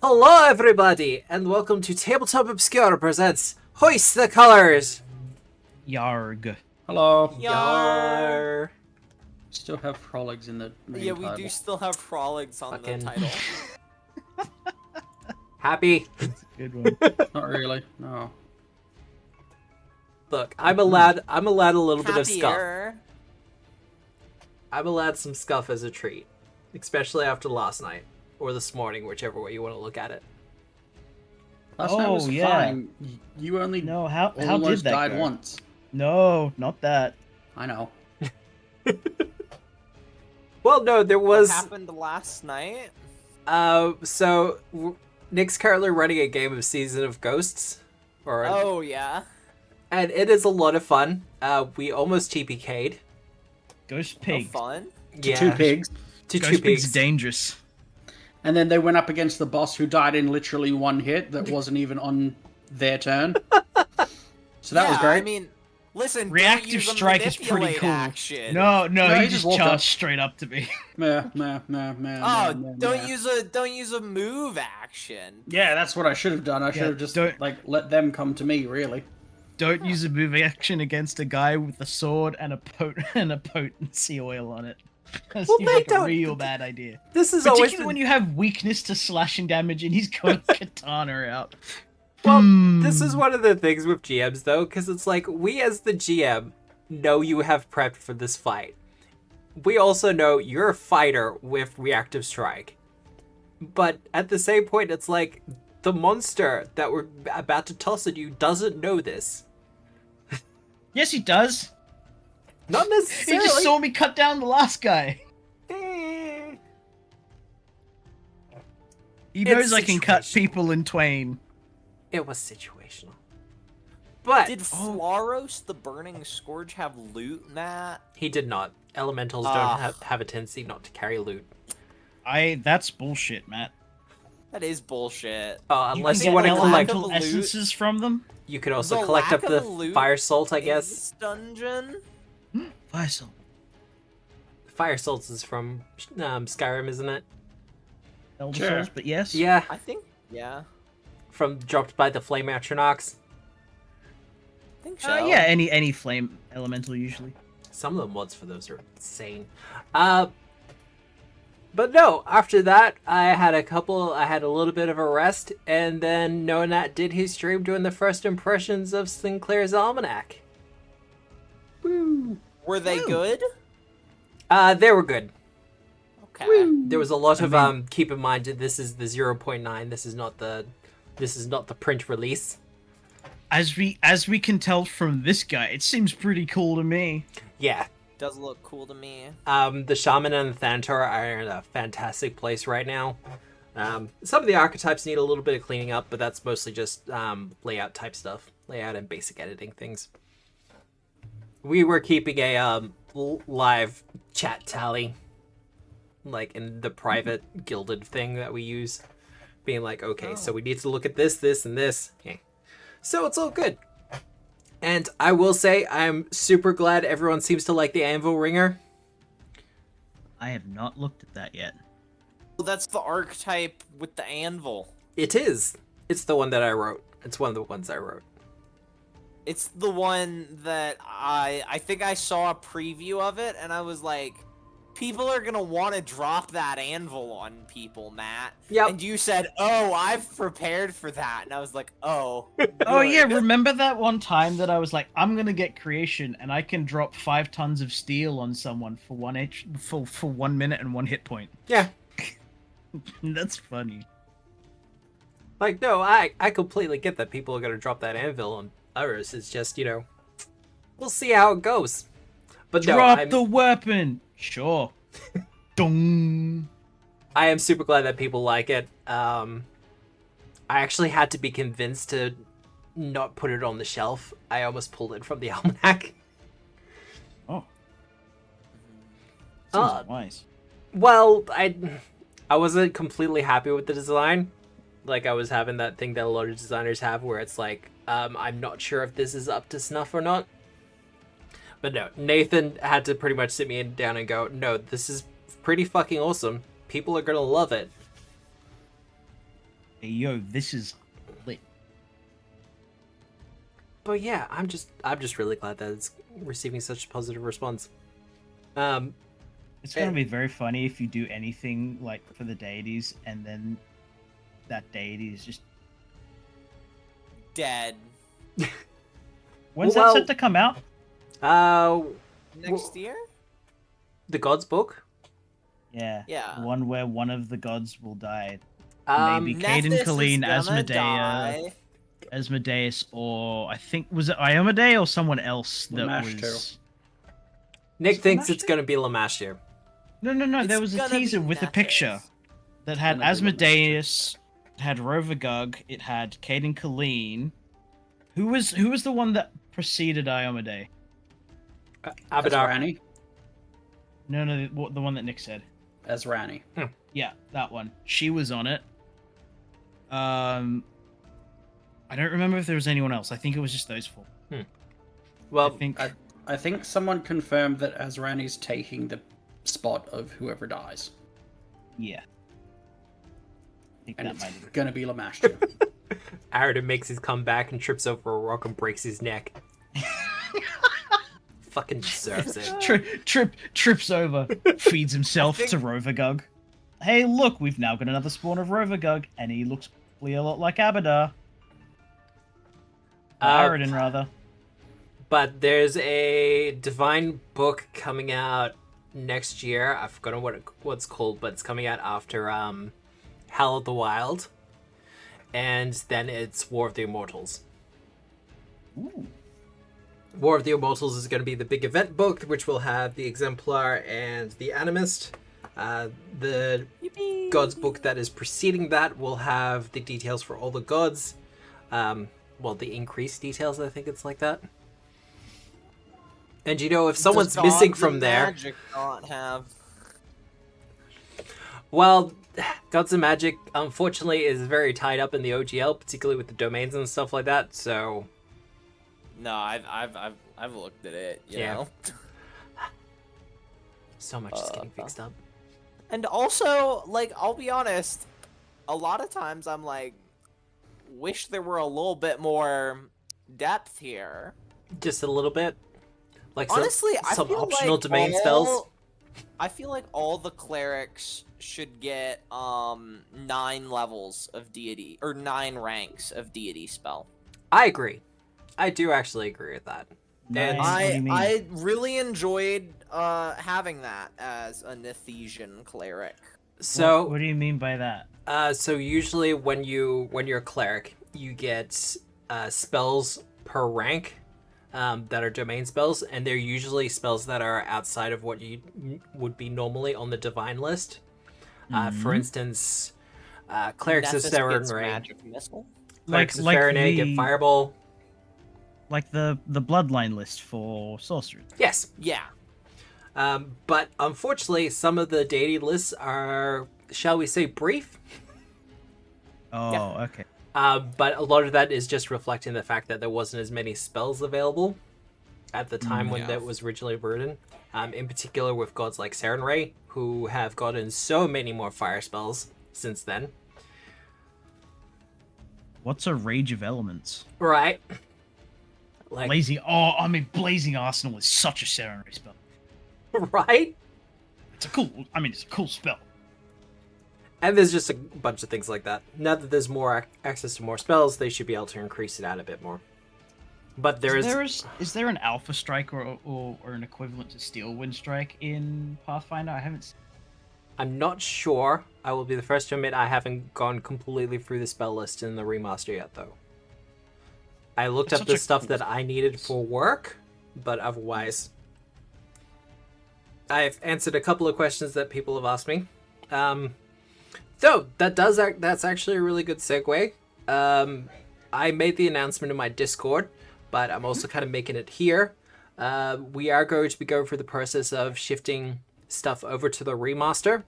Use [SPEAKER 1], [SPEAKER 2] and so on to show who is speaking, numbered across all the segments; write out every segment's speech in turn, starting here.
[SPEAKER 1] Hello everybody, and welcome to Tabletop Obscura presents Hoist the Colors!
[SPEAKER 2] Yarg.
[SPEAKER 3] Hello.
[SPEAKER 1] Yar.
[SPEAKER 3] Still have Frolics in the main
[SPEAKER 4] Yeah, we
[SPEAKER 3] title.
[SPEAKER 4] do still have Frolics on
[SPEAKER 1] Fucking-
[SPEAKER 4] the title.
[SPEAKER 1] Happy?
[SPEAKER 2] That's a good one.
[SPEAKER 3] Not really, no.
[SPEAKER 1] Look, I'm allowed a little bit of scuff.
[SPEAKER 4] Happier.
[SPEAKER 1] I'm allowed some scuff as a treat. Especially after last night. Or this morning, whichever way you want to look at it.
[SPEAKER 3] Last night was
[SPEAKER 2] yeah.
[SPEAKER 3] fine. You only
[SPEAKER 2] No, how did
[SPEAKER 3] almost
[SPEAKER 2] that
[SPEAKER 3] died
[SPEAKER 2] go?
[SPEAKER 3] once.
[SPEAKER 2] No, not that.
[SPEAKER 3] I know.
[SPEAKER 1] Well, no, there
[SPEAKER 4] What
[SPEAKER 1] was...
[SPEAKER 4] happened last night?
[SPEAKER 1] Nick's currently running a game of Season of Ghosts.
[SPEAKER 4] Oh, yeah.
[SPEAKER 1] And it is a lot of fun. We almost TPK'd.
[SPEAKER 2] Ghost
[SPEAKER 4] Oh,
[SPEAKER 2] pig.
[SPEAKER 4] fun.
[SPEAKER 1] Yeah.
[SPEAKER 3] Two pigs.
[SPEAKER 1] To
[SPEAKER 2] Ghost
[SPEAKER 1] two
[SPEAKER 2] pig's
[SPEAKER 1] pigs.
[SPEAKER 2] dangerous.
[SPEAKER 3] And then they went up against the boss who died in literally one hit that wasn't even on their turn. So that was
[SPEAKER 4] Yeah,
[SPEAKER 3] great.
[SPEAKER 4] I mean, listen,
[SPEAKER 2] Reactive
[SPEAKER 4] don't use a
[SPEAKER 2] strike is pretty
[SPEAKER 4] manipulate
[SPEAKER 2] cool.
[SPEAKER 4] Action.
[SPEAKER 2] No,
[SPEAKER 3] No,
[SPEAKER 2] he
[SPEAKER 3] he
[SPEAKER 2] just
[SPEAKER 3] just walked
[SPEAKER 2] charged
[SPEAKER 3] up.
[SPEAKER 2] straight up to me.
[SPEAKER 3] Meh.
[SPEAKER 4] Oh, don't use a move action.
[SPEAKER 3] Yeah, that's what I should have done. I should have just
[SPEAKER 2] don't-
[SPEAKER 3] let them come to me, really.
[SPEAKER 2] Don't use a move action against a guy with a sword and a potency oil on it. That
[SPEAKER 1] Well,
[SPEAKER 2] seems
[SPEAKER 1] they
[SPEAKER 2] like a
[SPEAKER 1] don't-
[SPEAKER 2] real bad idea.
[SPEAKER 1] This is always...
[SPEAKER 2] Particularly when you have weakness to slashing damage and he's going katana out.
[SPEAKER 1] Well, this is one of the things with GMs, though, because it's like, we as the GM know you have prepped for this fight. We also know you're a fighter with reactive strike. But at the same point, it's like, the monster that we're about to toss at you doesn't know this.
[SPEAKER 2] Yes, he does.
[SPEAKER 1] Not
[SPEAKER 2] He
[SPEAKER 1] necessarily.
[SPEAKER 2] just saw me cut down the last guy.
[SPEAKER 1] Eh.
[SPEAKER 2] He
[SPEAKER 1] It's
[SPEAKER 2] knows I can cut
[SPEAKER 1] situational.
[SPEAKER 2] people in twain.
[SPEAKER 1] It was situational. But
[SPEAKER 4] Did Flaros the Burning Scourge have loot in that?
[SPEAKER 1] he did not. Elementals
[SPEAKER 4] Ah.
[SPEAKER 1] don't have a tendency not to carry loot.
[SPEAKER 2] That's bullshit, Matt.
[SPEAKER 4] That is bullshit.
[SPEAKER 1] Unless
[SPEAKER 2] can
[SPEAKER 1] you want to
[SPEAKER 2] get
[SPEAKER 1] collect...
[SPEAKER 2] elemental
[SPEAKER 4] loot.
[SPEAKER 2] essences from them.
[SPEAKER 1] You could also
[SPEAKER 4] The
[SPEAKER 1] collect up
[SPEAKER 4] lack
[SPEAKER 1] the
[SPEAKER 4] of loot
[SPEAKER 1] fire salt, I
[SPEAKER 4] in
[SPEAKER 1] guess.
[SPEAKER 4] this dungeon?
[SPEAKER 2] Faisal.
[SPEAKER 1] Fire salt is from Skyrim, isn't it?
[SPEAKER 2] Elder
[SPEAKER 3] Sure.
[SPEAKER 2] Souls, but yes.
[SPEAKER 1] Yeah,
[SPEAKER 4] I think, yeah.
[SPEAKER 1] from dropped by the Flame Atronachs.
[SPEAKER 4] I think so.
[SPEAKER 2] Yeah, any flame elemental usually.
[SPEAKER 1] Some of the mods for those are insane. But no, after that, I had a little bit of a rest, and then Nonat did his stream doing the first impressions of Sinclair's Almanac.
[SPEAKER 3] Woo.
[SPEAKER 4] Were they
[SPEAKER 2] Woo.
[SPEAKER 4] good?
[SPEAKER 1] They were good.
[SPEAKER 4] Okay.
[SPEAKER 1] There was a lot of keep in mind that this is the 0.9. This is not the print release.
[SPEAKER 2] As we can tell from this guy, it seems pretty cool to me.
[SPEAKER 1] Yeah.
[SPEAKER 4] Does look cool to me.
[SPEAKER 1] The Shaman and the Thanator are in a fantastic place right now. Some of the archetypes need a little bit of cleaning up, but that's mostly just layout type stuff. Layout and basic editing things. We were keeping a live chat tally, like in the private gilded thing that we use. Being like, okay, so we need to look at this, this, and this. Okay. So it's all good. And I will say, I'm super glad everyone seems to like the Anvil Ringer.
[SPEAKER 2] I have not looked at that yet.
[SPEAKER 4] Well, that's the archetype with the anvil.
[SPEAKER 1] It is. It's the one that I wrote. It's one of the ones I wrote.
[SPEAKER 4] It's the one that I think I saw a preview of it, and I was like, people are gonna want to drop that anvil on people, Matt.
[SPEAKER 1] Yep.
[SPEAKER 4] And you said, oh, I've prepared for that. And I was like, oh.
[SPEAKER 2] Oh
[SPEAKER 4] good.
[SPEAKER 2] yeah, remember that one time that I was like, I'm gonna get creation and I can drop 5 tons of steel on someone for 1 minute and 1 hit point.
[SPEAKER 1] Yeah.
[SPEAKER 2] That's funny.
[SPEAKER 1] Like, no, I completely get that people are going to drop that anvil on others. It's just, we'll see how it goes. But
[SPEAKER 2] Drop
[SPEAKER 1] no,
[SPEAKER 2] the weapon! Sure. Dong.
[SPEAKER 1] I am super glad that people like it. I actually had to be convinced to not put it on the shelf. I almost pulled it from the almanac.
[SPEAKER 2] Oh.
[SPEAKER 1] Uh,
[SPEAKER 2] Seems wise.
[SPEAKER 1] Well, I wasn't completely happy with the design. Like, I was having that thing that a lot of designers have where it's like, I'm not sure if this is up to snuff or not. But no, Nathan had to pretty much sit me down and go, no, this is pretty fucking awesome. People are gonna love it.
[SPEAKER 2] hey, yo, this is lit.
[SPEAKER 1] But yeah, I'm just really glad that it's receiving such a positive response.
[SPEAKER 2] It's gonna be very funny if you do anything like for the deities, and then that deity is just
[SPEAKER 4] Dead.
[SPEAKER 2] When's
[SPEAKER 1] Well,
[SPEAKER 2] that set to come out?
[SPEAKER 4] Next year?
[SPEAKER 1] The God's Book.
[SPEAKER 2] Yeah.
[SPEAKER 4] Yeah.
[SPEAKER 2] One where one of the gods will die.
[SPEAKER 1] Um,
[SPEAKER 2] Maybe Caden,
[SPEAKER 4] Nephthys is
[SPEAKER 2] Colleen,
[SPEAKER 4] gonna die.
[SPEAKER 2] Asmodeus, or I think was it Iomade or someone else that
[SPEAKER 3] Lamashtu.
[SPEAKER 2] was.
[SPEAKER 1] Nick
[SPEAKER 2] it
[SPEAKER 1] thinks it's
[SPEAKER 2] Lamashtu?
[SPEAKER 1] going to be Lamashtu.
[SPEAKER 2] No.
[SPEAKER 4] It's
[SPEAKER 2] There was a
[SPEAKER 4] gonna
[SPEAKER 2] teaser
[SPEAKER 4] be
[SPEAKER 2] with a picture
[SPEAKER 4] Nephthys.
[SPEAKER 2] that had
[SPEAKER 3] Gonna be
[SPEAKER 2] Asmodeus, had Rovagug, it had Caden, Colleen. Who was the one that preceded Iomade?
[SPEAKER 1] Abadar.
[SPEAKER 3] Rani.
[SPEAKER 2] No, the one that Nick said.
[SPEAKER 3] As Rani.
[SPEAKER 2] Yeah, that one. She was on it. I don't remember if there was anyone else. I think it was just those four.
[SPEAKER 1] Well,
[SPEAKER 2] I think.
[SPEAKER 3] I think someone confirmed that Azrani's taking the spot of whoever dies.
[SPEAKER 2] Yeah. I think
[SPEAKER 3] And
[SPEAKER 2] that
[SPEAKER 3] it's
[SPEAKER 2] might have.
[SPEAKER 3] gonna be Lamashtu.
[SPEAKER 1] Aridin makes his comeback and trips over a rock and breaks his neck. Fucking deserves it.
[SPEAKER 2] Trips over, feeds himself
[SPEAKER 4] think-
[SPEAKER 2] to Rovagug. Hey, look, we've now got another spawn of Rovagug, and he looks a lot like Abadar. Aridin, rather.
[SPEAKER 1] But there's a divine book coming out next year. I've forgotten what it's called, but it's coming out after Hell of the Wild. And then it's War of the Immortals.
[SPEAKER 2] Ooh.
[SPEAKER 1] War of the Immortals is going to be the big event book, which will have the Exemplar and the Animist. The
[SPEAKER 4] Yippee.
[SPEAKER 1] Gods book that is preceding that will have the details for all the gods. Well, the increased details, I think it's like that. And you know, if someone's
[SPEAKER 4] Does
[SPEAKER 1] missing
[SPEAKER 4] Gods
[SPEAKER 1] from
[SPEAKER 4] and
[SPEAKER 1] there,
[SPEAKER 4] Magic not have?
[SPEAKER 1] well, Gods and Magic, unfortunately, is very tied up in the OGL, particularly with the domains and stuff like that. So,
[SPEAKER 4] No, I've looked at it. You
[SPEAKER 1] Yeah.
[SPEAKER 4] know.
[SPEAKER 1] so much is getting fixed up.
[SPEAKER 4] And also, like, I'll be honest, a lot of times I'm like, wish there were a little bit more depth here.
[SPEAKER 1] Just a little bit. Like
[SPEAKER 4] Honestly,
[SPEAKER 1] some
[SPEAKER 4] I feel
[SPEAKER 1] optional
[SPEAKER 4] like
[SPEAKER 1] domain spells.
[SPEAKER 4] I feel like all the clerics should get 9 levels of deity or 9 ranks of deity spell.
[SPEAKER 1] I agree. I do actually agree with that. And
[SPEAKER 2] Nice. What do you mean?
[SPEAKER 4] I really enjoyed having that as a Nethesian cleric.
[SPEAKER 1] so,
[SPEAKER 2] What do you mean by that?
[SPEAKER 1] so usually when you're a cleric, you get spells per rank that are domain spells, and they're usually spells that are outside of what you would be normally on the divine list. For instance, clerics of
[SPEAKER 4] Nephthys gets
[SPEAKER 1] Serenray.
[SPEAKER 4] magic missile.
[SPEAKER 1] Clerics of
[SPEAKER 2] like
[SPEAKER 1] Serenray get Fireball.
[SPEAKER 2] Like the bloodline list for sorcerers.
[SPEAKER 1] Yes.
[SPEAKER 4] Yeah.
[SPEAKER 1] But unfortunately, some of the deity lists are, shall we say, brief.
[SPEAKER 2] Oh, okay.
[SPEAKER 1] But a lot of that is just reflecting the fact that there wasn't as many spells available at the time when
[SPEAKER 4] Yeah.
[SPEAKER 1] that was originally written. In particular with gods like Serenray, who have gotten so many more fire spells since then.
[SPEAKER 2] What's a Rage of Elements?
[SPEAKER 1] Right. Like,
[SPEAKER 2] Blazing Arsenal is such a Serenray spell.
[SPEAKER 1] right?
[SPEAKER 2] It's a cool spell.
[SPEAKER 1] And there's just a bunch of things like that. Now that there's more access to more spells, they should be able to increase it out a bit more. But
[SPEAKER 2] Is there an Alpha Strike or an equivalent to Steel Wind Strike in Pathfinder? I haven't.
[SPEAKER 1] I'm not sure. I will be the first to admit I haven't gone completely through the spell list in the remaster yet, though. I looked
[SPEAKER 2] It's
[SPEAKER 1] up
[SPEAKER 2] such
[SPEAKER 1] the
[SPEAKER 2] a
[SPEAKER 1] stuff
[SPEAKER 2] cool
[SPEAKER 1] that I needed for work, but otherwise, I've answered a couple of questions that people have asked me. So that's actually a really good segue. I made the announcement in my Discord, but I'm also kind of making it here. We are going to be going through the process of shifting stuff over to the remaster.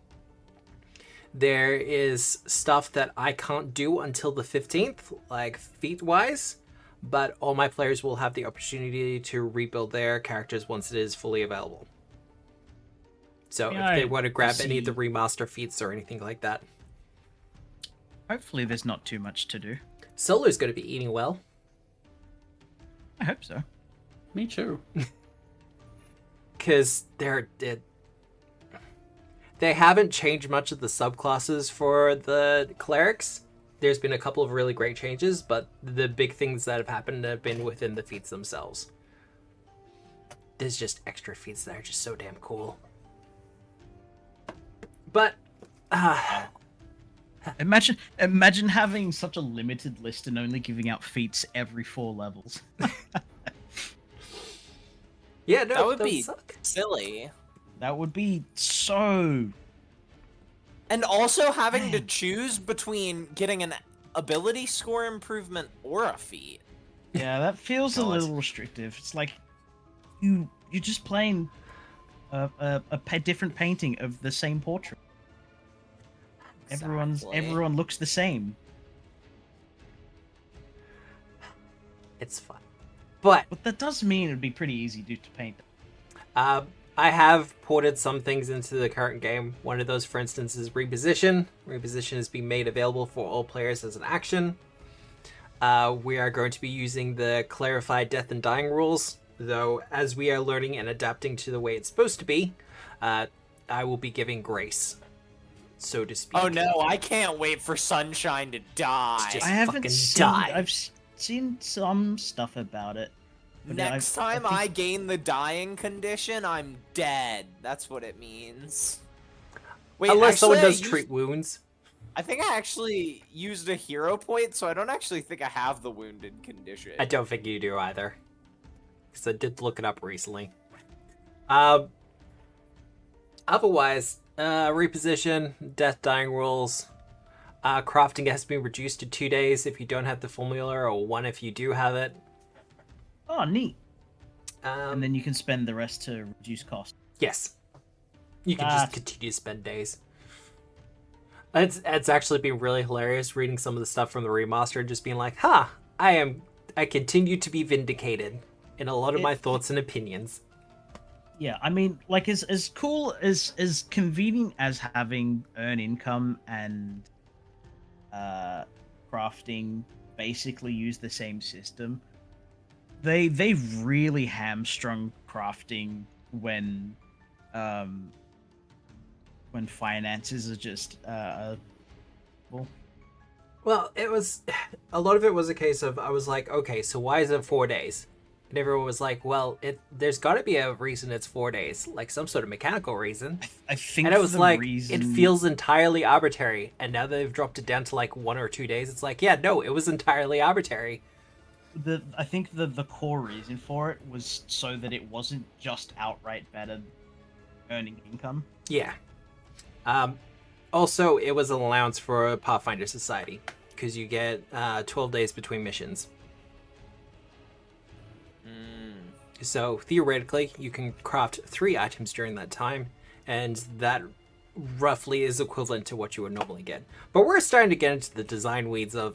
[SPEAKER 1] There is stuff that I can't do until the 15th, like feat-wise, but all my players will have the opportunity to rebuild their characters once it is fully available. So
[SPEAKER 2] Yeah,
[SPEAKER 1] if they want to grab
[SPEAKER 2] I
[SPEAKER 1] any of the
[SPEAKER 2] see.
[SPEAKER 1] remaster feats or anything like that.
[SPEAKER 2] Hopefully, there's not too much to do.
[SPEAKER 1] Solo's going to be eating well.
[SPEAKER 2] I hope so.
[SPEAKER 3] Me too.
[SPEAKER 1] Because they haven't changed much of the subclasses for the clerics. There's been a couple of really great changes, but the big things that have happened have been within the feats themselves. There's just extra feats that are just so damn cool. But
[SPEAKER 2] Imagine having such a limited list and only giving out feats every 4 levels.
[SPEAKER 1] yeah, no,
[SPEAKER 4] That would be
[SPEAKER 1] suck.
[SPEAKER 4] silly.
[SPEAKER 2] That would be so...
[SPEAKER 4] And also having to choose between getting an ability score improvement or a feat.
[SPEAKER 2] Yeah, that feels a
[SPEAKER 1] God.
[SPEAKER 2] little restrictive. It's like you're just playing a different painting of the same portrait.
[SPEAKER 4] Exactly.
[SPEAKER 2] Everyone looks the same.
[SPEAKER 1] It's fun. But
[SPEAKER 2] But that does mean it'd be pretty easy to paint.
[SPEAKER 1] I have ported some things into the current game. One of those, for instance, is Reposition. Reposition is being made available for all players as an action. We are going to be using the clarified death and dying rules, though as we are learning and adapting to the way it's supposed to be, I will be giving grace, so to speak.
[SPEAKER 4] Oh no, I can't wait for Sunshine to die.
[SPEAKER 1] Just
[SPEAKER 2] I haven't
[SPEAKER 1] fucking
[SPEAKER 2] seen.
[SPEAKER 1] die.
[SPEAKER 2] I've seen some stuff about it. But yeah,
[SPEAKER 4] Next
[SPEAKER 2] I
[SPEAKER 4] time
[SPEAKER 2] think-
[SPEAKER 4] I gain the dying condition, I'm dead. That's what it means. Wait,
[SPEAKER 1] Unless someone
[SPEAKER 4] actually,
[SPEAKER 1] does treat wounds.
[SPEAKER 4] I think I actually used a hero point, so I don't actually think I have the wounded condition.
[SPEAKER 1] I don't think you do either, because I did look it up recently. Otherwise, reposition, death, dying rules. Crafting has been reduced to 2 days if you don't have the formula, or 1 if you do have it.
[SPEAKER 2] Oh, neat.
[SPEAKER 1] Um,
[SPEAKER 2] And then you can spend the rest to reduce cost.
[SPEAKER 1] yes, you can just
[SPEAKER 2] That's-
[SPEAKER 1] continue to spend days. It's actually been really hilarious reading some of the stuff from the remaster and just being like, I continue to be vindicated in a lot of my thoughts and opinions.
[SPEAKER 2] Yeah, I mean, like as cool as convenient as having earn income and crafting basically use the same system. They've really hamstrung crafting when finances are just
[SPEAKER 1] Well, it was a lot of it was a case of I was like, okay, so why is it 4 days? And everyone was like, well, there's got to be a reason it's 4 days, like some sort of mechanical reason.
[SPEAKER 2] I think
[SPEAKER 1] And it was
[SPEAKER 2] the
[SPEAKER 1] like,
[SPEAKER 2] reason...
[SPEAKER 1] it feels entirely arbitrary. And now that they've dropped it down to like 1 or 2 days, it's like, yeah, no, it was entirely arbitrary.
[SPEAKER 2] I think the core reason for it was so that it wasn't just outright better earning income.
[SPEAKER 1] Yeah. Also, it was an allowance for Pathfinder Society because you get 12 days between missions. So theoretically, you can craft 3 items during that time, and that roughly is equivalent to what you would normally get. But we're starting to get into the design weeds of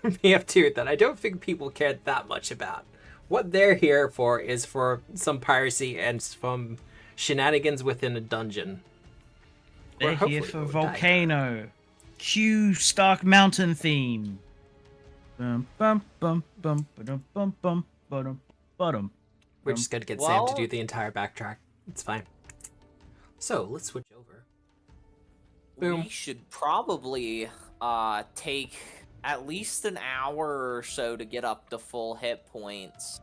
[SPEAKER 1] PF2 that I don't think people care that much about. What they're here for is for some piracy and some shenanigans within a dungeon.
[SPEAKER 2] They're
[SPEAKER 1] Or
[SPEAKER 2] here
[SPEAKER 1] hopefully
[SPEAKER 2] for
[SPEAKER 1] we'll die.
[SPEAKER 2] volcano. Cue Stark Mountain theme. Bum bum bum bum bum bum bum bum bum.
[SPEAKER 1] We're just gonna get Sam to
[SPEAKER 4] Well-
[SPEAKER 1] do the entire backtrack. It's fine. So let's switch over. Boom.
[SPEAKER 4] We should probably take at least an hour or so to get up to full hit points.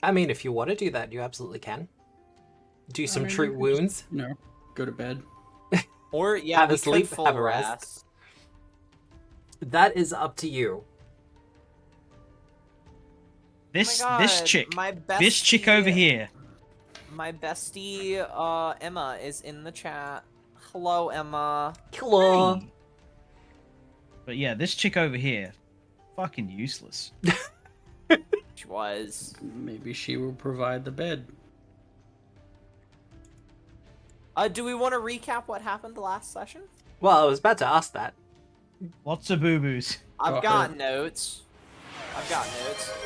[SPEAKER 1] I mean, if you want to do that, you absolutely can. Do some
[SPEAKER 3] I mean,
[SPEAKER 1] treat
[SPEAKER 3] we could
[SPEAKER 1] wounds.
[SPEAKER 3] just, go to bed.
[SPEAKER 4] Or yeah,
[SPEAKER 1] Have a
[SPEAKER 4] we
[SPEAKER 1] sleep,
[SPEAKER 4] could full
[SPEAKER 1] have a rest.
[SPEAKER 4] rest.
[SPEAKER 1] That is up to you.
[SPEAKER 2] This
[SPEAKER 4] Oh my
[SPEAKER 2] this
[SPEAKER 4] God,
[SPEAKER 2] chick,
[SPEAKER 4] my
[SPEAKER 2] this chick over
[SPEAKER 4] bestie-
[SPEAKER 2] here.
[SPEAKER 4] My bestie Emma is in the chat. Hello, Emma.
[SPEAKER 1] Hello.
[SPEAKER 2] Hey. But yeah, this chick over here, fucking useless.
[SPEAKER 4] She was.
[SPEAKER 3] Maybe she will provide the bed.
[SPEAKER 4] Do we want to recap what happened the last session?
[SPEAKER 1] Well, I was about to ask that.
[SPEAKER 2] Lots of boo boos.
[SPEAKER 4] I've
[SPEAKER 3] Go
[SPEAKER 4] got
[SPEAKER 3] ahead.
[SPEAKER 4] notes.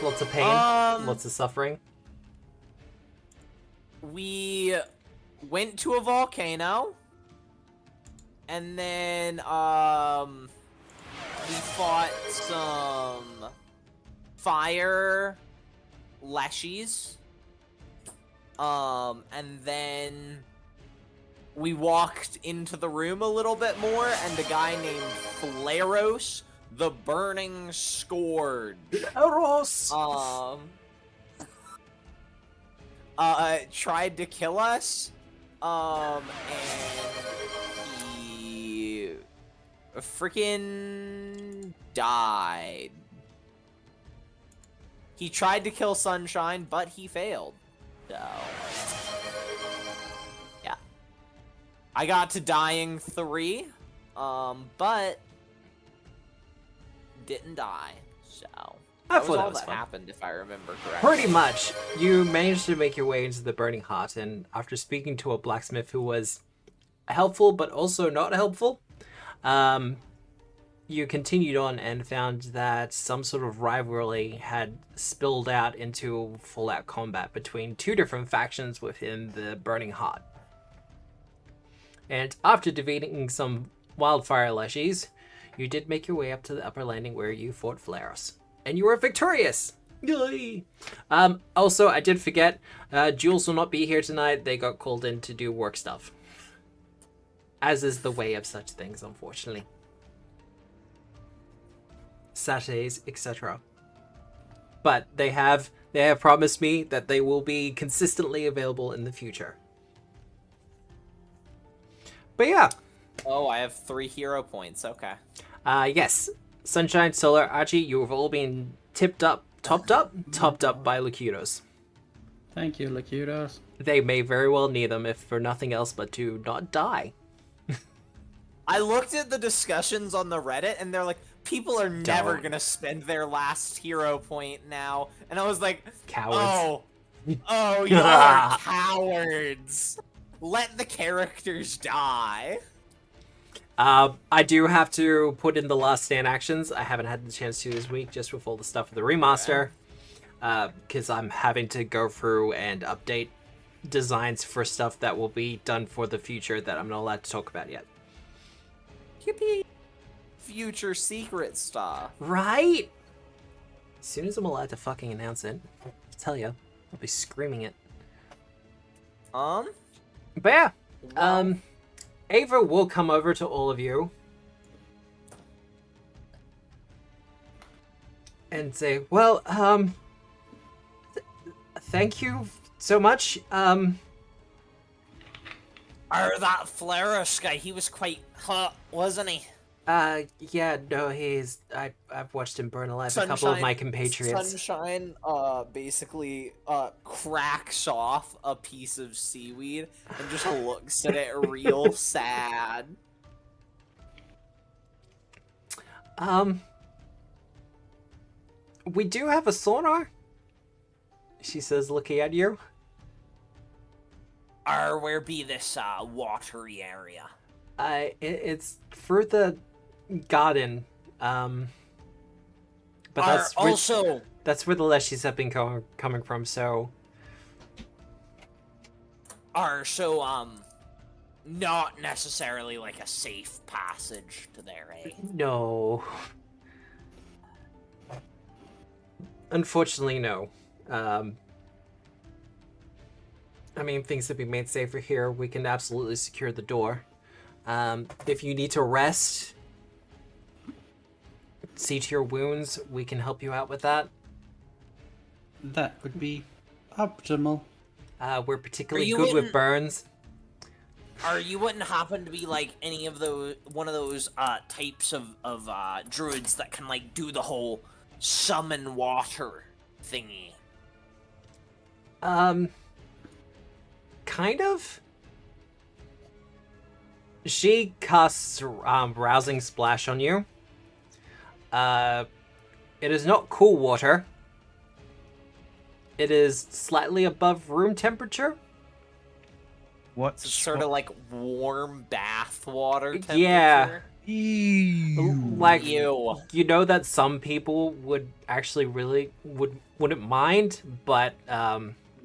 [SPEAKER 1] Lots of pain,
[SPEAKER 4] Um,
[SPEAKER 1] lots of suffering.
[SPEAKER 4] We went to a volcano. And then, we fought some fire leshies. And then we walked into the room a little bit more, and a guy named Flaros, the Burning Scourge,
[SPEAKER 1] Eros!
[SPEAKER 4] tried to kill us. And he freaking died. He tried to kill Sunshine, but he failed. So, yeah. I got to dying 3, but didn't die. So, that was all that happened, if I remember correctly.
[SPEAKER 1] Pretty much. You managed to make your way into the Burning Heart, and after speaking to a blacksmith who was helpful but also not helpful, you continued on and found that some sort of rivalry had spilled out into full-out combat between 2 different factions within the Burning Heart. And after defeating some wildfire leshies, you did make your way up to the upper landing where you fought Flaros. And you were victorious! Yay! Also, I did forget, Jules will not be here tonight. They got called in to do work stuff. As is the way of such things, unfortunately. Saturdays, etc. But they have promised me that they will be consistently available in the future. But yeah.
[SPEAKER 4] Oh, I have 3 hero points. Okay.
[SPEAKER 1] Yes. Sunshine, Solar, Archie, you have all been topped up by Locutos.
[SPEAKER 3] Thank you, Locutos.
[SPEAKER 1] They may very well need them, if for nothing else but to not die.
[SPEAKER 4] I looked at the discussions on the Reddit, and they're like, people are never gonna spend their last hero point now. And I was like,
[SPEAKER 1] Cowards.
[SPEAKER 4] Oh, you are cowards. Let the characters die.
[SPEAKER 1] I do have to put in the last stand actions. I haven't had the chance to this week, just with all the stuff for the remaster. Because I'm having to go through and update designs for stuff that will be done for the future that I'm not allowed to talk about yet.
[SPEAKER 4] Yippee! Future secret stuff.
[SPEAKER 1] Right? As soon as I'm allowed to fucking announce it, I'll tell you, I'll be screaming it. But yeah, Ava will come over to all of you and say, well, thank you so much.
[SPEAKER 4] That Flaros guy, he was quite hot, wasn't he?
[SPEAKER 1] Yeah, no, I've watched him burn alive a couple of my compatriots.
[SPEAKER 4] Sunshine, basically, cracks off a piece of seaweed and just looks at it real sad.
[SPEAKER 1] We do have a sonar, she says, looking at you.
[SPEAKER 4] Where be this, watery area?
[SPEAKER 1] It's for the garden, but that's that's where the leshies have been coming from, so...
[SPEAKER 4] Not necessarily like a safe passage to there, eh?
[SPEAKER 1] No. Unfortunately, no. I mean, things have been made safer here. We can absolutely secure the door. If you need to rest, see to your wounds, we can help you out with that.
[SPEAKER 3] That would be optimal.
[SPEAKER 1] We're particularly good with burns.
[SPEAKER 4] You wouldn't happen to be like any of those one of those types of druids that can like do the whole summon water thingy?
[SPEAKER 1] Kind of. She casts Rousing Splash on you. It is not cool water. It is slightly above room temperature.
[SPEAKER 2] What's
[SPEAKER 4] sort of like warm bath water temperature?
[SPEAKER 1] Yeah.
[SPEAKER 2] Ew.
[SPEAKER 1] Like,
[SPEAKER 4] Ew.
[SPEAKER 1] you know that some people would actually really wouldn't mind, but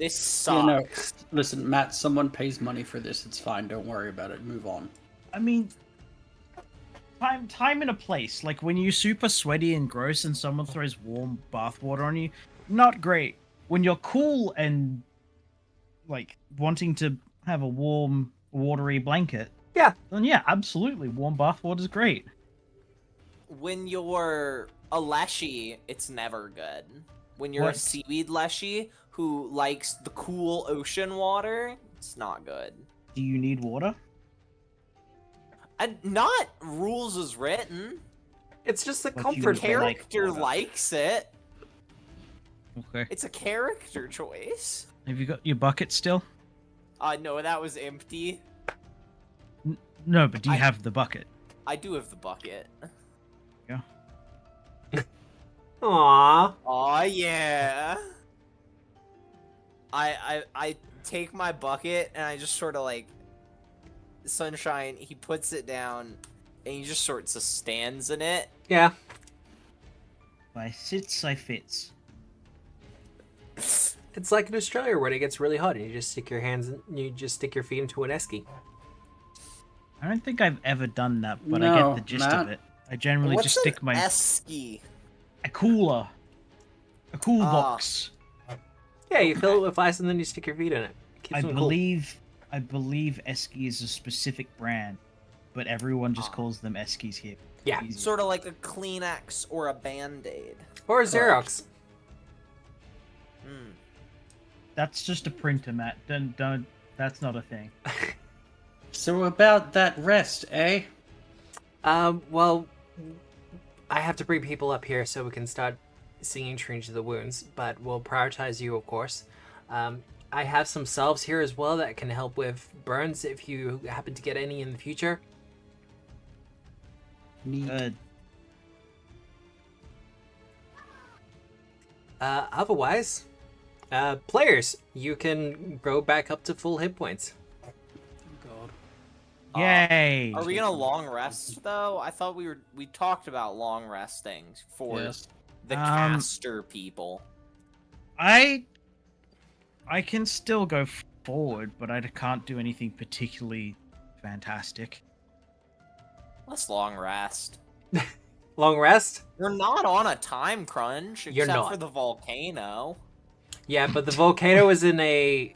[SPEAKER 4] This sucks.
[SPEAKER 3] You know, listen, Matt, someone pays money for this. It's fine. Don't worry about it. Move on.
[SPEAKER 2] I mean, time and a place. Like when you're super sweaty and gross and someone throws warm bath water on you, not great. When you're cool and like wanting to have a warm, watery blanket,
[SPEAKER 1] Yeah.
[SPEAKER 2] then yeah, absolutely, warm bath water is great.
[SPEAKER 4] When you're a leshy, it's never good. When you're a
[SPEAKER 2] What?
[SPEAKER 4] seaweed leshy who likes the cool ocean water, it's not good.
[SPEAKER 2] Do you need water?
[SPEAKER 4] And not rules as written.
[SPEAKER 1] It's just a
[SPEAKER 2] But you
[SPEAKER 1] comfort
[SPEAKER 2] would
[SPEAKER 1] thing.
[SPEAKER 2] like
[SPEAKER 4] Character
[SPEAKER 2] water.
[SPEAKER 4] likes it.
[SPEAKER 2] Okay.
[SPEAKER 4] It's a character choice.
[SPEAKER 2] Have you got your bucket still?
[SPEAKER 4] No, that was empty.
[SPEAKER 2] No, but do you
[SPEAKER 4] I-
[SPEAKER 2] have the bucket?
[SPEAKER 4] I do have the bucket.
[SPEAKER 2] Yeah.
[SPEAKER 1] Aww.
[SPEAKER 4] Oh yeah. I take my bucket and I just sort of like Sunshine. He puts it down and he just sort of stands in it.
[SPEAKER 1] Yeah.
[SPEAKER 2] I sits, I fits.
[SPEAKER 1] It's like in Australia where it gets really hot and you just stick your feet into an esky.
[SPEAKER 2] I don't think I've ever done that, but I
[SPEAKER 3] No,
[SPEAKER 2] get the gist of
[SPEAKER 3] Matt.
[SPEAKER 2] it. I generally
[SPEAKER 4] What's
[SPEAKER 2] just stick my
[SPEAKER 4] esky?
[SPEAKER 2] a cooler, a cool
[SPEAKER 4] Ah.
[SPEAKER 2] box.
[SPEAKER 1] Yeah, you fill it with ice and then you stick your feet in it. Keeps
[SPEAKER 2] I
[SPEAKER 1] them
[SPEAKER 2] believe Esky is a specific brand, but everyone just
[SPEAKER 4] Ah.
[SPEAKER 2] calls them Eskies here.
[SPEAKER 1] Yeah.
[SPEAKER 2] Easy.
[SPEAKER 4] Sort of like a Kleenex or a Band-Aid.
[SPEAKER 1] cool. Or Xerox.
[SPEAKER 4] Hmm.
[SPEAKER 2] That's just a printer, Matt. Don't. That's not a thing.
[SPEAKER 3] So about that rest, eh?
[SPEAKER 1] Well, I have to bring people up here so we can start singing Change to the Wounds, but we'll prioritize you, of course. I have some salves here as well that can help with burns if you happen to get any in the future.
[SPEAKER 2] Good.
[SPEAKER 1] Otherwise, players, you can go back up to full hit points.
[SPEAKER 3] God.
[SPEAKER 2] Yay!
[SPEAKER 4] Are we gonna long rest though? I thought we talked about long resting for
[SPEAKER 3] Yes.
[SPEAKER 4] the caster people.
[SPEAKER 2] I can still go forward, but I can't do anything particularly fantastic.
[SPEAKER 4] Let's long rest.
[SPEAKER 1] Long rest?
[SPEAKER 4] We're not on a time crunch
[SPEAKER 1] You're
[SPEAKER 4] except
[SPEAKER 1] not.
[SPEAKER 4] for the volcano.
[SPEAKER 1] Yeah, but the volcano is on a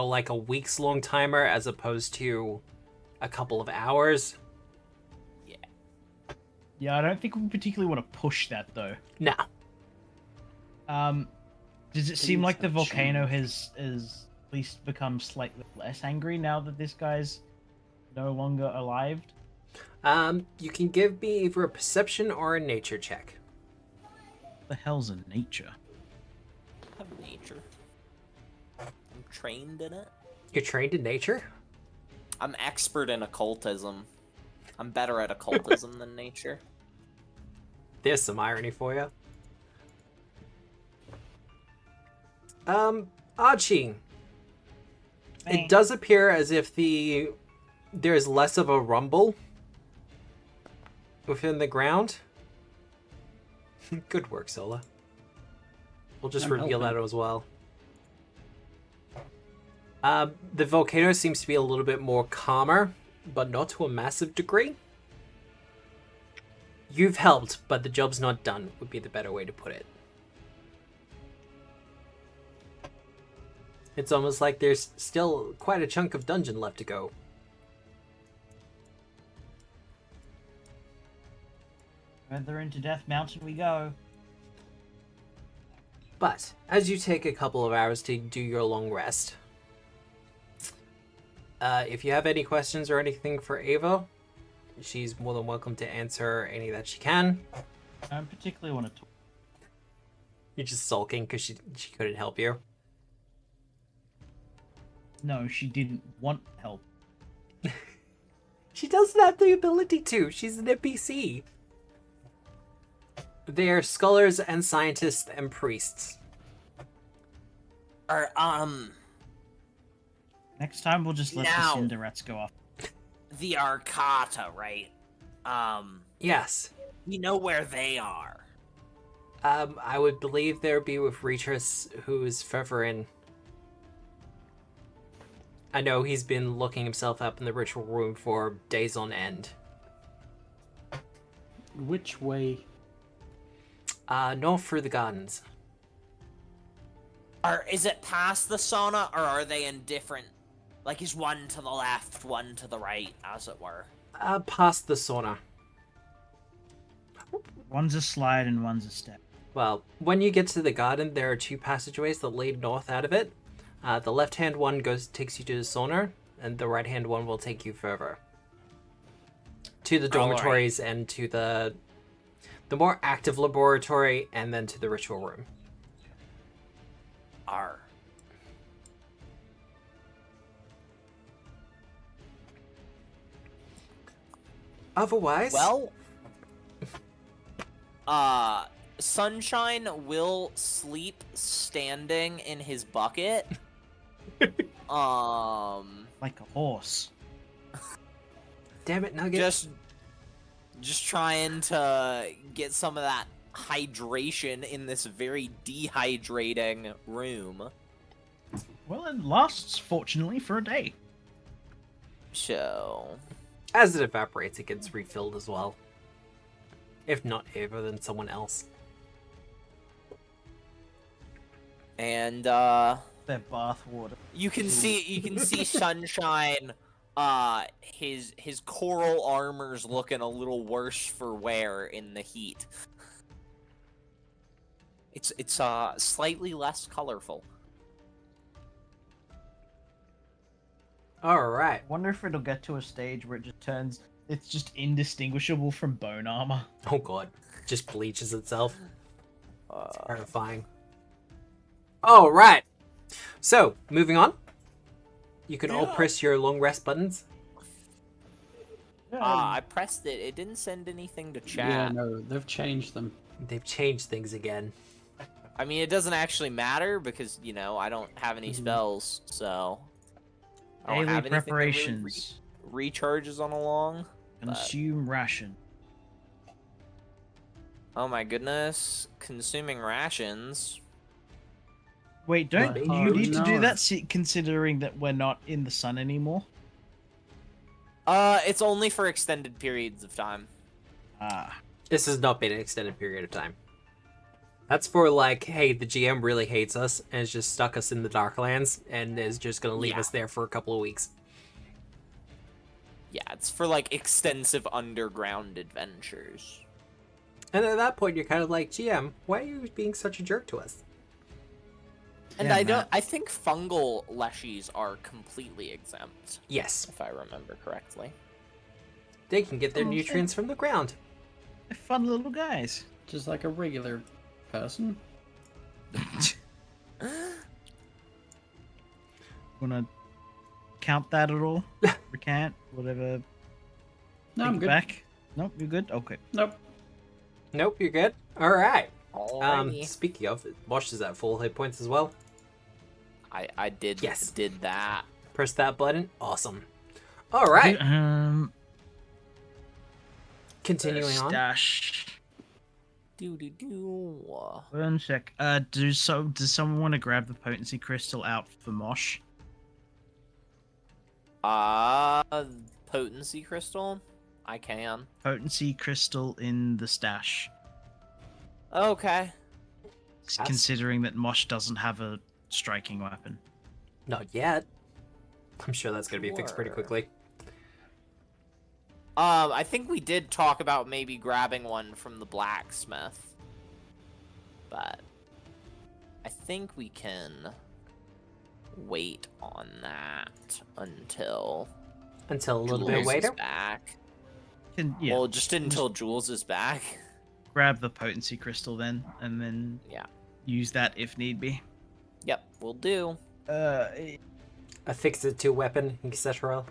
[SPEAKER 1] like a weeks long timer as opposed to a couple of hours.
[SPEAKER 2] Yeah, I don't think we particularly want to push that though.
[SPEAKER 1] No.
[SPEAKER 2] Does it seem
[SPEAKER 3] Things
[SPEAKER 2] like the
[SPEAKER 3] have
[SPEAKER 2] volcano
[SPEAKER 3] changed.
[SPEAKER 2] has at least become slightly less angry now that this guy's no longer alive?
[SPEAKER 1] You can give me either a perception or a nature check.
[SPEAKER 2] What the hell's in nature?
[SPEAKER 4] Have nature. I'm trained in it.
[SPEAKER 1] You're trained in nature?
[SPEAKER 4] I'm expert in occultism. I'm better at occultism than nature.
[SPEAKER 1] There's some irony for you. Archie.
[SPEAKER 2] Bang.
[SPEAKER 1] It does appear as if there's less of a rumble within the ground. Good work, Sola. We'll just
[SPEAKER 3] I'm
[SPEAKER 1] reveal
[SPEAKER 3] helping.
[SPEAKER 1] that as well. The volcano seems to be a little bit more calmer, but not to a massive degree. You've helped, but the job's not done, would be the better way to put it. It's almost like there's still quite a chunk of dungeon left to go.
[SPEAKER 2] Further into Death Mountain we go.
[SPEAKER 1] But as you take a couple of hours to do your long rest, if you have any questions or anything for Ava, she's more than welcome to answer any that she can.
[SPEAKER 2] I don't particularly want to talk.
[SPEAKER 1] You're just sulking because she couldn't help you.
[SPEAKER 2] No, she didn't want help.
[SPEAKER 1] She doesn't have the ability to. She's an NPC. They're scholars and scientists and priests.
[SPEAKER 4] Or
[SPEAKER 2] Next time we'll just let
[SPEAKER 4] Now.
[SPEAKER 2] the Cinderets go off.
[SPEAKER 4] the Arcata, right?
[SPEAKER 1] Yes.
[SPEAKER 4] We know where they are.
[SPEAKER 1] I would believe there would be with Retris, who is further in. I know he's been looking himself up in the ritual room for days on end.
[SPEAKER 3] Which way?
[SPEAKER 1] North through the gardens.
[SPEAKER 4] Is it past the sauna, or are they in different? Like, is one to the left, one to the right, as it were?
[SPEAKER 1] Past the sauna.
[SPEAKER 2] One's a slide and one's a step.
[SPEAKER 1] Well, when you get to the garden, there are 2 passageways that lead north out of it. The left-hand one takes you to the sauna, and the right-hand one will take you further. To the dormitories and to the more active laboratory, and then to the ritual room.
[SPEAKER 4] R.
[SPEAKER 1] Otherwise...
[SPEAKER 4] Well... Sunshine will sleep standing in his bucket.
[SPEAKER 2] Like a horse.
[SPEAKER 1] Damn it, Nugget.
[SPEAKER 4] Just trying to get some of that hydration in this very dehydrating room.
[SPEAKER 2] Well, it lasts, fortunately, for a day.
[SPEAKER 4] So...
[SPEAKER 1] As it evaporates, it gets refilled as well. If not Ava, then someone else.
[SPEAKER 4] And,
[SPEAKER 2] Their bath water.
[SPEAKER 4] you can see Sunshine, his coral armor's looking a little worse for wear in the heat. It's slightly less colorful.
[SPEAKER 1] Alright.
[SPEAKER 2] Wonder if it'll get to a stage where it just turns... It's just indistinguishable from bone armor.
[SPEAKER 1] Oh god. Just bleaches itself. Terrifying. Alright. So, moving on. You can all press your long rest buttons.
[SPEAKER 4] I pressed it. It didn't send anything to chat.
[SPEAKER 3] Yeah, no, they've changed them.
[SPEAKER 1] They've changed things again.
[SPEAKER 4] I mean, it doesn't actually matter because, you know, I don't have any spells, so... I don't
[SPEAKER 2] Daily
[SPEAKER 4] have anything that really
[SPEAKER 2] preparations.
[SPEAKER 4] recharges on along.
[SPEAKER 2] Consume ration.
[SPEAKER 4] Oh my goodness. Consuming rations.
[SPEAKER 2] Wait, don't
[SPEAKER 1] What?
[SPEAKER 2] you
[SPEAKER 3] Oh,
[SPEAKER 2] need to do
[SPEAKER 3] no.
[SPEAKER 2] that considering that we're not in the sun anymore?
[SPEAKER 4] It's only for extended periods of time.
[SPEAKER 2] Ah.
[SPEAKER 1] This has not been an extended period of time. That's for like, hey, the GM really hates us and has just stuck us in the Darklands and is just gonna leave
[SPEAKER 4] Yeah.
[SPEAKER 1] us there for a couple of weeks.
[SPEAKER 4] Yeah, it's for like extensive underground adventures.
[SPEAKER 1] And at that point, you're kind of like, GM, why are you being such a jerk to us?
[SPEAKER 4] And
[SPEAKER 2] Yeah,
[SPEAKER 4] I think fungal leshies are completely exempt,
[SPEAKER 1] Yes,
[SPEAKER 4] if I remember correctly.
[SPEAKER 1] they can get their
[SPEAKER 2] Oh,
[SPEAKER 1] nutrients from the ground.
[SPEAKER 2] They're fun little guys.
[SPEAKER 3] Just like a regular person.
[SPEAKER 2] Wanna count that at all? Recant? Whatever.
[SPEAKER 3] No,
[SPEAKER 2] Take
[SPEAKER 3] I'm
[SPEAKER 2] it
[SPEAKER 3] good.
[SPEAKER 2] back? Nope, you're good? Okay.
[SPEAKER 3] Nope.
[SPEAKER 1] Nope, you're good. All right.
[SPEAKER 4] Alrighty.
[SPEAKER 1] Speaking of, Mosh is at full hit points as well.
[SPEAKER 4] I did
[SPEAKER 1] Yes.
[SPEAKER 4] did that.
[SPEAKER 1] Press that button. Awesome. All right. Continuing on.
[SPEAKER 2] Stash.
[SPEAKER 4] Do.
[SPEAKER 2] 1 sec. Does someone want to grab the potency crystal out for Mosh?
[SPEAKER 4] Potency crystal? I can.
[SPEAKER 2] Potency crystal in the stash.
[SPEAKER 4] Okay.
[SPEAKER 2] Considering that Mosh doesn't have a striking weapon.
[SPEAKER 1] Not yet. I'm sure that's going to be fixed pretty
[SPEAKER 4] Sure.
[SPEAKER 1] quickly.
[SPEAKER 4] I think we did talk about maybe grabbing one from the blacksmith. But I think we can wait on that until
[SPEAKER 1] Until a little
[SPEAKER 4] Jules
[SPEAKER 1] bit later.
[SPEAKER 4] is back.
[SPEAKER 2] Yeah,
[SPEAKER 4] Well, just until Jules is back.
[SPEAKER 2] grab the potency crystal then, and then
[SPEAKER 4] Yeah.
[SPEAKER 2] use that if need be.
[SPEAKER 4] Yep, we'll do.
[SPEAKER 1] Affix it to weapon, etc.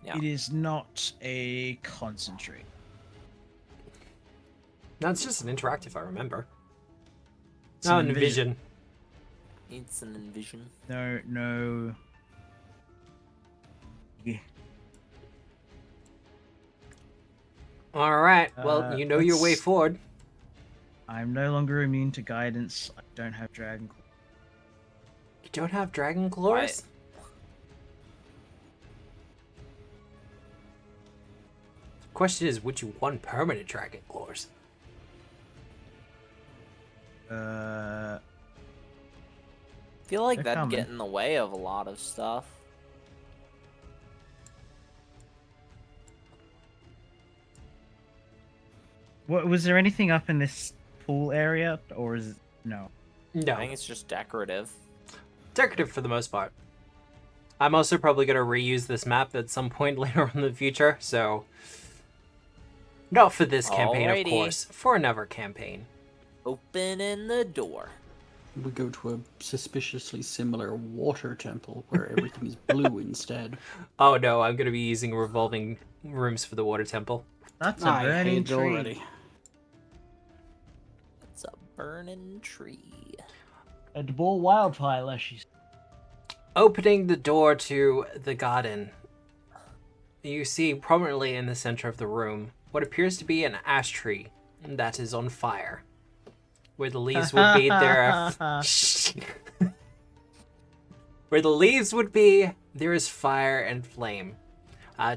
[SPEAKER 4] Yeah.
[SPEAKER 2] It is not a concentrate.
[SPEAKER 1] No, it's just an interactive, I remember.
[SPEAKER 2] It's
[SPEAKER 1] Oh,
[SPEAKER 2] an
[SPEAKER 1] an envision.
[SPEAKER 4] It's an envision.
[SPEAKER 2] No. Yeah.
[SPEAKER 1] All right. Well, you know your way
[SPEAKER 2] let's-
[SPEAKER 1] forward.
[SPEAKER 2] I'm no longer immune to guidance. I don't have dragon.
[SPEAKER 1] You don't have dragon claws? Question is, would you want permanent dragon claws?
[SPEAKER 4] I feel like
[SPEAKER 2] They're
[SPEAKER 4] that'd
[SPEAKER 2] coming.
[SPEAKER 4] get in the way of a lot of stuff.
[SPEAKER 2] What was there anything up in this pool area, or is it no?
[SPEAKER 4] I
[SPEAKER 1] No.
[SPEAKER 4] think it's just decorative.
[SPEAKER 1] Decorative for the most part. I'm also probably going to reuse this map at some point later on in the future, so... Not for this campaign,
[SPEAKER 4] Alrighty.
[SPEAKER 1] of course. For another campaign.
[SPEAKER 4] Opening the door.
[SPEAKER 3] We go to a suspiciously similar water temple where everything is blue instead.
[SPEAKER 1] Oh no, I'm going to be using revolving rooms for the water temple.
[SPEAKER 2] That's a
[SPEAKER 3] I
[SPEAKER 2] burning
[SPEAKER 3] hate it
[SPEAKER 2] tree.
[SPEAKER 3] already.
[SPEAKER 4] It's a burning tree.
[SPEAKER 2] And more wildfire lashes.
[SPEAKER 1] Opening the door to the garden, you see prominently in the center of the room what appears to be an ash tree that is on fire. Where the leaves would be, where the leaves would be, there is fire and flame.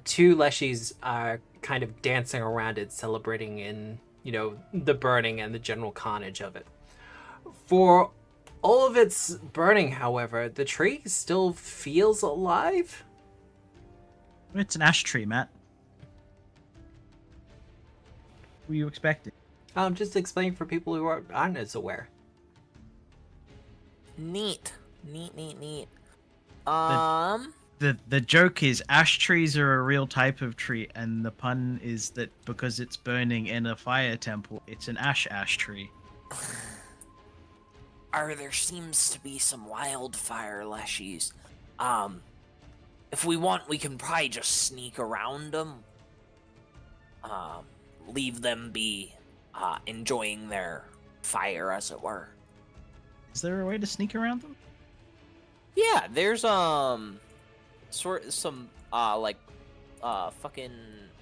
[SPEAKER 1] Two leshies are kind of dancing around it, celebrating in, the burning and the general carnage of it. For all of its burning, however, the tree still feels alive.
[SPEAKER 2] It's an ash tree, Matt. What were you expecting?
[SPEAKER 1] I'm just explaining for people who aren't as aware.
[SPEAKER 4] Neat. Neat.
[SPEAKER 2] The joke is ash trees are a real type of tree, and the pun is that because it's burning in a fire temple, it's an ash tree.
[SPEAKER 4] There seems to be some wildfire leshies. If we want, we can probably just sneak around them. Leave them be, enjoying their fire, as it were.
[SPEAKER 2] Is there a way to sneak around them?
[SPEAKER 4] Yeah, there's fucking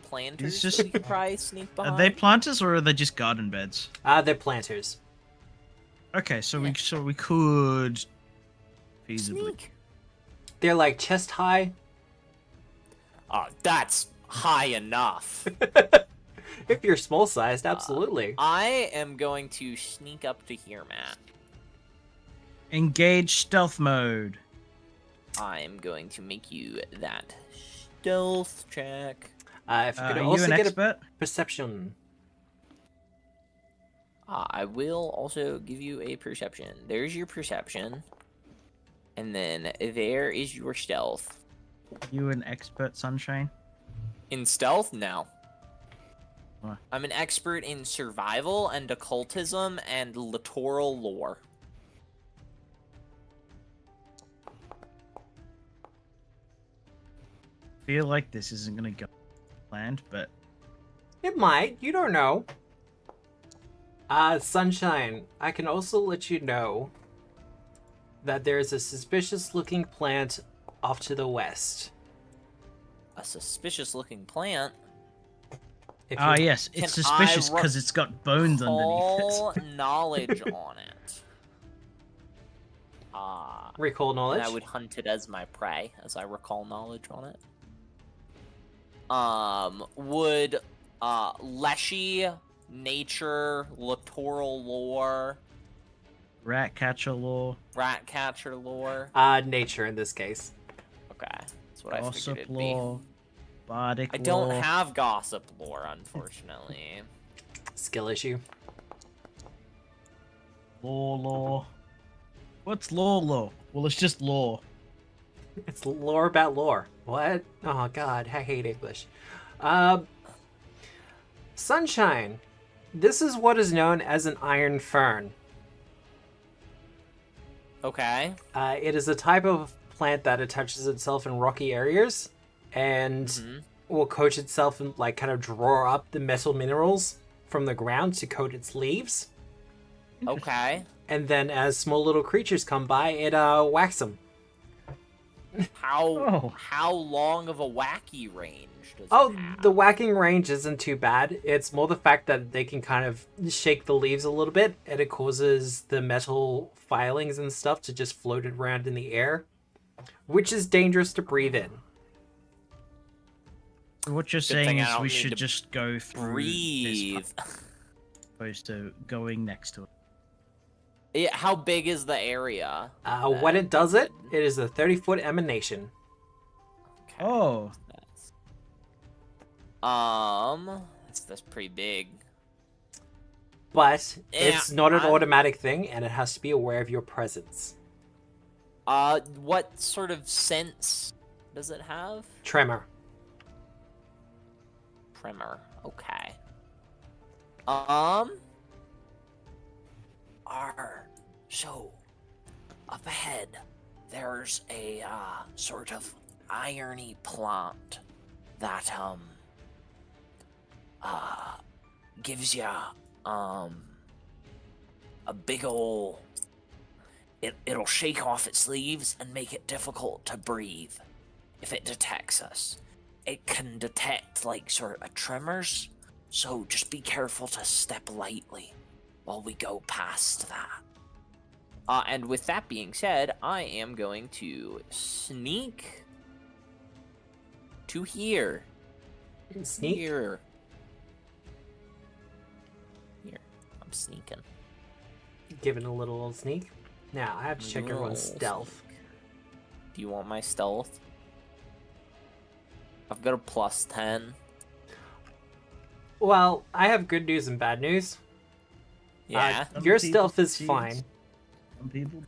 [SPEAKER 4] planters
[SPEAKER 2] just-
[SPEAKER 4] that we could probably sneak behind.
[SPEAKER 2] Are they planters or are they just garden beds?
[SPEAKER 1] They're planters.
[SPEAKER 2] Okay, so we could feasibly.
[SPEAKER 4] Sneak.
[SPEAKER 1] They're like chest high.
[SPEAKER 4] That's high enough.
[SPEAKER 1] If you're small sized, absolutely.
[SPEAKER 4] I am going to sneak up to here, Matt.
[SPEAKER 2] Engage stealth mode.
[SPEAKER 4] I'm going to make you that stealth check.
[SPEAKER 1] If you could
[SPEAKER 2] Are
[SPEAKER 1] also
[SPEAKER 2] you an
[SPEAKER 1] get
[SPEAKER 2] expert?
[SPEAKER 1] a perception.
[SPEAKER 4] I will also give you a perception. There's your perception. And then there is your stealth.
[SPEAKER 2] You an expert, Sunshine?
[SPEAKER 4] In stealth? No.
[SPEAKER 2] What?
[SPEAKER 4] I'm an expert in survival and occultism and littoral lore.
[SPEAKER 2] Feel like this isn't gonna go planned, but
[SPEAKER 1] It might. You don't know. Sunshine, I can also let you know that there is a suspicious looking plant off to the west.
[SPEAKER 4] A suspicious looking plant.
[SPEAKER 1] If
[SPEAKER 2] ah
[SPEAKER 1] you-
[SPEAKER 2] yes,
[SPEAKER 4] Can
[SPEAKER 2] it's suspicious
[SPEAKER 4] I
[SPEAKER 2] because it's got bones
[SPEAKER 4] Call
[SPEAKER 2] underneath it.
[SPEAKER 4] knowledge on it.
[SPEAKER 1] Recall knowledge.
[SPEAKER 4] And I would hunt it as my prey, as I recall knowledge on it. Would Leshy, nature, littoral lore,
[SPEAKER 2] Rat catcher law,
[SPEAKER 4] rat catcher lore?
[SPEAKER 1] Nature in this case.
[SPEAKER 4] Okay, that's what I figured
[SPEAKER 2] gossip
[SPEAKER 4] it'd
[SPEAKER 2] law,
[SPEAKER 4] be.
[SPEAKER 2] bardic
[SPEAKER 4] I don't
[SPEAKER 2] law.
[SPEAKER 4] have gossip lore, unfortunately.
[SPEAKER 1] Skill issue.
[SPEAKER 2] Law. What's law? Well, it's just law.
[SPEAKER 1] It's lore about lore. What? Oh god, I hate English. Sunshine. This is what is known as an iron fern.
[SPEAKER 4] Okay.
[SPEAKER 1] It is a type of plant that attaches itself in rocky areas and
[SPEAKER 4] Mhm.
[SPEAKER 1] will coat itself and like kind of draw up the metal minerals from the ground to coat its leaves.
[SPEAKER 4] Okay.
[SPEAKER 1] And then as small little creatures come by, it whacks them.
[SPEAKER 2] Oh.
[SPEAKER 4] How long of a wacky range does
[SPEAKER 1] Oh,
[SPEAKER 4] it have?
[SPEAKER 1] the whacking range isn't too bad. It's more the fact that they can kind of shake the leaves a little bit, and it causes the metal filings and stuff to just float around in the air, which is dangerous to breathe in.
[SPEAKER 2] So what you're
[SPEAKER 4] Good
[SPEAKER 2] saying
[SPEAKER 4] thing I
[SPEAKER 2] is
[SPEAKER 4] don't
[SPEAKER 2] we
[SPEAKER 4] need
[SPEAKER 2] should
[SPEAKER 4] to
[SPEAKER 2] just go through this
[SPEAKER 4] breathe.
[SPEAKER 2] part, opposed to going next to it.
[SPEAKER 4] Yeah, how big is the area?
[SPEAKER 1] When it does it, it is a 30-foot emanation.
[SPEAKER 4] Okay.
[SPEAKER 2] Oh,
[SPEAKER 4] That's pretty big.
[SPEAKER 1] But
[SPEAKER 4] Yeah,
[SPEAKER 1] it's not an
[SPEAKER 4] I'm-
[SPEAKER 1] automatic thing, and it has to be aware of your presence.
[SPEAKER 4] What sort of sense does it have?
[SPEAKER 1] Tremor.
[SPEAKER 4] Tremor. Okay. So up ahead, there's a sort of irony plant that gives you a big ol' it'll shake off its leaves and make it difficult to breathe if it detects us. It can detect like sort of tremors, so just be careful to step lightly while we go past that. And with that being said, I am going to sneak to here.
[SPEAKER 1] Sneak?
[SPEAKER 4] Here. I'm sneaking.
[SPEAKER 1] Give it a little old sneak. Now, I have to check everyone's
[SPEAKER 4] Little
[SPEAKER 1] stealth.
[SPEAKER 4] sneak. Do you want my stealth? I've got a +10.
[SPEAKER 1] Well, I have good news and bad news.
[SPEAKER 4] Yeah.
[SPEAKER 2] Some
[SPEAKER 1] Your
[SPEAKER 2] people
[SPEAKER 1] stealth is
[SPEAKER 2] succeed.
[SPEAKER 1] fine.
[SPEAKER 2] Some people.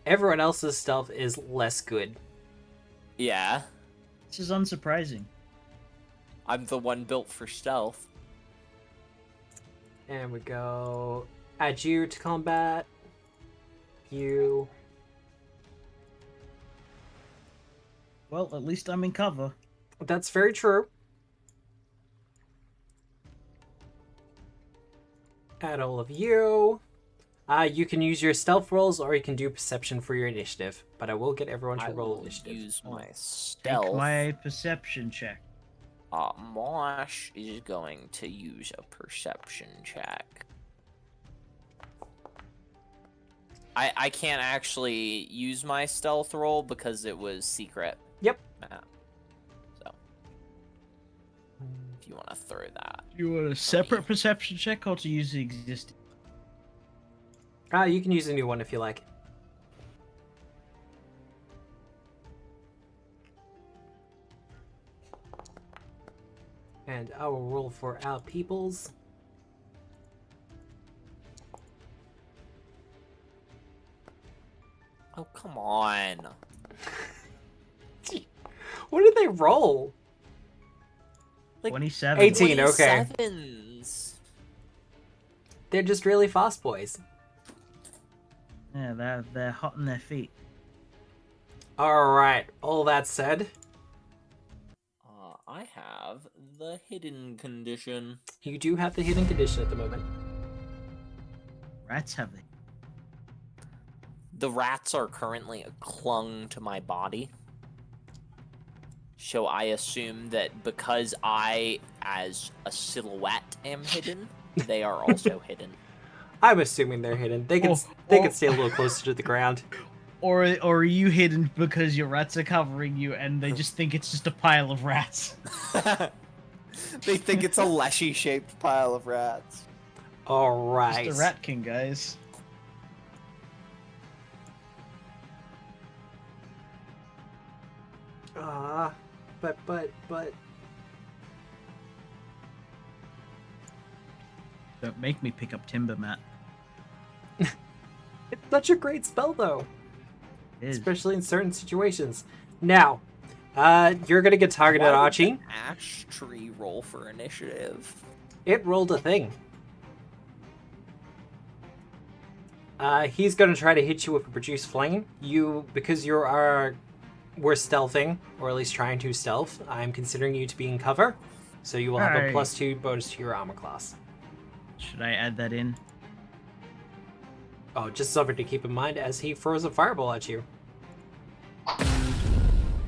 [SPEAKER 1] Everyone else's stealth is less good.
[SPEAKER 4] Yeah.
[SPEAKER 2] This is unsurprising.
[SPEAKER 4] I'm the one built for stealth.
[SPEAKER 1] And we go add you to combat. You.
[SPEAKER 2] Well, at least I'm in cover.
[SPEAKER 1] That's very true. Add all of you. You can use your stealth rolls, or you can do perception for your initiative. But I will get everyone to
[SPEAKER 4] I
[SPEAKER 1] roll
[SPEAKER 4] will
[SPEAKER 1] initiative.
[SPEAKER 4] use my
[SPEAKER 2] Take
[SPEAKER 4] stealth.
[SPEAKER 2] my perception check.
[SPEAKER 4] Mosh is going to use a perception check. I can't actually use my stealth roll because it was secret.
[SPEAKER 1] Yep.
[SPEAKER 4] So, if you want to throw that.
[SPEAKER 2] Do you want a separate perception check or to use the existing?
[SPEAKER 1] You can use a new one if you like. And I will roll for our peoples.
[SPEAKER 4] Oh, come on.
[SPEAKER 1] What did they roll?
[SPEAKER 4] Like
[SPEAKER 2] 27.
[SPEAKER 1] 18, okay.
[SPEAKER 4] 27s.
[SPEAKER 1] They're just really fast boys.
[SPEAKER 2] Yeah, they're hot on their feet.
[SPEAKER 1] Alright, all that said,
[SPEAKER 4] I have the hidden condition.
[SPEAKER 1] you do have the hidden condition at the moment.
[SPEAKER 2] Rats have they?
[SPEAKER 4] The rats are currently clung to my body. So I assume that because I, as a silhouette, am hidden, they are also hidden.
[SPEAKER 1] I'm assuming they're hidden. They can stay a little closer to the ground.
[SPEAKER 2] Or are you hidden because your rats are covering you and they just think it's just a pile of rats?
[SPEAKER 4] They think it's a leshy-shaped pile of rats.
[SPEAKER 1] Alright.
[SPEAKER 2] Just a rat king, guys.
[SPEAKER 1] But
[SPEAKER 2] Don't make me pick up timber, Matt.
[SPEAKER 1] it's such a great spell though.
[SPEAKER 2] It is.
[SPEAKER 1] Especially in certain situations. Now, you're gonna get targeted,
[SPEAKER 4] Why would
[SPEAKER 1] Archie.
[SPEAKER 4] the ash tree roll for initiative?
[SPEAKER 1] It rolled a thing. He's gonna try to hit you with a produce flame. Because we're stealthing, or at least trying to stealth, I'm considering you to be in cover. So you will have a
[SPEAKER 2] Hey.
[SPEAKER 1] +2 bonus to your armor class.
[SPEAKER 2] Should I add that in?
[SPEAKER 1] Oh, just something to keep in mind as he throws a fireball at you.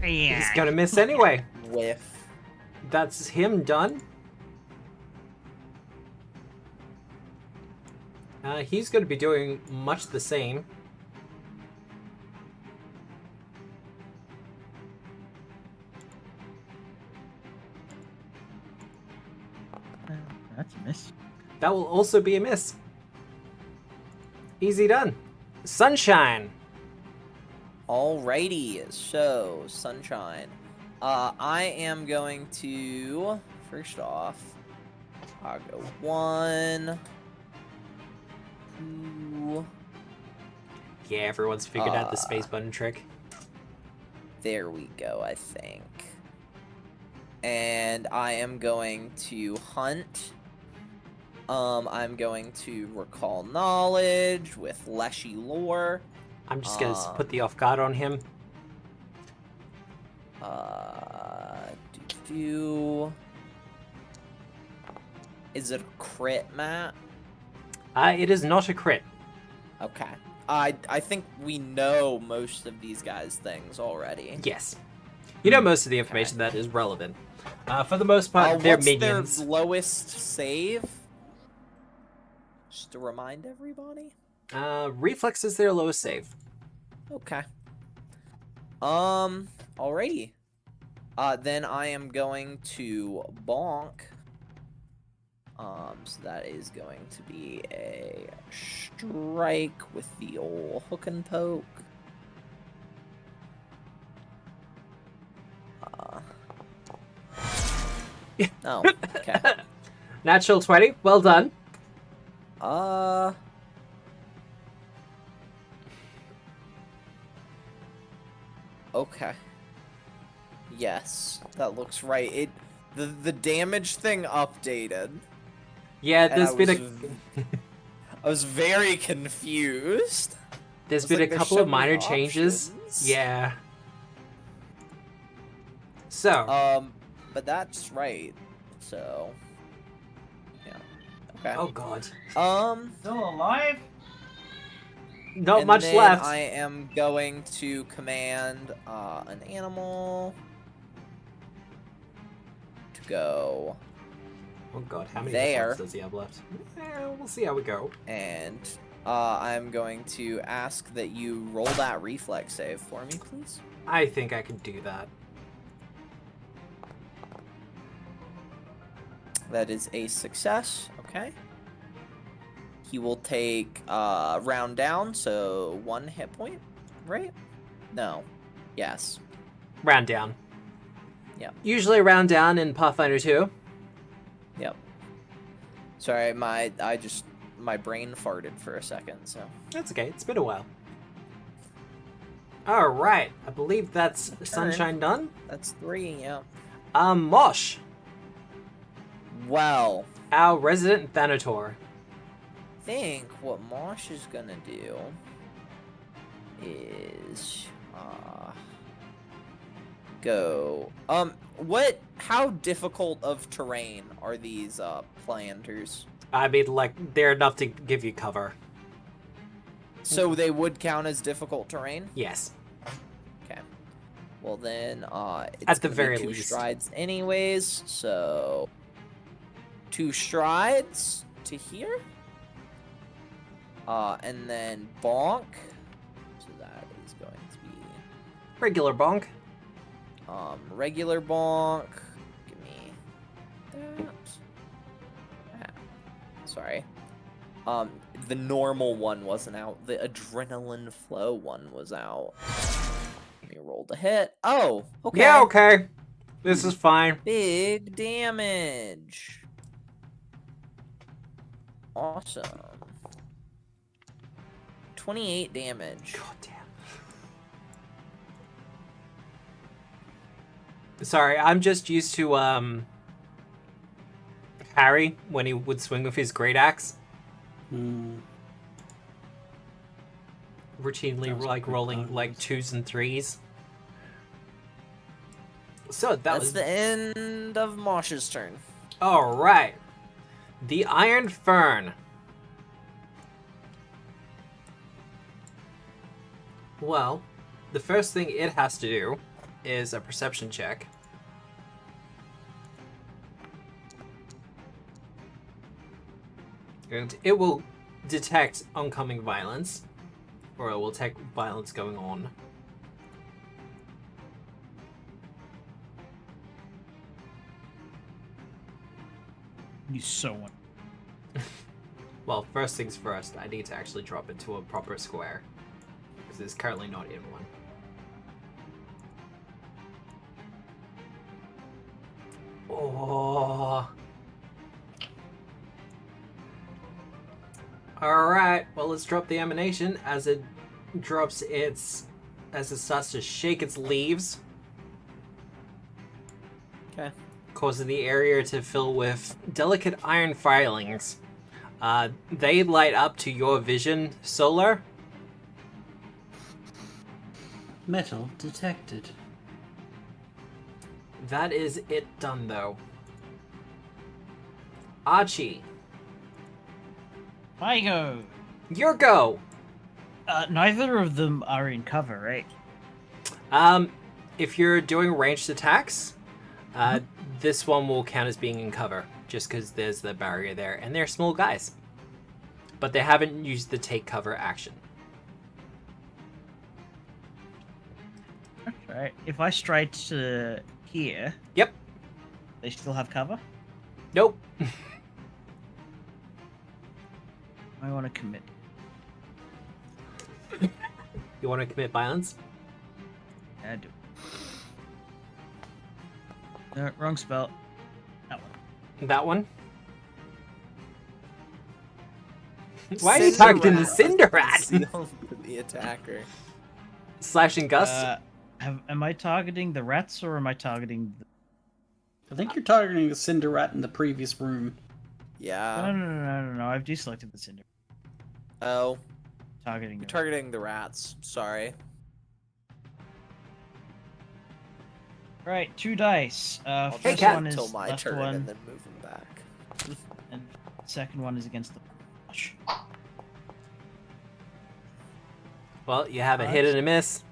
[SPEAKER 1] He's gonna miss anyway.
[SPEAKER 4] Whiff.
[SPEAKER 1] That's him done. He's gonna be doing much the same.
[SPEAKER 2] That's a miss.
[SPEAKER 1] That will also be a miss. Easy done. Sunshine.
[SPEAKER 4] Alrighty, so Sunshine. I am going to first off. I'll go 1, 2.
[SPEAKER 1] Yeah, everyone's figured out the space button trick.
[SPEAKER 4] There we go, I think. And I am going to hunt. I'm going to recall knowledge with Leshy lore.
[SPEAKER 1] I'm just gonna put the off guard on him.
[SPEAKER 4] Is it a crit, Matt?
[SPEAKER 1] It is not a crit.
[SPEAKER 4] Okay. I think we know most of these guys' things already.
[SPEAKER 1] Yes. You know most of the information that is relevant. For the most part, they're
[SPEAKER 4] what's
[SPEAKER 1] minions.
[SPEAKER 4] their lowest save? Just to remind everybody.
[SPEAKER 1] Reflex is their lowest save.
[SPEAKER 4] Okay. Alrighty. Then I am going to bonk. So that is going to be a strike with the old hook and poke. Oh, okay.
[SPEAKER 1] Natural 20. Well done.
[SPEAKER 4] Okay. Yes, that looks right. The damage thing updated.
[SPEAKER 1] Yeah,
[SPEAKER 4] and
[SPEAKER 1] there's been
[SPEAKER 4] I was very confused.
[SPEAKER 1] there's
[SPEAKER 4] It's
[SPEAKER 1] been
[SPEAKER 4] like
[SPEAKER 1] a
[SPEAKER 4] there
[SPEAKER 1] couple
[SPEAKER 4] should
[SPEAKER 1] of
[SPEAKER 4] be
[SPEAKER 1] minor changes.
[SPEAKER 4] options.
[SPEAKER 1] Yeah. So.
[SPEAKER 4] But that's right. So. Yeah. Okay.
[SPEAKER 1] Oh god.
[SPEAKER 2] Still alive?
[SPEAKER 1] Not
[SPEAKER 4] and
[SPEAKER 1] much
[SPEAKER 4] then
[SPEAKER 1] left.
[SPEAKER 4] I am going to command an animal to go
[SPEAKER 1] Oh god, how many
[SPEAKER 4] there.
[SPEAKER 1] hit points does he have left? We'll see how we go.
[SPEAKER 4] and I'm going to ask that you roll that reflex save for me, please.
[SPEAKER 1] I think I can do that.
[SPEAKER 4] That is a success. Okay. He will take round down, so 1 hit point, right? No. Yes.
[SPEAKER 1] Round down.
[SPEAKER 4] Yep.
[SPEAKER 1] Usually round down in Pathfinder 2.
[SPEAKER 4] Yep. Sorry, my brain farted for a second, so.
[SPEAKER 1] That's okay, it's been a while. Alright, I believe that's Sunshine done.
[SPEAKER 4] That's 3, yeah.
[SPEAKER 1] Mosh,
[SPEAKER 4] Well,
[SPEAKER 1] our resident Thanator.
[SPEAKER 4] I think what Mosh is gonna do is go how difficult of terrain are these planters?
[SPEAKER 1] I mean, like, they're enough to give you cover.
[SPEAKER 4] So they would count as difficult terrain?
[SPEAKER 1] Yes.
[SPEAKER 4] Okay. Well then it's
[SPEAKER 1] At the
[SPEAKER 4] gonna be
[SPEAKER 1] very
[SPEAKER 4] 2
[SPEAKER 1] least.
[SPEAKER 4] strides anyways, so 2 strides to here. And then bonk. So that is going to be
[SPEAKER 1] Regular bonk.
[SPEAKER 4] regular bonk. Give me that. Ah, sorry. The normal one wasn't out. The adrenaline flow one was out. Let me roll the hit. Oh, okay.
[SPEAKER 1] Yeah, okay. This is fine.
[SPEAKER 4] Big damage. Awesome. 28 damage.
[SPEAKER 1] God damn. Sorry, I'm just used to Harry when he would swing with his great axe. Routinely, like rolling like 2s and 3s. So
[SPEAKER 4] That's the end of Mosh's turn.
[SPEAKER 1] All right. The Iron Fern. Well, the first thing it has to do is a perception check. And it will detect oncoming violence, or it will detect violence going on.
[SPEAKER 2] You so want.
[SPEAKER 1] Well, first things first, I need to actually drop it to a proper square. Because it's currently not in one. Oh. Alright, well let's drop the emanation as it drops as it starts to shake its leaves,
[SPEAKER 4] Okay.
[SPEAKER 1] causing the area to fill with delicate iron filings. They light up to your vision, Solar.
[SPEAKER 3] Metal detected.
[SPEAKER 1] That is it done, though. Archie,
[SPEAKER 2] Paizo!
[SPEAKER 1] your go!
[SPEAKER 2] Neither of them are in cover, right?
[SPEAKER 1] If you're doing ranged attacks, this one will count as being in cover, just because there's the barrier there, and they're small guys. But they haven't used the take cover action.
[SPEAKER 2] Right. If I stride to here,
[SPEAKER 1] Yep.
[SPEAKER 2] they still have cover?
[SPEAKER 1] Nope.
[SPEAKER 2] I want to commit.
[SPEAKER 1] You want to commit violence?
[SPEAKER 2] Yeah, I do. No, wrong spell. That one.
[SPEAKER 1] That one? Why are you targeting the Cinder Rat?
[SPEAKER 4] The attacker.
[SPEAKER 1] Slashing Gust?
[SPEAKER 2] Am I targeting the rats or am I targeting the...
[SPEAKER 3] I think you're targeting the Cinder Rat in the previous room.
[SPEAKER 4] Yeah.
[SPEAKER 2] No. I've deselected the cinder.
[SPEAKER 4] Oh,
[SPEAKER 2] Targeting
[SPEAKER 4] you're
[SPEAKER 2] the
[SPEAKER 4] targeting the rats. Sorry.
[SPEAKER 2] Right, 2 dice.
[SPEAKER 4] I'll
[SPEAKER 2] First
[SPEAKER 4] just
[SPEAKER 1] Cat.
[SPEAKER 2] one is
[SPEAKER 4] until my
[SPEAKER 2] left
[SPEAKER 4] turn
[SPEAKER 2] one,
[SPEAKER 4] and then move them back.
[SPEAKER 2] and second one is against the flush.
[SPEAKER 1] Well, you have a hit and a miss.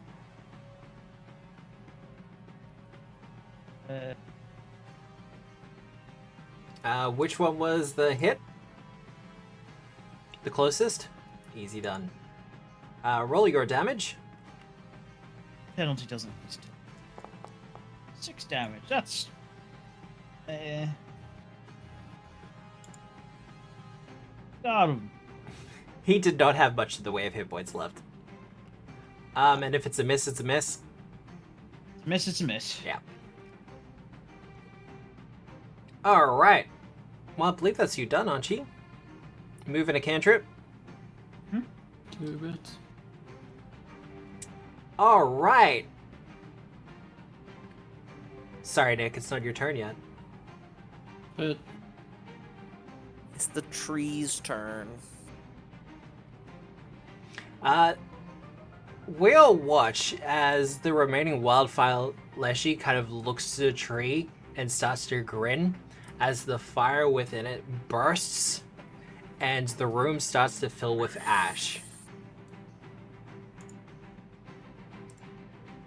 [SPEAKER 1] Which one was the hit? The closest? Easy done. Roll your damage.
[SPEAKER 2] Penalty doesn't exist. 6 damage. That's... Got him.
[SPEAKER 1] He did not have much in the way of hit points left. And if it's a miss, it's a miss.
[SPEAKER 2] It's a miss.
[SPEAKER 1] Yeah. Alright. Well, I believe that's you done, Archie. Moving a cantrip.
[SPEAKER 3] 2 bits.
[SPEAKER 1] Alright. Sorry, Nick, it's not your turn yet.
[SPEAKER 3] But
[SPEAKER 4] It's the tree's turn.
[SPEAKER 1] We'll watch as the remaining wildfire Leshy kind of looks to the tree and starts to grin as the fire within it bursts and the room starts to fill with ash.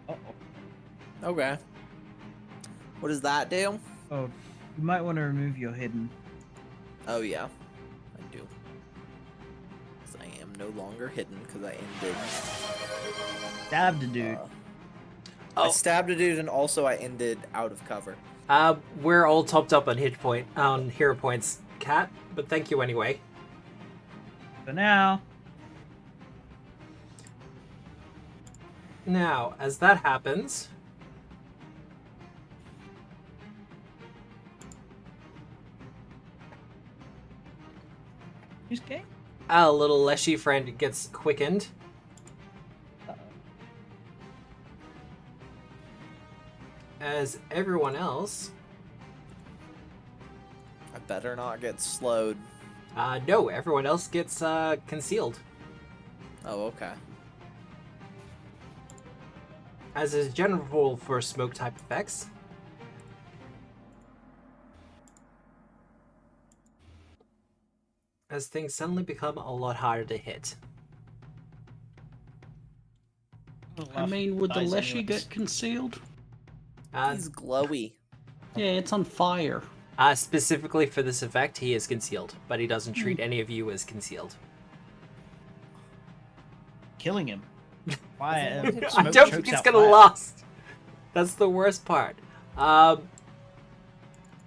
[SPEAKER 2] Uh-oh.
[SPEAKER 4] Okay. What does that do?
[SPEAKER 2] Oh, you might want to remove your hidden.
[SPEAKER 4] Oh yeah, I do. 'Cause I am no longer hidden because I ended.
[SPEAKER 2] Stabbed a dude.
[SPEAKER 4] I stabbed a dude and also I ended out of cover.
[SPEAKER 1] We're all topped up on hero points, Cat, but thank you anyway.
[SPEAKER 2] For now.
[SPEAKER 1] Now, as that happens,
[SPEAKER 2] Who's gay?
[SPEAKER 1] our little Leshy friend gets quickened. As everyone else,
[SPEAKER 4] I better not get slowed.
[SPEAKER 1] no, everyone else gets concealed.
[SPEAKER 4] Oh, okay.
[SPEAKER 1] As is general rule for smoke type effects. As things suddenly become a lot harder to hit.
[SPEAKER 3] I mean, would the
[SPEAKER 2] Dice
[SPEAKER 3] Leshy
[SPEAKER 2] anyways.
[SPEAKER 3] get concealed?
[SPEAKER 4] He's glowy.
[SPEAKER 3] Yeah, it's on fire.
[SPEAKER 1] Specifically for this effect, he is concealed, but he doesn't treat any of you as concealed.
[SPEAKER 2] Killing him. Why?
[SPEAKER 1] I
[SPEAKER 2] smoke
[SPEAKER 1] don't think
[SPEAKER 2] chokes
[SPEAKER 1] he's
[SPEAKER 2] out
[SPEAKER 1] gonna
[SPEAKER 2] fire.
[SPEAKER 1] last. That's the worst part. I just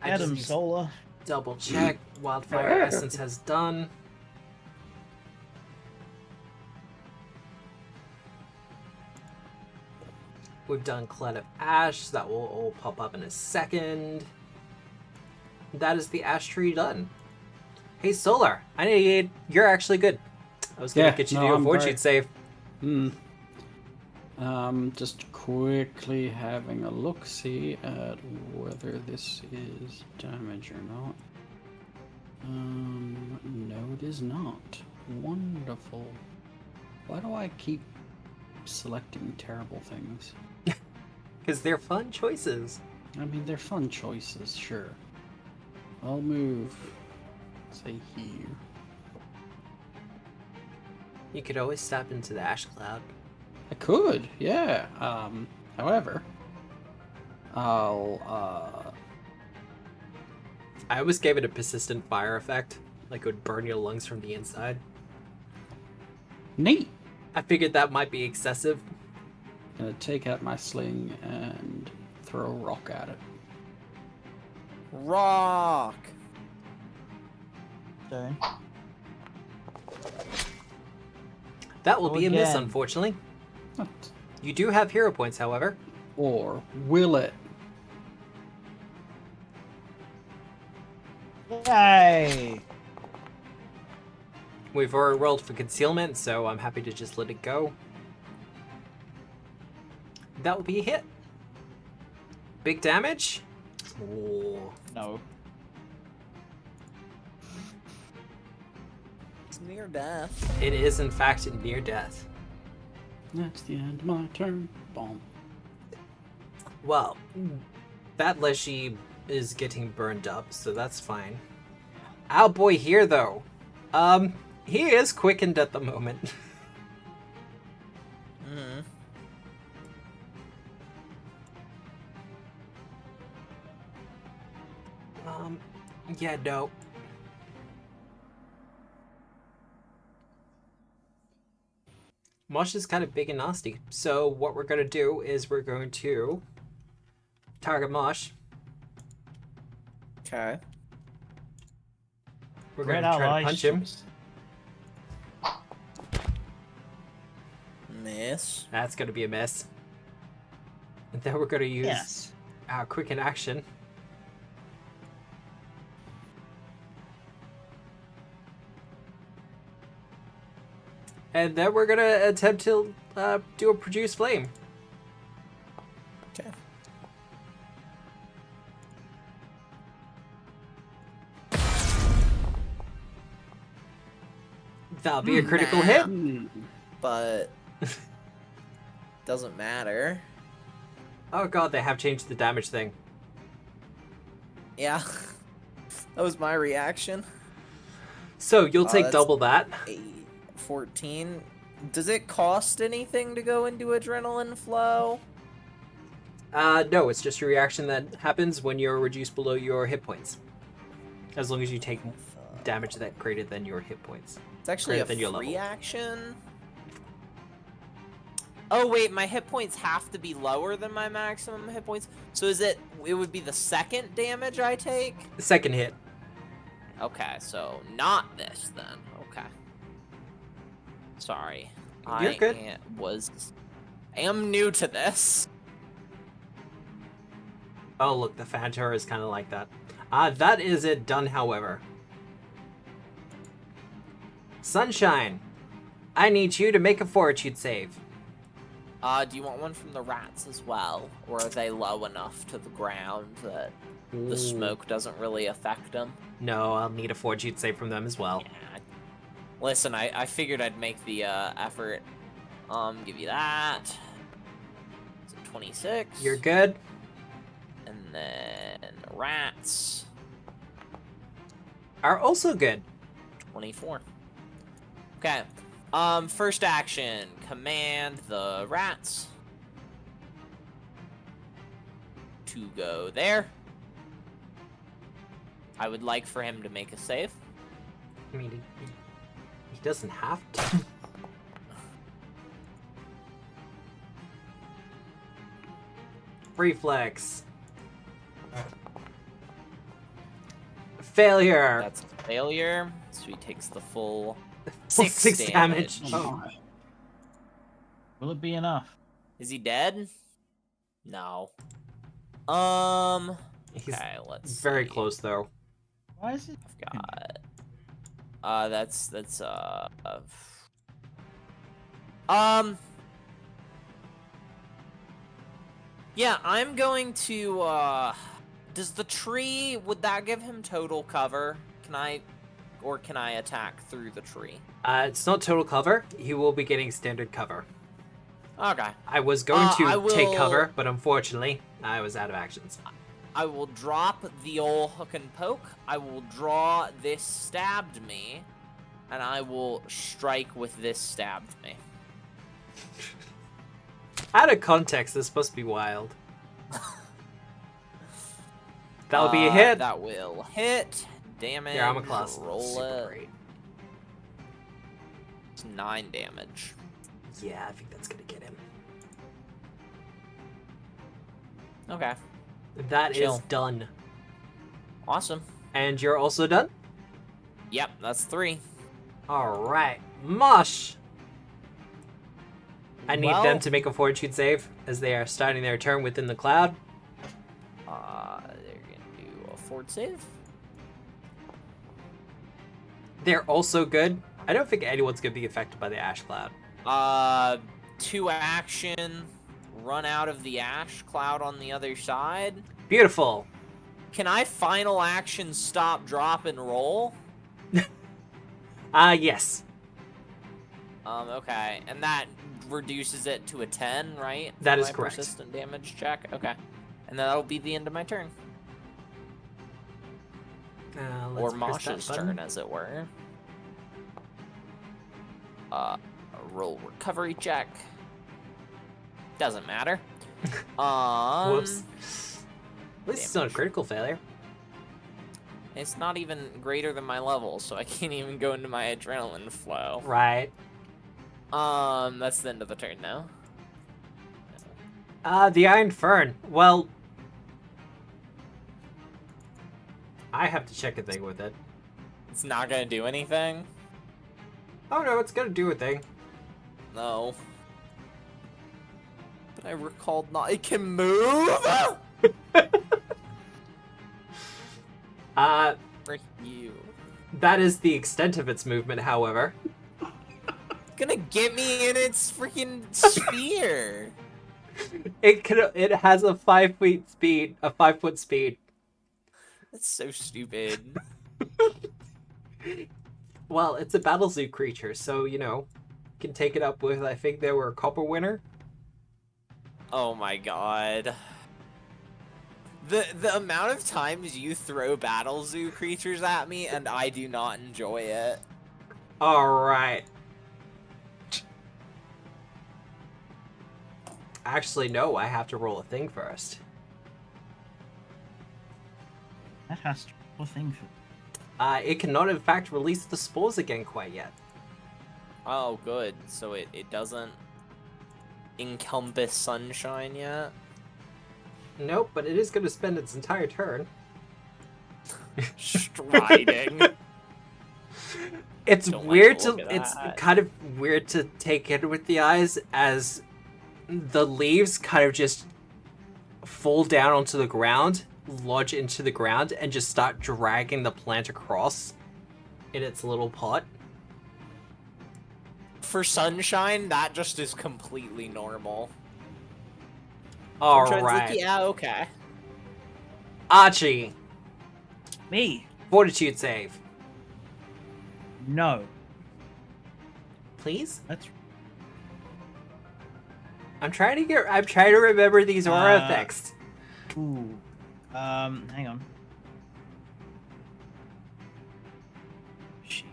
[SPEAKER 2] Adam
[SPEAKER 1] use-
[SPEAKER 2] Solar.
[SPEAKER 1] Double check. Wildfire Essence has done. We've done Cloud of Ash. That will all pop up in a second. That is the ash tree done. Hey, Solar. You're actually good. I was going to get you to do a fortitude save.
[SPEAKER 3] Just quickly having a look-see at whether this is damage or not. No, it is not. Wonderful. Why do I keep selecting terrible things?
[SPEAKER 1] Because they're fun choices.
[SPEAKER 3] I mean, they're fun choices, sure. I'll move, say here.
[SPEAKER 1] You could always step into the ash cloud.
[SPEAKER 3] I could, yeah. However, I'll,
[SPEAKER 1] I always gave it a persistent fire effect. Like it would burn your lungs from the inside.
[SPEAKER 3] Neat.
[SPEAKER 1] I figured that might be excessive.
[SPEAKER 3] Gonna take out my sling and throw a rock at it.
[SPEAKER 4] Rock.
[SPEAKER 2] Okay.
[SPEAKER 1] That will be a miss,
[SPEAKER 2] Again.
[SPEAKER 1] unfortunately.
[SPEAKER 3] What?
[SPEAKER 1] You do have hero points, however.
[SPEAKER 3] Or will it?
[SPEAKER 2] Yay!
[SPEAKER 1] We've already rolled for concealment, so I'm happy to just let it go. That will be a hit. Big damage? Oh.
[SPEAKER 2] No.
[SPEAKER 4] It's near death.
[SPEAKER 1] It is, in fact, near death.
[SPEAKER 3] That's the end of my turn. Bomb.
[SPEAKER 1] Well, that Leshy is getting burned up, so that's fine. Our boy here, though. He is quickened at the moment.
[SPEAKER 4] Mm-hmm.
[SPEAKER 1] Yeah, no. Mosh is kind of big and nasty, so what we're going to do is we're going to target Mosh.
[SPEAKER 4] Okay.
[SPEAKER 1] We're going to try to punch him.
[SPEAKER 4] Miss.
[SPEAKER 1] That's going to be a miss. And then we're going to use our quicken action. And then we're going to attempt to do a produce flame.
[SPEAKER 4] Okay.
[SPEAKER 1] That'll be a critical hit.
[SPEAKER 4] But doesn't matter.
[SPEAKER 1] Oh god, they have changed the damage thing.
[SPEAKER 4] Yeah. That was my reaction.
[SPEAKER 1] So you'll take
[SPEAKER 4] that's-
[SPEAKER 1] double that.
[SPEAKER 4] 14. Does it cost anything to go into adrenaline flow?
[SPEAKER 1] No, it's just a reaction that happens when you're reduced below your hit points. As long as you take damage that greater than your hit points.
[SPEAKER 4] It's actually
[SPEAKER 1] Greater than your
[SPEAKER 4] a free
[SPEAKER 1] level.
[SPEAKER 4] action. Oh wait, my hit points have to be lower than my maximum hit points. So it would be the second damage I take?
[SPEAKER 1] The second hit.
[SPEAKER 4] Okay, so not this then. Okay. Sorry.
[SPEAKER 1] You're good.
[SPEAKER 4] I am new to this.
[SPEAKER 1] Oh look, the Phantom is kind of like that. That is it done, however. Sunshine, I need you to make a fortitude save.
[SPEAKER 4] Do you want one from the rats as well? Or are they low enough to the ground that the smoke doesn't really affect them?
[SPEAKER 1] No, I'll need a fortitude save from them as well.
[SPEAKER 4] Yeah. Listen, I figured I'd make the effort. Give you that. So 26.
[SPEAKER 1] You're good.
[SPEAKER 4] And then rats.
[SPEAKER 1] Are also good.
[SPEAKER 4] 24. Okay. First action, command the rats to go there. I would like for him to make a save.
[SPEAKER 1] I mean, he doesn't have to. Reflex. Failure.
[SPEAKER 4] That's a failure. So he takes the full
[SPEAKER 1] Full
[SPEAKER 4] 6
[SPEAKER 1] 6 damage.
[SPEAKER 3] Oh.
[SPEAKER 2] Will it be enough?
[SPEAKER 4] Is he dead? No.
[SPEAKER 1] He's
[SPEAKER 4] Okay, let's
[SPEAKER 1] very
[SPEAKER 4] see.
[SPEAKER 1] close though.
[SPEAKER 2] Why is it?
[SPEAKER 4] I've got. Yeah, I'm going to. Does the tree? Would that give him total cover? Can I attack through the tree?
[SPEAKER 1] It's not total cover. He will be getting standard cover.
[SPEAKER 4] Okay.
[SPEAKER 1] I was going to
[SPEAKER 4] I
[SPEAKER 1] take
[SPEAKER 4] will-
[SPEAKER 1] cover, but unfortunately, I was out of actions.
[SPEAKER 4] I will drop the old hook and poke. I will draw this stabbed me, and I will strike with this stabbed me.
[SPEAKER 1] Out of context, this must be wild. That'll be a hit.
[SPEAKER 4] That will hit. Damage.
[SPEAKER 1] Your armor class
[SPEAKER 4] Roll
[SPEAKER 1] super
[SPEAKER 4] it.
[SPEAKER 1] great.
[SPEAKER 4] It's 9 damage.
[SPEAKER 1] Yeah, I think that's gonna get him.
[SPEAKER 4] Okay.
[SPEAKER 1] That is
[SPEAKER 4] Chill.
[SPEAKER 1] done.
[SPEAKER 4] Awesome.
[SPEAKER 1] And you're also done?
[SPEAKER 4] Yep, that's 3.
[SPEAKER 1] Alright. Mosh! I need
[SPEAKER 4] Well-
[SPEAKER 1] them to make a fortitude save as they are starting their turn within the cloud.
[SPEAKER 4] They're gonna do a fort save.
[SPEAKER 1] They're also good. I don't think anyone's gonna be affected by the ash cloud.
[SPEAKER 4] 2 action, run out of the ash cloud on the other side.
[SPEAKER 1] Beautiful.
[SPEAKER 4] Can I final action stop, drop, and roll?
[SPEAKER 1] Yes.
[SPEAKER 4] Okay, and that reduces it to a 10, right?
[SPEAKER 1] That
[SPEAKER 4] For
[SPEAKER 1] is
[SPEAKER 4] my
[SPEAKER 1] correct.
[SPEAKER 4] Persistent damage check. Okay, and then that'll be the end of my turn,
[SPEAKER 1] Let's
[SPEAKER 4] or
[SPEAKER 1] press that
[SPEAKER 4] Mosh's
[SPEAKER 1] button.
[SPEAKER 4] turn, as it were. Roll recovery check. Doesn't matter.
[SPEAKER 1] Whoops. At least it's not a
[SPEAKER 4] damage.
[SPEAKER 1] critical failure.
[SPEAKER 4] It's not even greater than my level, so I can't even go into my adrenaline flow.
[SPEAKER 1] Right.
[SPEAKER 4] That's the end of the turn now.
[SPEAKER 1] The Iron Fern. Well, I have to check a thing with it.
[SPEAKER 4] It's not gonna do anything?
[SPEAKER 1] Oh no, it's gonna do a thing.
[SPEAKER 4] No. But I recalled not. It can move? For you.
[SPEAKER 1] That is the extent of its movement, however.
[SPEAKER 4] It's gonna get me in its freaking sphere.
[SPEAKER 1] It has a 5-foot speed.
[SPEAKER 4] That's so stupid.
[SPEAKER 1] Well, it's a battle zoo creature, so you know, can take it up with. I think they were a copper winner.
[SPEAKER 4] Oh my god. The amount of times you throw battle zoo creatures at me and I do not enjoy it.
[SPEAKER 1] All right. Actually, no. I have to roll a thing first.
[SPEAKER 2] That has to be a thing for.
[SPEAKER 1] It cannot, in fact, release the spores again quite yet.
[SPEAKER 4] Oh, good. So it doesn't encompass sunshine yet?
[SPEAKER 1] Nope, but it is going to spend its entire turn.
[SPEAKER 4] Striding.
[SPEAKER 1] It's
[SPEAKER 4] Don't like
[SPEAKER 1] weird
[SPEAKER 4] the
[SPEAKER 1] to.
[SPEAKER 4] look of
[SPEAKER 1] It's
[SPEAKER 4] that.
[SPEAKER 1] kind of weird to take in with the eyes as the leaves kind of just fall down onto the ground, lodge into the ground, and just start dragging the plant across in its little pot.
[SPEAKER 4] For sunshine, that just is completely normal.
[SPEAKER 1] All
[SPEAKER 4] Sunshine's like,
[SPEAKER 1] right,
[SPEAKER 4] yeah, okay.
[SPEAKER 1] Archie,
[SPEAKER 2] Me?
[SPEAKER 1] fortitude save,
[SPEAKER 2] No.
[SPEAKER 1] please.
[SPEAKER 2] That's
[SPEAKER 1] I'm trying to remember these aura effects.
[SPEAKER 2] ooh. Hang on. Shit.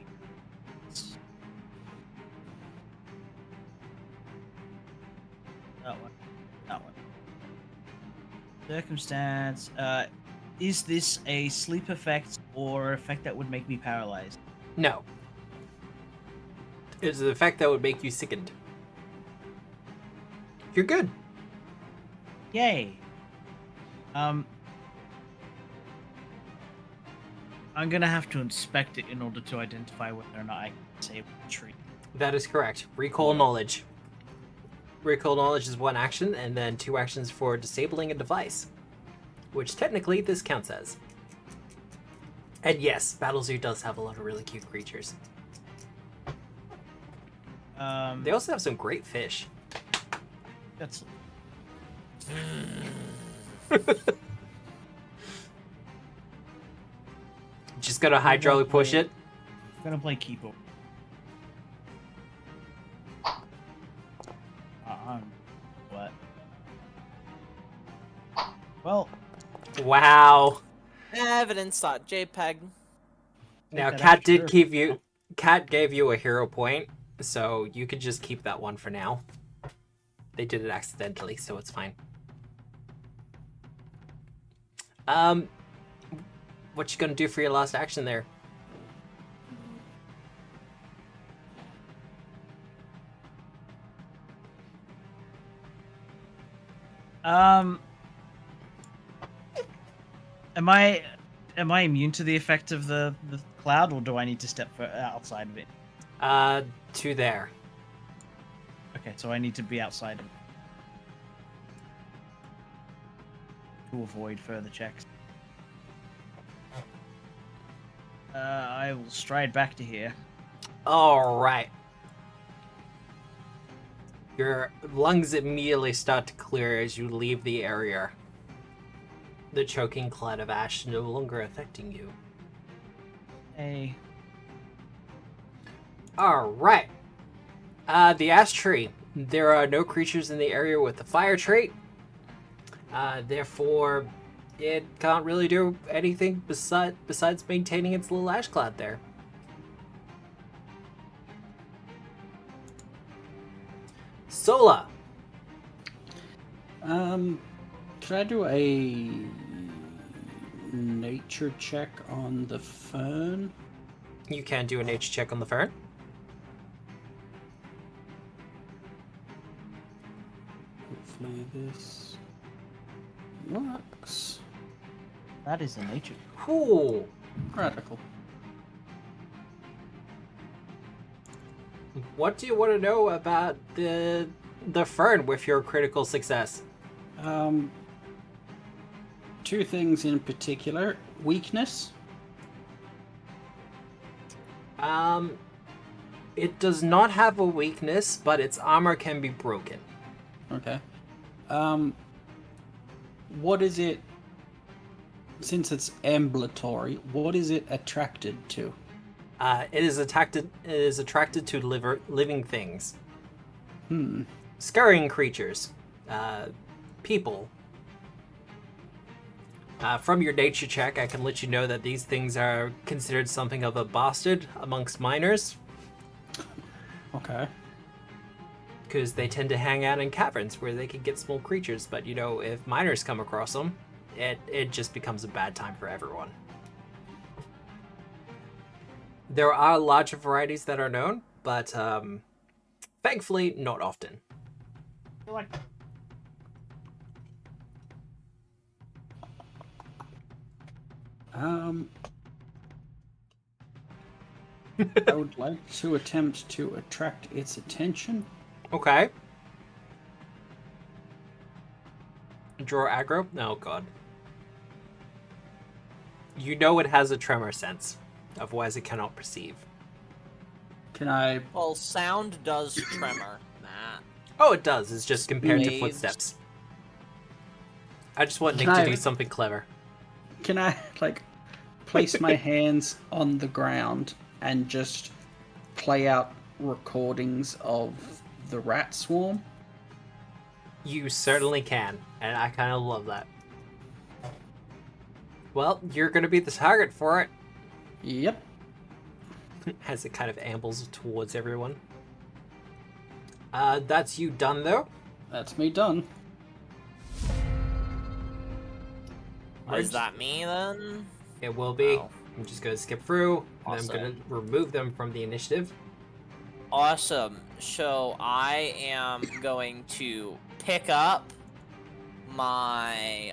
[SPEAKER 2] That one. That one. Circumstance. Is this a sleep effect or effect that would make me paralyzed?
[SPEAKER 1] No, it's the effect that would make you sickened. You're good.
[SPEAKER 2] Yay. I'm I'm gonna have to inspect it in order to identify whether or not I can disable the tree.
[SPEAKER 1] That is correct. Recall knowledge. Recall knowledge is 1 action, and then 2 actions for disabling a device, which technically this counts as. And yes, Battlezoo does have a lot of really cute creatures. They also have some great fish.
[SPEAKER 2] That's
[SPEAKER 1] Just gotta hydraulic push it.
[SPEAKER 2] I'm gonna play Keeper. What? Well,
[SPEAKER 1] Wow.
[SPEAKER 4] Evidence.jpg.
[SPEAKER 1] Now,
[SPEAKER 2] that
[SPEAKER 1] Cat
[SPEAKER 2] extra.
[SPEAKER 1] did give you. Cat gave you a hero point, so you could just keep that one for now. They did it accidentally, so it's fine. What you gonna do for your last action there?
[SPEAKER 2] Am I immune to the effect of the cloud, or do I need to step outside of it?
[SPEAKER 1] To there.
[SPEAKER 2] Okay, so I need to be outside of it to avoid further checks. I will stride back to here.
[SPEAKER 1] Alright. Your lungs immediately start to clear as you leave the area. The choking cloud of ash no longer affecting you.
[SPEAKER 2] Hey.
[SPEAKER 1] Alright. The ash tree. There are no creatures in the area with the fire trait. Therefore, it can't really do anything besides maintaining its little ash cloud there. Sola.
[SPEAKER 3] Could I do a nature check on the fern?
[SPEAKER 1] You can do a nature check on the fern.
[SPEAKER 3] Hopefully this works.
[SPEAKER 2] That is a nature.
[SPEAKER 1] Cool.
[SPEAKER 3] Radical.
[SPEAKER 1] What do you want to know about the fern with your critical success?
[SPEAKER 3] 2 things in particular. Weakness.
[SPEAKER 1] It does not have a weakness, but its armor can be broken.
[SPEAKER 3] Okay. What is it, since it's ambulatory, what is it attracted to?
[SPEAKER 1] It is attracted to living things.
[SPEAKER 3] Hmm.
[SPEAKER 1] Scurrying creatures. People. From your nature check, I can let you know that these things are considered something of a bastard amongst miners,
[SPEAKER 3] Okay.
[SPEAKER 1] because they tend to hang out in caverns where they can get small creatures. But you know, if miners come across them, it just becomes a bad time for everyone. There are larger varieties that are known, but thankfully not often.
[SPEAKER 3] I would like to attempt to attract its attention.
[SPEAKER 1] Okay. Draw aggro? Oh god. You know it has a tremor sense, otherwise it cannot perceive.
[SPEAKER 3] Can I...
[SPEAKER 4] Well, sound does tremor, Matt.
[SPEAKER 1] Oh, it does. It's just compared to
[SPEAKER 4] Waves.
[SPEAKER 1] footsteps. I just want Nick
[SPEAKER 3] Can
[SPEAKER 1] to
[SPEAKER 3] I-
[SPEAKER 1] do something clever.
[SPEAKER 3] Can I, like, place my hands on the ground and just play out recordings of the rat swarm?
[SPEAKER 1] You certainly can, and I kind of love that. Well, you're going to be the target for it,
[SPEAKER 3] Yep.
[SPEAKER 1] as it kind of ambles towards everyone. That's you done, though.
[SPEAKER 3] That's me done.
[SPEAKER 4] Is that me then?
[SPEAKER 1] It will be.
[SPEAKER 4] Oh.
[SPEAKER 1] I'm just going to skip through, and
[SPEAKER 4] Awesome.
[SPEAKER 1] I'm going to remove them from the initiative.
[SPEAKER 4] Awesome. So I am going to pick up my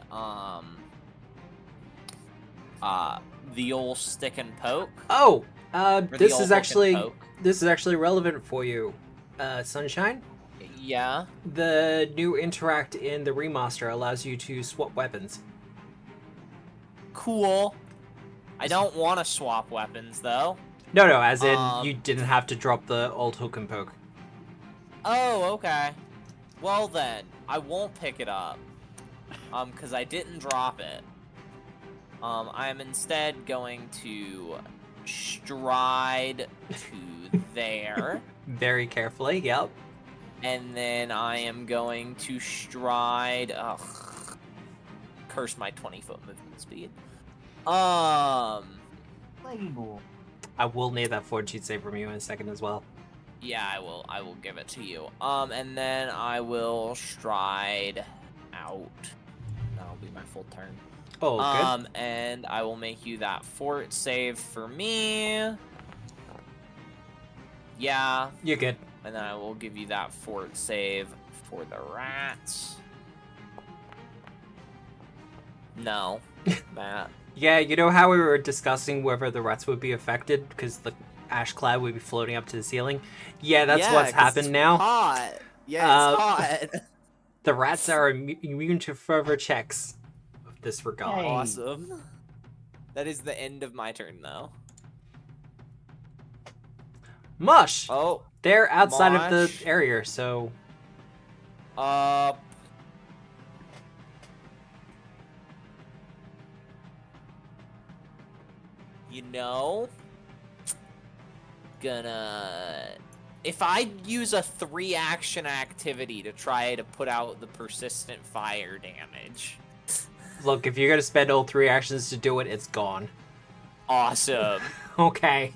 [SPEAKER 4] the old stick and poke.
[SPEAKER 1] Oh,
[SPEAKER 4] Or the
[SPEAKER 1] this
[SPEAKER 4] old
[SPEAKER 1] is
[SPEAKER 4] hook and
[SPEAKER 1] actually
[SPEAKER 4] poke.
[SPEAKER 1] relevant for you, Sunshine.
[SPEAKER 4] Yeah.
[SPEAKER 1] The new interact in the remaster allows you to swap weapons.
[SPEAKER 4] Cool. I don't want to swap weapons though.
[SPEAKER 1] No, as in you
[SPEAKER 4] Um,
[SPEAKER 1] didn't have to drop the old hook and poke.
[SPEAKER 4] Oh, okay. Well then, I won't pick it up. Because I didn't drop it. I am instead going to stride to there.
[SPEAKER 1] Very carefully, yep.
[SPEAKER 4] And then I am going to stride. Ugh. Curse my 20-foot movement speed.
[SPEAKER 2] Label.
[SPEAKER 1] I will need that fortitude save from you in a second as well.
[SPEAKER 4] Yeah, I will give it to you. And then I will stride out. That'll be my full turn.
[SPEAKER 1] Oh, good.
[SPEAKER 4] And I will make you that fort save for me. Yeah.
[SPEAKER 1] You're good.
[SPEAKER 4] And then I will give you that fort save for the rats. No, Matt.
[SPEAKER 1] Yeah, you know how we were discussing whether the rats would be affected because the ash cloud would be floating up to the ceiling? Yeah, that's what's
[SPEAKER 4] 'cause
[SPEAKER 1] happened
[SPEAKER 4] it's
[SPEAKER 1] now.
[SPEAKER 4] Hot. Yeah, it's hot.
[SPEAKER 1] The rats are immune to further checks of this regard.
[SPEAKER 2] Yay.
[SPEAKER 4] Awesome. That is the end of my turn, though.
[SPEAKER 1] Mush!
[SPEAKER 4] Oh,
[SPEAKER 1] They're outside of
[SPEAKER 4] Mush.
[SPEAKER 1] the area, so...
[SPEAKER 4] You know, if I use a 3-action activity to try to put out the persistent fire damage.
[SPEAKER 1] Look, if you're gonna spend all 3 actions to do it, it's gone.
[SPEAKER 4] Awesome.
[SPEAKER 1] Okay.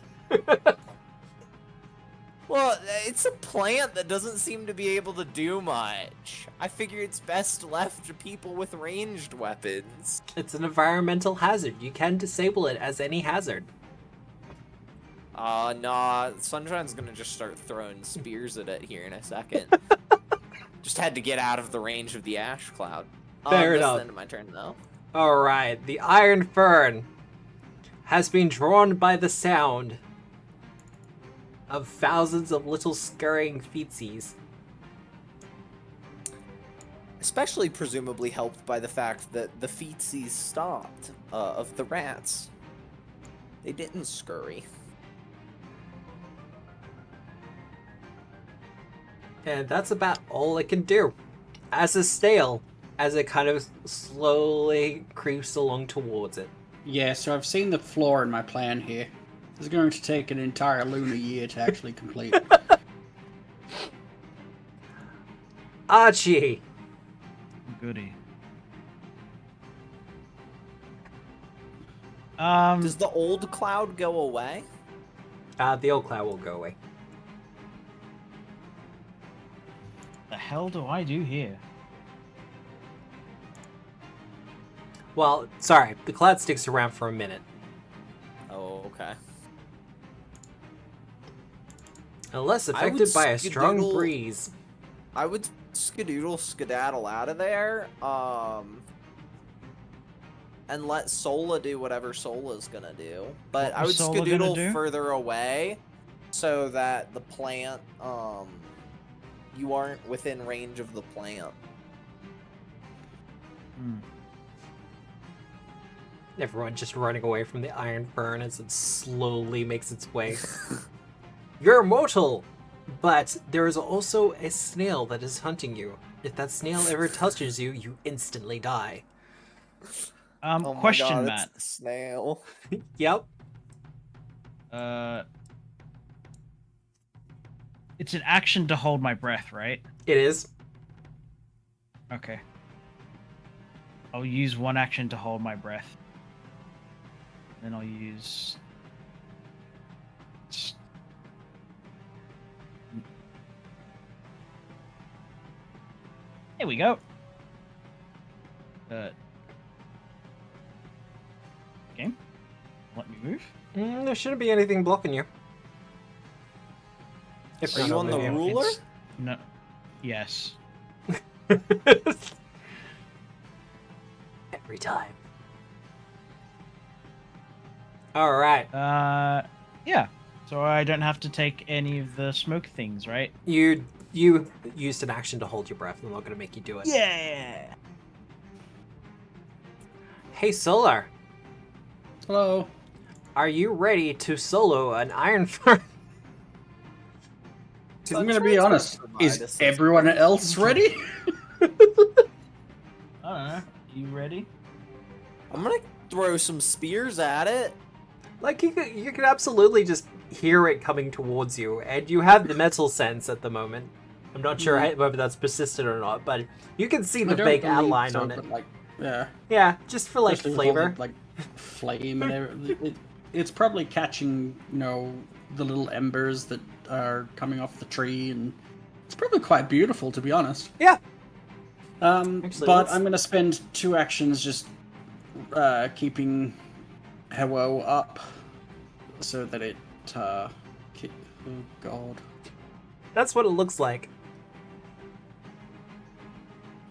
[SPEAKER 4] Well, it's a plant that doesn't seem to be able to do much. I figure it's best left to people with ranged weapons.
[SPEAKER 1] It's an environmental hazard. You can disable it as any hazard.
[SPEAKER 4] Nah, Sunshine's gonna just start throwing spears at it here in a second. Just had to get out of the range of the ash cloud.
[SPEAKER 1] Fair
[SPEAKER 4] That's
[SPEAKER 1] enough.
[SPEAKER 4] the end of my turn, though.
[SPEAKER 1] Alright, the Iron Fern has been drawn by the sound of thousands of little scurrying feetsies.
[SPEAKER 4] Especially presumably helped by the fact that the feetsies stopped, of the rats. They didn't scurry.
[SPEAKER 1] And that's about all it can do. As a snail, as it kind of slowly creeps along towards it.
[SPEAKER 3] Yeah, so I've seen the flaw in my plan here. It's going to take an entire lunar year to actually complete.
[SPEAKER 1] Archie!
[SPEAKER 2] Goody.
[SPEAKER 4] Does the old cloud go away?
[SPEAKER 1] The old cloud will go away.
[SPEAKER 2] The hell do I do here?
[SPEAKER 1] Well, sorry, the cloud sticks around for a minute.
[SPEAKER 4] Oh, okay.
[SPEAKER 1] Unless
[SPEAKER 4] I would
[SPEAKER 1] affected by a strong
[SPEAKER 4] skedaddle-
[SPEAKER 1] breeze.
[SPEAKER 4] I would skedaddle out of there, and let Sola do whatever Sola's gonna do. But
[SPEAKER 2] What
[SPEAKER 4] I
[SPEAKER 2] was
[SPEAKER 4] would
[SPEAKER 2] Sola gonna
[SPEAKER 4] skedaddle
[SPEAKER 2] do?
[SPEAKER 4] further away so that the plant, you aren't within range of the plant.
[SPEAKER 2] Hmm.
[SPEAKER 1] Everyone just running away from the Iron Fern as it slowly makes its way. You're mortal! But there is also a snail that is hunting you. If that snail ever touches you, you instantly die.
[SPEAKER 4] Oh my
[SPEAKER 2] Question,
[SPEAKER 4] God,
[SPEAKER 2] Matt.
[SPEAKER 4] it's the snail.
[SPEAKER 1] Yep.
[SPEAKER 2] It's an action to hold my breath, right?
[SPEAKER 1] It is.
[SPEAKER 2] Okay. I'll use one action to hold my breath. Then I'll use... There we go. Game? Let me move.
[SPEAKER 1] There shouldn't be anything blocking you. If
[SPEAKER 4] Are
[SPEAKER 1] not,
[SPEAKER 4] you
[SPEAKER 1] I'll
[SPEAKER 4] on the
[SPEAKER 1] leave you.
[SPEAKER 4] ruler?
[SPEAKER 2] No. Yes.
[SPEAKER 1] Every time. All right.
[SPEAKER 2] Yeah. So I don't have to take any of the smoke things, right?
[SPEAKER 1] You used an action to hold your breath. I'm not going to make you do it.
[SPEAKER 2] Yeah.
[SPEAKER 1] Hey, Solar,
[SPEAKER 3] Hello.
[SPEAKER 1] are you ready to solo an Iron Fern?
[SPEAKER 3] I'm gonna be honest. Is everyone else ready?
[SPEAKER 2] I don't know. Are you ready?
[SPEAKER 4] I'm gonna throw some spears at it.
[SPEAKER 1] Like, you could absolutely just hear it coming towards you, and you have the metal sense at the moment. I'm not sure whether that's persistent or not, but you can see the
[SPEAKER 3] I don't
[SPEAKER 1] vague
[SPEAKER 3] believe
[SPEAKER 1] outline
[SPEAKER 3] so,
[SPEAKER 1] on it.
[SPEAKER 3] but, like, yeah.
[SPEAKER 1] Yeah, just for like
[SPEAKER 3] Especially with all
[SPEAKER 1] flavor.
[SPEAKER 3] the, like flame and everything. It's probably catching, the little embers that are coming off the tree, and it's probably quite beautiful, to be honest.
[SPEAKER 1] Yeah.
[SPEAKER 3] But
[SPEAKER 1] let's-
[SPEAKER 3] I'm gonna spend 2 actions just keeping Hello up so that it. Oh God.
[SPEAKER 1] That's what it looks like.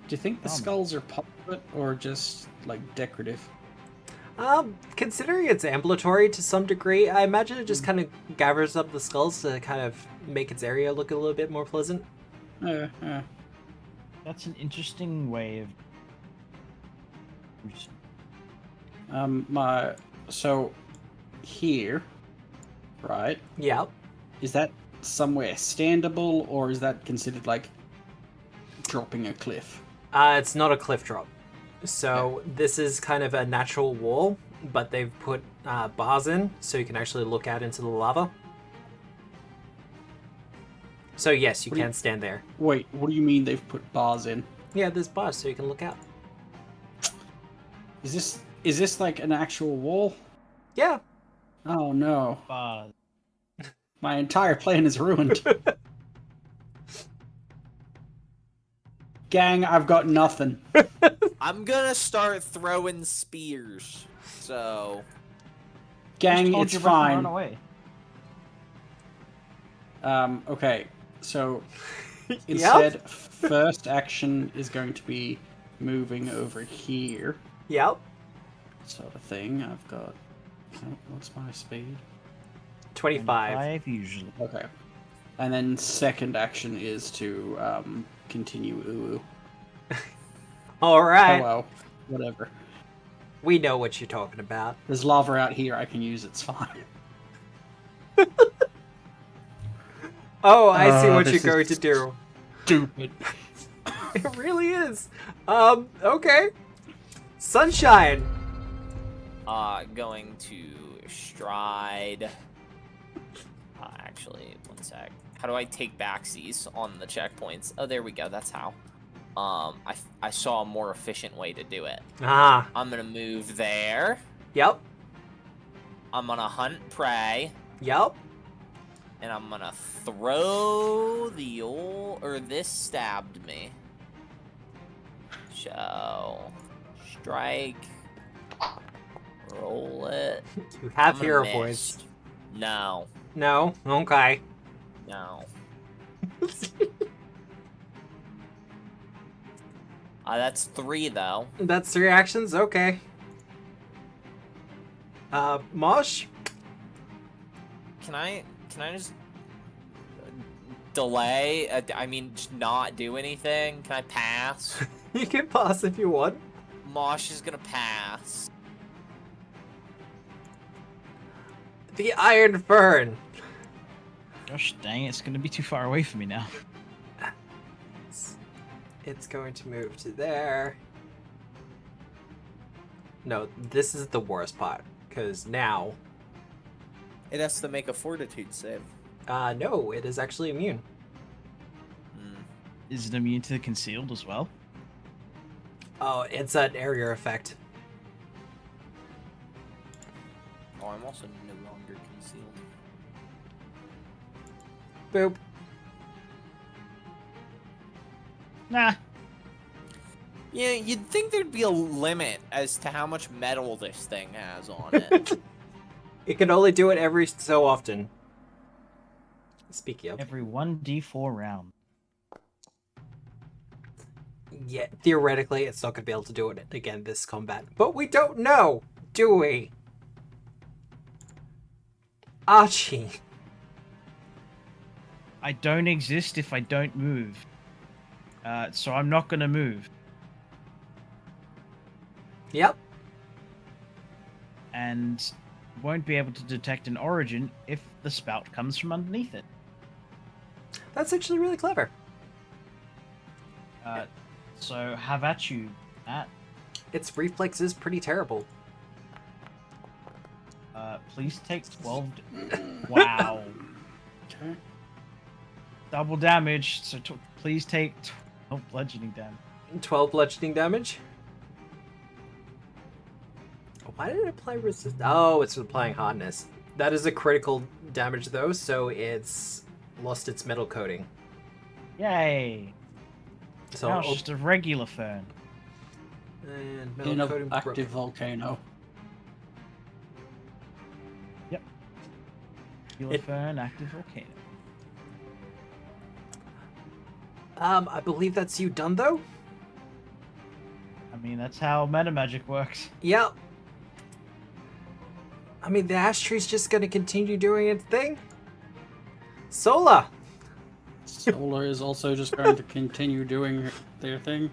[SPEAKER 3] Do you think the skulls are puppet or just like decorative?
[SPEAKER 1] Considering it's ambulatory to some degree, I imagine it just kind of gathers up the skulls to kind of make its area look a little bit more pleasant.
[SPEAKER 2] That's an interesting way of.
[SPEAKER 3] So here, right?
[SPEAKER 1] Yeah.
[SPEAKER 3] Is that somewhere standable, or is that considered like dropping a cliff?
[SPEAKER 1] It's not a cliff drop. So this is kind of a natural wall, but they've put bars in so you can actually look out into the lava. So yes, you can stand there.
[SPEAKER 3] Wait, what do you mean they've put bars in?
[SPEAKER 1] Yeah, there's bars so you can look out.
[SPEAKER 3] Is this like an actual wall?
[SPEAKER 1] Yeah.
[SPEAKER 3] Oh no.
[SPEAKER 2] Bars.
[SPEAKER 3] My entire plan is ruined. Gang, I've got nothing.
[SPEAKER 4] I'm gonna start throwing spears. So
[SPEAKER 3] Gang,
[SPEAKER 2] Just hold
[SPEAKER 3] it's
[SPEAKER 2] your breath and
[SPEAKER 3] fine.
[SPEAKER 2] Run away.
[SPEAKER 3] Okay, so instead, first action is going to be moving over here,
[SPEAKER 1] Yep.
[SPEAKER 3] sort of thing. I've got. What's my speed?
[SPEAKER 1] 25.
[SPEAKER 2] 5 usually.
[SPEAKER 3] Okay. And then second action is to continue Uwu.
[SPEAKER 1] All right.
[SPEAKER 3] Hello. Whatever.
[SPEAKER 1] We know what you're talking about.
[SPEAKER 3] There's lava out here. I can use. It's fine.
[SPEAKER 1] Oh, I see what
[SPEAKER 3] this
[SPEAKER 1] you're going
[SPEAKER 3] is
[SPEAKER 1] to do.
[SPEAKER 3] Stupid.
[SPEAKER 1] It really is. Okay. Sunshine.
[SPEAKER 4] going to stride. Actually, one sec. How do I take backsies on the checkpoints? Oh, there we go. That's how. I saw a more efficient way to do it.
[SPEAKER 1] Ah.
[SPEAKER 4] I'm gonna move there.
[SPEAKER 1] Yep.
[SPEAKER 4] I'm gonna hunt prey.
[SPEAKER 1] Yep.
[SPEAKER 4] And I'm gonna throw the old... Or this stabbed me. So... Strike. Roll it.
[SPEAKER 1] You have
[SPEAKER 4] I'm
[SPEAKER 1] hero
[SPEAKER 4] gonna
[SPEAKER 1] voice.
[SPEAKER 4] miss. No.
[SPEAKER 1] No? Okay.
[SPEAKER 4] No. That's 3, though.
[SPEAKER 1] That's 3 actions? Okay. Mosh?
[SPEAKER 4] Can I just... delay? I mean, just not do anything? Can I pass?
[SPEAKER 1] You can pass if you want.
[SPEAKER 4] Mosh is gonna pass.
[SPEAKER 1] The Iron Fern.
[SPEAKER 2] Gosh dang, it's gonna be too far away from me now.
[SPEAKER 1] It's going to move to there. No, this is the worst part, because now...
[SPEAKER 4] It has to make a fortitude save.
[SPEAKER 1] No, it is actually immune.
[SPEAKER 2] Is it immune to the concealed as well?
[SPEAKER 1] Oh, it's an area effect.
[SPEAKER 4] Oh, I'm also no longer concealed.
[SPEAKER 1] Boop.
[SPEAKER 2] Nah.
[SPEAKER 4] Yeah, you'd think there'd be a limit as to how much metal this thing has on it.
[SPEAKER 1] It can only do it every so often. Speaking of.
[SPEAKER 2] Every 1d4 round.
[SPEAKER 1] Yeah, theoretically, it's not going to be able to do it again this combat. But we don't know, do we? Archie.
[SPEAKER 2] I don't exist if I don't move. So I'm not gonna move.
[SPEAKER 1] Yep.
[SPEAKER 2] And won't be able to detect an origin if the spout comes from underneath it.
[SPEAKER 1] That's actually really clever.
[SPEAKER 2] So have at you, Matt.
[SPEAKER 1] Its reflex is pretty terrible.
[SPEAKER 2] Please take 12. Wow.
[SPEAKER 3] Okay.
[SPEAKER 2] Double damage. So please take 12 bludgeoning damage.
[SPEAKER 1] 12 bludgeoning damage. Why did it apply resist? Oh, it's applying hardness. That is a critical damage though, so it's lost its metal coating.
[SPEAKER 2] Yay!
[SPEAKER 1] So
[SPEAKER 2] Now it's just a regular fern.
[SPEAKER 1] and metal
[SPEAKER 3] In
[SPEAKER 1] coating
[SPEAKER 3] an active
[SPEAKER 1] broken.
[SPEAKER 3] volcano.
[SPEAKER 2] Regular fern, active volcano.
[SPEAKER 1] I believe that's you done though.
[SPEAKER 2] I mean, that's how meta magic works.
[SPEAKER 1] Yep. I mean, the ash tree's just gonna continue doing its thing. Solar.
[SPEAKER 3] Solar is also just going to continue doing their thing.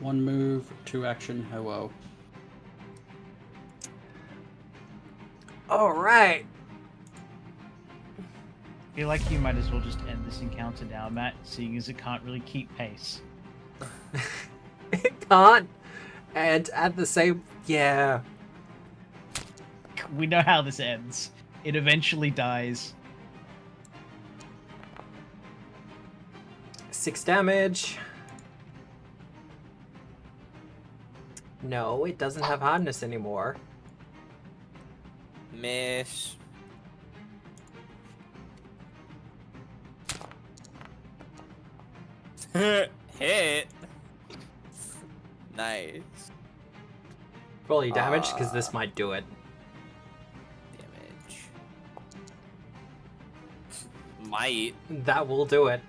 [SPEAKER 3] One move, 2 action, hello.
[SPEAKER 1] All right.
[SPEAKER 2] I feel like you might as well just end this encounter now, Matt, seeing as it can't really keep pace.
[SPEAKER 1] It can't. And at the same, yeah.
[SPEAKER 2] We know how this ends. It eventually dies.
[SPEAKER 1] 6 damage. No, it doesn't have hardness anymore.
[SPEAKER 4] Miss. Hit. Nice.
[SPEAKER 1] Roll your damage, because this might do it.
[SPEAKER 4] Damage. Might.
[SPEAKER 1] That will do it.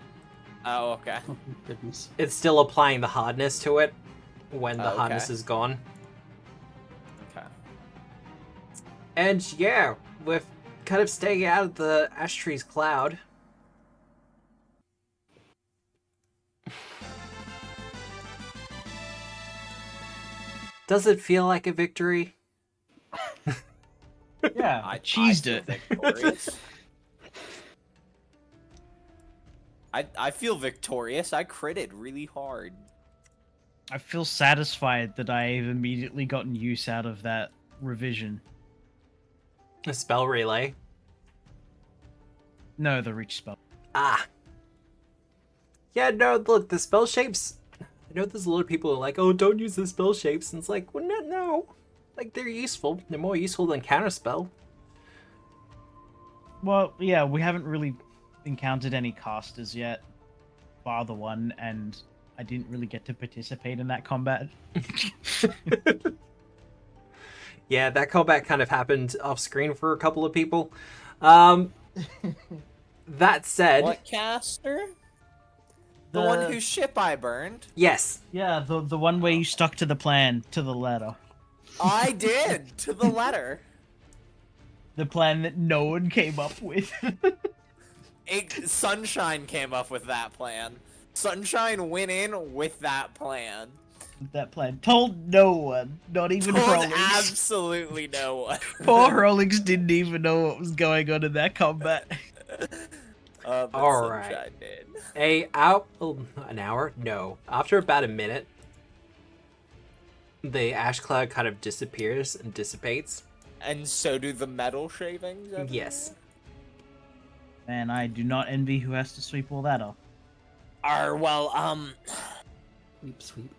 [SPEAKER 4] Oh, okay.
[SPEAKER 3] Oh, goodness.
[SPEAKER 1] It's still applying the hardness to it when the
[SPEAKER 4] Okay.
[SPEAKER 1] hardness is gone.
[SPEAKER 4] Okay.
[SPEAKER 1] And yeah, with kind of staying out of the ash tree's cloud. Does it feel like a victory?
[SPEAKER 2] Yeah, I cheesed
[SPEAKER 4] feel
[SPEAKER 2] it.
[SPEAKER 4] victorious. I feel victorious. I critted really hard.
[SPEAKER 2] I feel satisfied that I've immediately gotten use out of that revision.
[SPEAKER 1] A spell relay.
[SPEAKER 2] No, the reach spell.
[SPEAKER 1] Ah. Yeah, no, look, the spell shapes. I know there's a lot of people who are like, oh, don't use the spell shapes. And it's like, well, no. Like, they're useful. They're more useful than counterspell.
[SPEAKER 2] Well, yeah, we haven't really encountered any casters yet, bar the one, and I didn't really get to participate in that combat.
[SPEAKER 1] Yeah, that combat kind of happened off screen for a couple of people. That said,
[SPEAKER 4] What caster? The one whose ship I burned.
[SPEAKER 1] yes,
[SPEAKER 2] Yeah, the one where you stuck to the plan, to the letter.
[SPEAKER 4] I did to the letter.
[SPEAKER 2] The plan that no one came up with.
[SPEAKER 4] Sunshine came up with that plan. Sunshine went in with that plan.
[SPEAKER 2] That plan told no one, not even
[SPEAKER 4] Told
[SPEAKER 2] Frolix.
[SPEAKER 4] absolutely no one.
[SPEAKER 2] Poor Frolix didn't even know what was going on in that combat.
[SPEAKER 4] But
[SPEAKER 1] All right.
[SPEAKER 4] Sunshine did.
[SPEAKER 1] an hour? No. After about a minute, the ash cloud kind of disappears and dissipates.
[SPEAKER 4] And so do the metal shavings. everywhere?
[SPEAKER 1] Yes.
[SPEAKER 2] Man, I do not envy who has to sweep all that off.
[SPEAKER 3] Sweep, sweep.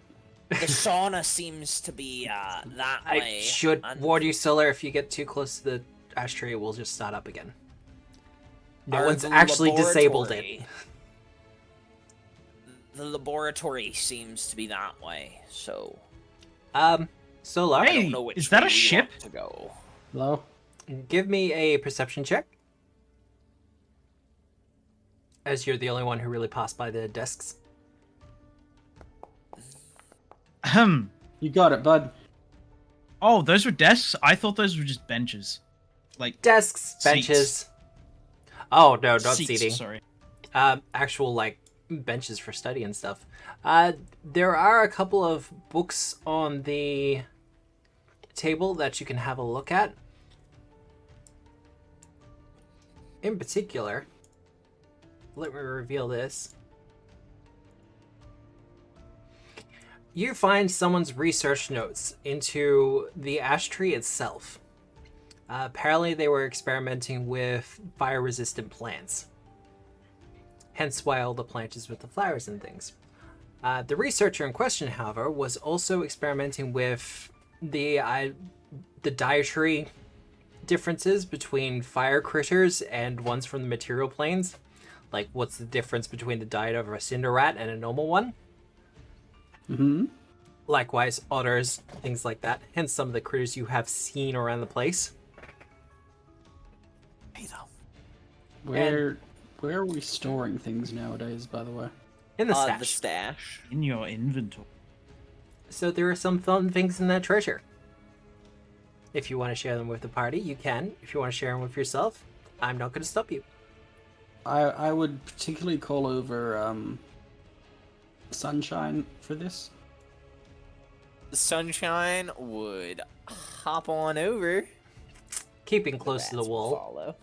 [SPEAKER 4] The sauna seems to be that
[SPEAKER 1] I
[SPEAKER 4] way.
[SPEAKER 1] should
[SPEAKER 4] and
[SPEAKER 1] warn you, Solar, if you get too close to the ash tree, it will just start up again. No
[SPEAKER 4] Are
[SPEAKER 1] one's
[SPEAKER 4] the
[SPEAKER 1] actually disabled it.
[SPEAKER 4] laboratory- The laboratory seems to be that way, so
[SPEAKER 1] Solar,
[SPEAKER 4] I
[SPEAKER 2] Hey,
[SPEAKER 4] don't know which
[SPEAKER 2] is that
[SPEAKER 4] way
[SPEAKER 2] a
[SPEAKER 4] we
[SPEAKER 2] ship?
[SPEAKER 4] want to go.
[SPEAKER 3] Hello?
[SPEAKER 1] give me a perception check. As you're the only one who really passed by the desks.
[SPEAKER 2] Ahem.
[SPEAKER 3] You got it, bud.
[SPEAKER 2] Oh, those were desks? I thought those were just benches. Like
[SPEAKER 1] Desks,
[SPEAKER 2] seats.
[SPEAKER 1] benches. Oh no, not
[SPEAKER 2] Seats,
[SPEAKER 1] seating.
[SPEAKER 2] sorry.
[SPEAKER 1] Actual like benches for study and stuff. There are a couple of books on the table that you can have a look at. In particular, let me reveal this. You find someone's research notes into the ash tree itself. Apparently they were experimenting with fire-resistant plants. Hence why all the plant is with the flowers and things. The researcher in question, however, was also experimenting with the dietary differences between fire critters and ones from the material planes. Like, what's the difference between the diet of a cinder rat and a normal one?
[SPEAKER 3] Mm-hmm.
[SPEAKER 1] Likewise, otters, things like that. Hence some of the critters you have seen around the place.
[SPEAKER 4] Paizo.
[SPEAKER 3] Where are we storing things nowadays, by the way?
[SPEAKER 1] In the stash.
[SPEAKER 4] The stash.
[SPEAKER 2] In your inventory.
[SPEAKER 1] So there are some fun things in that treasure. If you want to share them with the party, you can. If you want to share them with yourself, I'm not going to stop you.
[SPEAKER 3] I would particularly call over Sunshine for this.
[SPEAKER 4] Sunshine would hop on over.
[SPEAKER 1] Keeping close to the
[SPEAKER 4] Rats will
[SPEAKER 1] wall.
[SPEAKER 4] follow.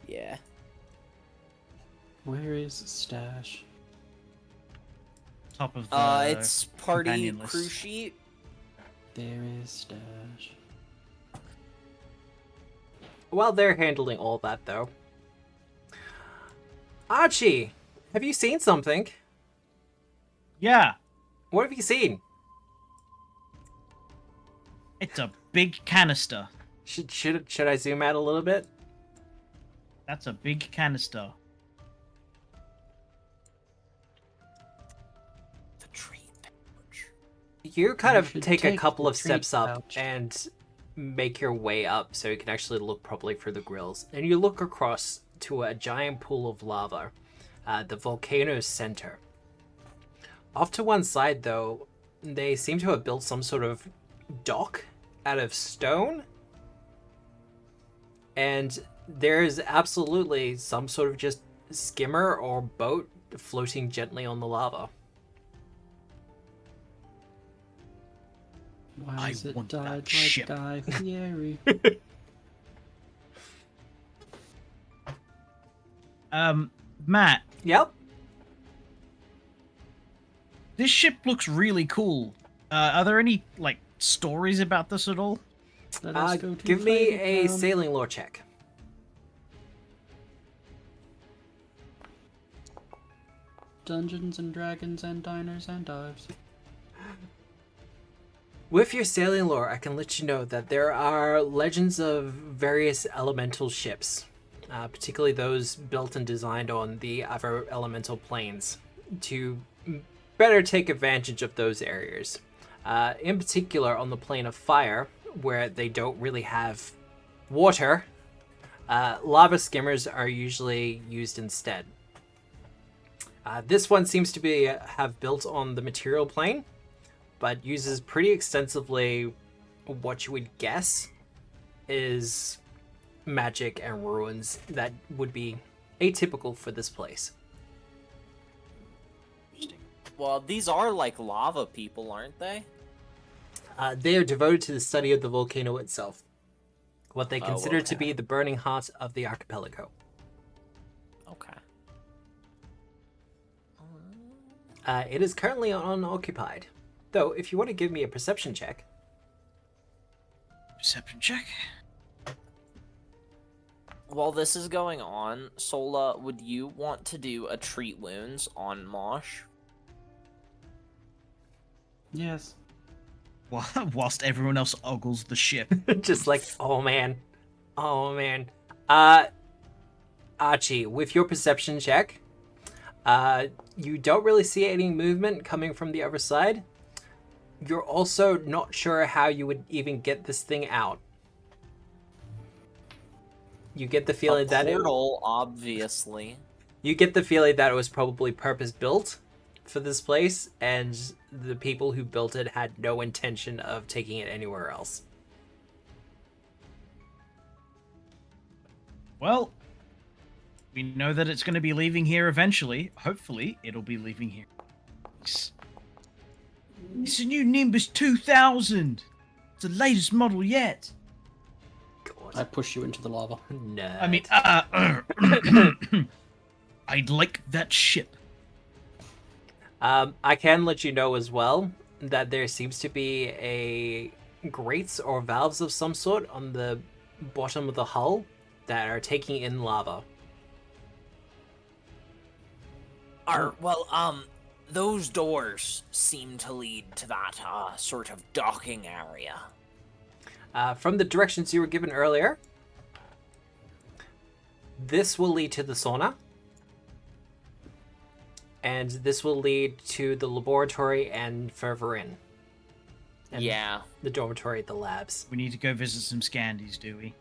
[SPEAKER 4] Yeah.
[SPEAKER 3] Where is Stash?
[SPEAKER 2] Top of the
[SPEAKER 4] It's party
[SPEAKER 2] companion list.
[SPEAKER 4] crew sheet.
[SPEAKER 3] There is Stash.
[SPEAKER 1] While they're handling all that, though. Archie, have you seen something?
[SPEAKER 2] Yeah,
[SPEAKER 1] What have you seen?
[SPEAKER 2] it's a big canister.
[SPEAKER 1] Should I zoom out a little bit?
[SPEAKER 2] That's a big canister.
[SPEAKER 4] The tree pouch.
[SPEAKER 1] You kind
[SPEAKER 3] You
[SPEAKER 1] of
[SPEAKER 3] should
[SPEAKER 1] take a
[SPEAKER 3] take
[SPEAKER 1] couple
[SPEAKER 3] the
[SPEAKER 1] of steps
[SPEAKER 3] treat
[SPEAKER 1] up
[SPEAKER 3] pouch.
[SPEAKER 1] and make your way up so you can actually look properly through the grills. And you look across to a giant pool of lava, the volcano's center. Off to one side, though, they seem to have built some sort of dock out of stone. And there's absolutely some sort of just skimmer or boat floating gently on the lava.
[SPEAKER 3] Why
[SPEAKER 2] I
[SPEAKER 3] is it
[SPEAKER 2] want that
[SPEAKER 3] died like
[SPEAKER 2] ship.
[SPEAKER 3] Guy Fieri?
[SPEAKER 2] Matt,
[SPEAKER 1] Yep.
[SPEAKER 2] this ship looks really cool. Are there any, like, stories about this at all?
[SPEAKER 3] Let us go to
[SPEAKER 1] Give me a
[SPEAKER 3] Flavor Town.
[SPEAKER 1] sailing lore check.
[SPEAKER 3] Dungeons and Dragons and Diners and Dives.
[SPEAKER 1] With your sailing lore, I can let you know that there are legends of various elemental ships, particularly those built and designed on the other elemental planes, to better take advantage of those areas. In particular, on the plane of fire, where they don't really have water, lava skimmers are usually used instead. This one seems to be have built on the material plane, but uses pretty extensively what you would guess is magic and ruins that would be atypical for this place.
[SPEAKER 4] Well, these are like lava people, aren't they?
[SPEAKER 1] They are devoted to the study of the volcano itself, what they
[SPEAKER 4] Oh,
[SPEAKER 1] consider to
[SPEAKER 4] okay.
[SPEAKER 1] be the burning heart of the archipelago.
[SPEAKER 4] Okay.
[SPEAKER 1] It is currently unoccupied, though if you want to give me a perception check.
[SPEAKER 2] Perception check.
[SPEAKER 4] While this is going on, Sola, would you want to do a treat wounds on Mosh?
[SPEAKER 3] Yes.
[SPEAKER 2] Whilst everyone else ogles the ship.
[SPEAKER 1] Just like, oh man. Archie, with your perception check, you don't really see any movement coming from the other side. You're also not sure how you would even get this thing out. You get the feeling
[SPEAKER 4] A
[SPEAKER 1] that
[SPEAKER 4] portal, obviously.
[SPEAKER 1] you get the feeling that it was probably purpose built for this place, and the people who built it had no intention of taking it anywhere else.
[SPEAKER 2] Well, we know that it's going to be leaving here eventually. Hopefully, it'll be leaving here. It's a new Nimbus 2000. It's the latest model yet.
[SPEAKER 3] I push you into the lava.
[SPEAKER 1] No.
[SPEAKER 2] I mean, I'd like that ship.
[SPEAKER 1] I can let you know as well that there seems to be a grates or valves of some sort on the bottom of the hull that are taking in lava.
[SPEAKER 4] Those doors seem to lead to that sort of docking area.
[SPEAKER 1] From the directions you were given earlier, this will lead to the sauna. And this will lead to the laboratory and further in. And
[SPEAKER 4] yeah.
[SPEAKER 1] The dormitory, the labs.
[SPEAKER 2] We need to go visit some Scandies, do we?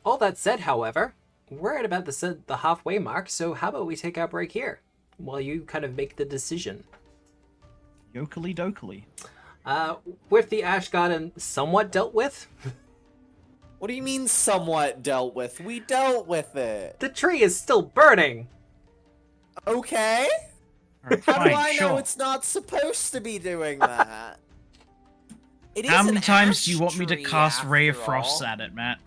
[SPEAKER 1] All that said, however, we're at about the halfway mark, so how about we take our break here while you kind of make the decision?
[SPEAKER 2] Yokely dokely.
[SPEAKER 1] With the Ash Garden somewhat dealt with.
[SPEAKER 4] What do you mean somewhat dealt with? We dealt with it.
[SPEAKER 1] The tree is still burning.
[SPEAKER 4] Okay.
[SPEAKER 2] Right,
[SPEAKER 4] How
[SPEAKER 2] fine,
[SPEAKER 4] do I
[SPEAKER 2] sure.
[SPEAKER 4] know it's not supposed to be doing that? It
[SPEAKER 2] How
[SPEAKER 4] is
[SPEAKER 2] many
[SPEAKER 4] an
[SPEAKER 2] times do you
[SPEAKER 4] ash
[SPEAKER 2] want me to
[SPEAKER 4] tree,
[SPEAKER 2] cast Ray of
[SPEAKER 4] after
[SPEAKER 2] Frosts
[SPEAKER 4] all.
[SPEAKER 2] at it, Matt?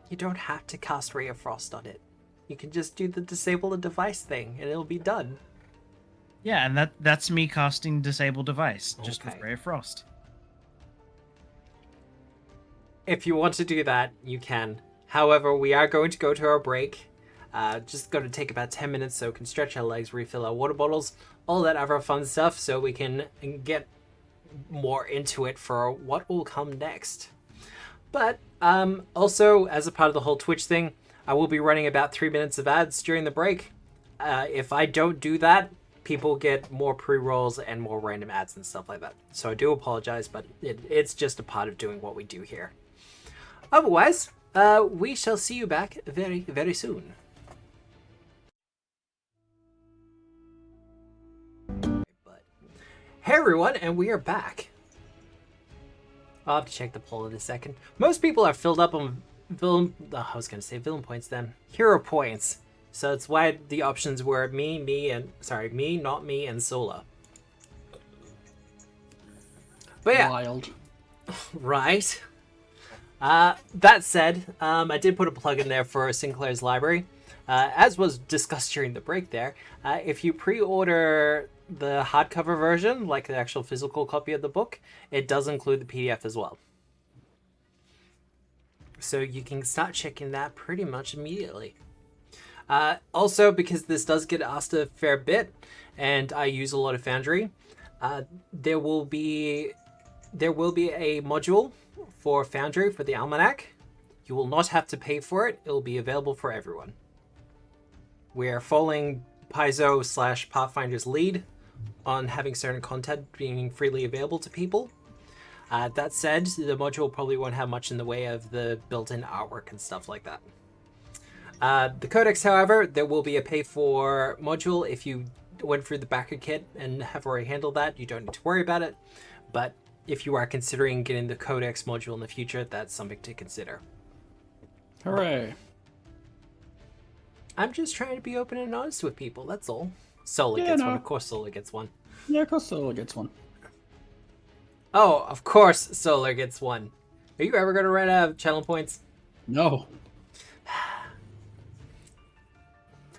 [SPEAKER 1] You don't have to cast Ray of Frost on it. You can just do the disable a device thing, and it'll be done.
[SPEAKER 2] Yeah, and that's me casting Disable Device, just with
[SPEAKER 1] Okay.
[SPEAKER 2] Ray of Frost.
[SPEAKER 1] If you want to do that, you can. However, we are going to go to our break. Just going to take about 10 minutes so we can stretch our legs, refill our water bottles, all that other fun stuff, so we can get more into it for what will come next. But also, as a part of the whole Twitch thing, I will be running about 3 minutes of ads during the break. If I don't do that, people get more pre-rolls and more random ads and stuff like that. So I do apologize, but it's just a part of doing what we do here. Otherwise, we shall see you back very, very soon. Hey everyone, and we are back. I'll have to check the poll in a second. Most people are filled up on villain points then. Hero points. So it's why the options were me, not me, and Sola. But yeah.
[SPEAKER 3] Wild.
[SPEAKER 1] Right. That said, I did put a plug in there for Sinclair's Library. As was discussed during the break there, if you pre-order the hardcover version, like the actual physical copy of the book, it does include the PDF as well. So you can start checking that pretty much immediately. Also, because this does get asked a fair bit, and I use a lot of Foundry, there will be a module for Foundry for the Almanac. You will not have to pay for it. It will be available for everyone. We're following Paizo / Pathfinder's lead on having certain content being freely available to people. That said, the module probably won't have much in the way of the built-in artwork and stuff like that. The Codex, however, there will be a pay-for module. If you went through the backer kit and have already handled that, you don't need to worry about it. But if you are considering getting the Codex module in the future, that's something to consider.
[SPEAKER 3] Hooray.
[SPEAKER 1] I'm just trying to be open and honest with people, that's all. Sola
[SPEAKER 3] Yeah,
[SPEAKER 1] gets
[SPEAKER 3] no.
[SPEAKER 1] one, of course Sola gets one.
[SPEAKER 3] Yeah, of course Solar gets one.
[SPEAKER 1] Oh, of course Solar gets one. Are you ever going to run out of channel points?
[SPEAKER 3] No.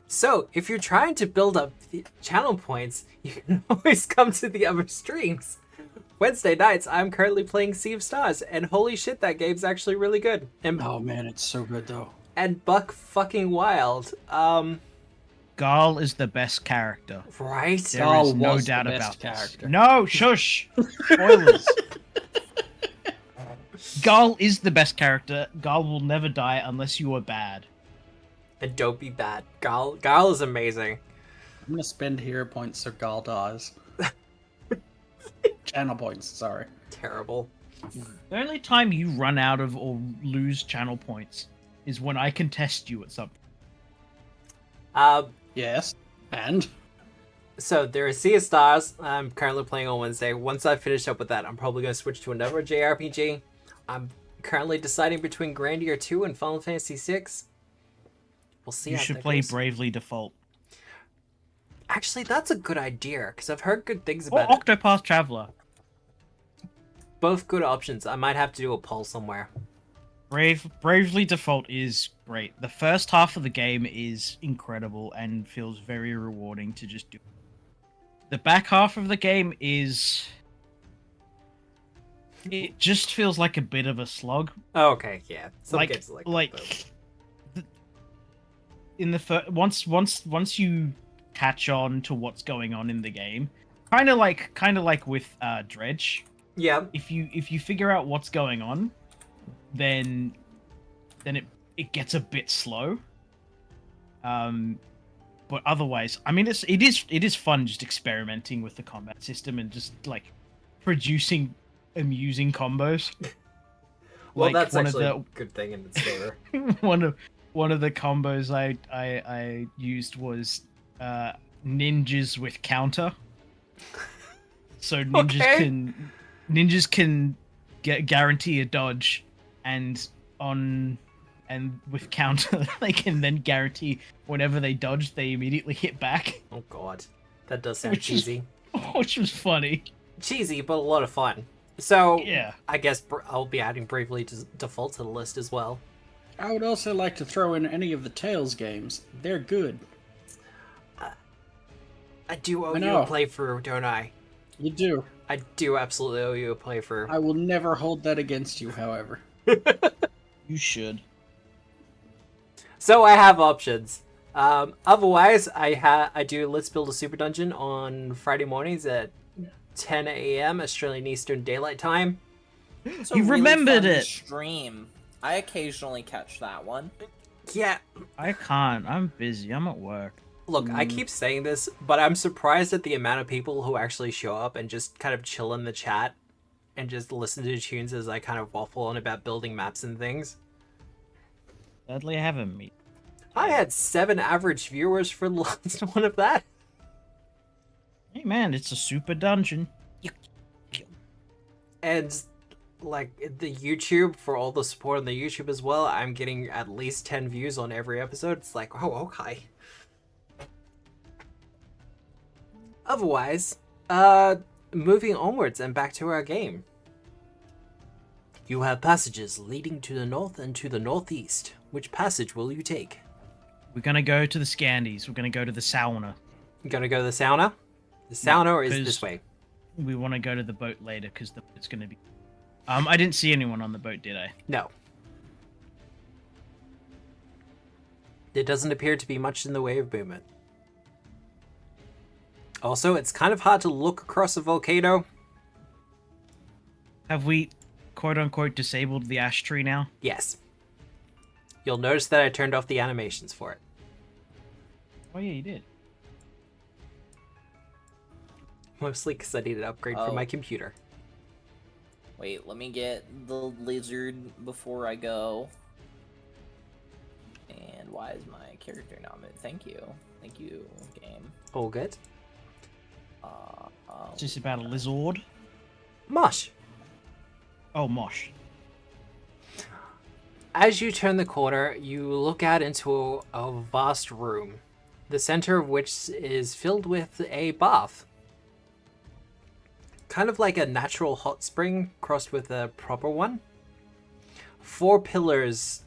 [SPEAKER 1] So, if you're trying to build up channel points, you can always come to the other streams. Wednesday nights, I'm currently playing Sea of Stars, and holy shit, that game's actually really good. And
[SPEAKER 3] Oh man, it's so good though.
[SPEAKER 1] Buck fucking Wild.
[SPEAKER 2] Garl is the best character.
[SPEAKER 1] Right?
[SPEAKER 2] There
[SPEAKER 3] Garl
[SPEAKER 2] is no
[SPEAKER 3] was the
[SPEAKER 2] doubt
[SPEAKER 3] best
[SPEAKER 2] about
[SPEAKER 3] character.
[SPEAKER 2] this. No, shush! Spoilers. Garl is the best character. Garl will never die unless you are bad.
[SPEAKER 1] And don't be bad. Gal is amazing.
[SPEAKER 3] I'm gonna spend hero points so Gal dies. Channel points, sorry.
[SPEAKER 1] Terrible.
[SPEAKER 2] The only time you run out of or lose channel points is when I can test you at something.
[SPEAKER 3] Yes. And
[SPEAKER 1] So there is Sea of Stars. I'm currently playing on Wednesday. Once I finish up with that, I'm probably going to switch to another JRPG. I'm currently deciding between Grandier 2 and Final Fantasy 6. We'll see
[SPEAKER 2] You
[SPEAKER 1] how
[SPEAKER 2] should
[SPEAKER 1] that
[SPEAKER 2] play
[SPEAKER 1] goes.
[SPEAKER 2] Bravely Default.
[SPEAKER 1] Actually, that's a good idea, because I've heard good things
[SPEAKER 2] Or
[SPEAKER 1] about it.
[SPEAKER 2] Octopath Traveler.
[SPEAKER 1] Both good options. I might have to do a poll somewhere.
[SPEAKER 2] Bravely Default is great. The first half of the game is incredible and feels very rewarding to just do. The back half of the game is... It just feels like a bit of a slog.
[SPEAKER 1] Oh, okay, yeah. Some
[SPEAKER 2] Like,
[SPEAKER 1] games are like
[SPEAKER 2] like
[SPEAKER 1] that,
[SPEAKER 2] in the once you catch on to what's going on in the game, kind of like with Dredge.
[SPEAKER 1] yeah.
[SPEAKER 2] If you figure out what's going on, then it gets a bit slow. But otherwise, I mean, it is fun just experimenting with the combat system and just like producing amusing combos.
[SPEAKER 1] Well,
[SPEAKER 2] Like,
[SPEAKER 1] that's
[SPEAKER 2] one of
[SPEAKER 1] actually
[SPEAKER 2] the-
[SPEAKER 1] a good thing in its favor.
[SPEAKER 2] one of the combos I used was ninjas with counter. So ninjas can guarantee a dodge, and with counter they can then guarantee whenever they dodge they immediately hit back,
[SPEAKER 1] Oh god, that does sound
[SPEAKER 2] Which is-
[SPEAKER 1] cheesy.
[SPEAKER 2] which was funny.
[SPEAKER 1] Cheesy, but a lot of fun. So
[SPEAKER 2] Yeah.
[SPEAKER 1] I guess I'll be adding Bravely Default to the list as well.
[SPEAKER 3] I would also like to throw in any of the Tales games. They're good.
[SPEAKER 1] I do owe
[SPEAKER 3] I
[SPEAKER 1] you
[SPEAKER 3] know.
[SPEAKER 1] a playthrough, don't I?
[SPEAKER 3] You do.
[SPEAKER 1] I do absolutely owe you a playthrough.
[SPEAKER 3] I will never hold that against you, however.
[SPEAKER 2] You should.
[SPEAKER 1] So I have options. Otherwise, I do Let's Build a Super Dungeon on Friday mornings at 10 a.m. Australian Eastern Daylight Time.
[SPEAKER 4] It's a
[SPEAKER 2] You
[SPEAKER 4] really
[SPEAKER 2] remembered
[SPEAKER 4] fun
[SPEAKER 2] it.
[SPEAKER 4] Stream. I occasionally catch that one.
[SPEAKER 1] Yeah,
[SPEAKER 2] I can't. I'm busy. I'm at work.
[SPEAKER 1] look, I keep saying this, but I'm surprised at the amount of people who actually show up and just kind of chill in the chat and just listen to tunes as I kind of waffle on about building maps and things.
[SPEAKER 2] Sadly, I haven't met.
[SPEAKER 1] I had 7 average viewers for the last one of that.
[SPEAKER 2] Hey man, it's a super dungeon.
[SPEAKER 1] And like the YouTube, for all the support on the YouTube as well, I'm getting at least 10 views on every episode. It's like, oh, okay. Otherwise, moving onwards and back to our game. You have passages leading to the north and to the northeast. Which passage will you take?
[SPEAKER 2] We're gonna go to the Scandies. We're gonna go to the sauna.
[SPEAKER 1] You gonna go to the sauna? The sauna is
[SPEAKER 2] 'cause-
[SPEAKER 1] this way.
[SPEAKER 2] We want to go to the boat later because it's gonna be. I didn't see anyone on the boat, did I?
[SPEAKER 1] No. There doesn't appear to be much in the way of movement. Also, it's kind of hard to look across a volcano.
[SPEAKER 2] Have we, quote unquote, disabled the ash tree now?
[SPEAKER 1] Yes. You'll notice that I turned off the animations for it.
[SPEAKER 2] Oh yeah, you did.
[SPEAKER 1] Mostly because I need an upgrade for
[SPEAKER 4] Oh.
[SPEAKER 1] my computer.
[SPEAKER 4] Wait, let me get the lizard before I go. And why is my character not moving? Thank you. Thank you, game.
[SPEAKER 1] All good.
[SPEAKER 2] It's just about a lizard.
[SPEAKER 1] Mosh.
[SPEAKER 2] Oh, mosh.
[SPEAKER 1] As you turn the corner, you look out into a vast room, the center of which is filled with a bath. Kind of like a natural hot spring crossed with a proper one. 4 pillars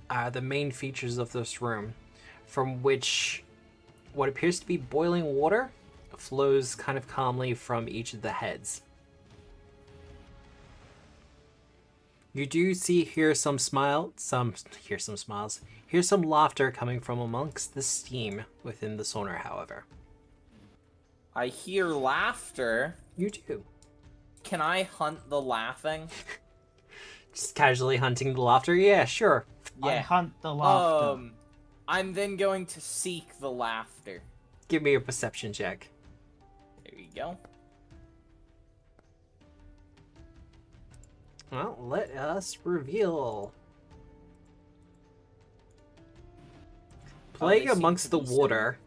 [SPEAKER 1] are the main features of this room, from which what appears to be boiling water flows kind of calmly from each of the heads. You do hear some laughter coming from amongst the steam within the sauna, however.
[SPEAKER 4] I hear laughter.
[SPEAKER 1] You do.
[SPEAKER 4] Can I hunt the laughing?
[SPEAKER 1] Just casually hunting the laughter? Yeah, sure.
[SPEAKER 2] I hunt the laughter.
[SPEAKER 4] I'm then going to seek the laughter.
[SPEAKER 1] Give me a perception check.
[SPEAKER 4] There you go.
[SPEAKER 1] Well, let us reveal. Playing
[SPEAKER 4] seem
[SPEAKER 1] amongst
[SPEAKER 4] to
[SPEAKER 1] the
[SPEAKER 4] be
[SPEAKER 1] water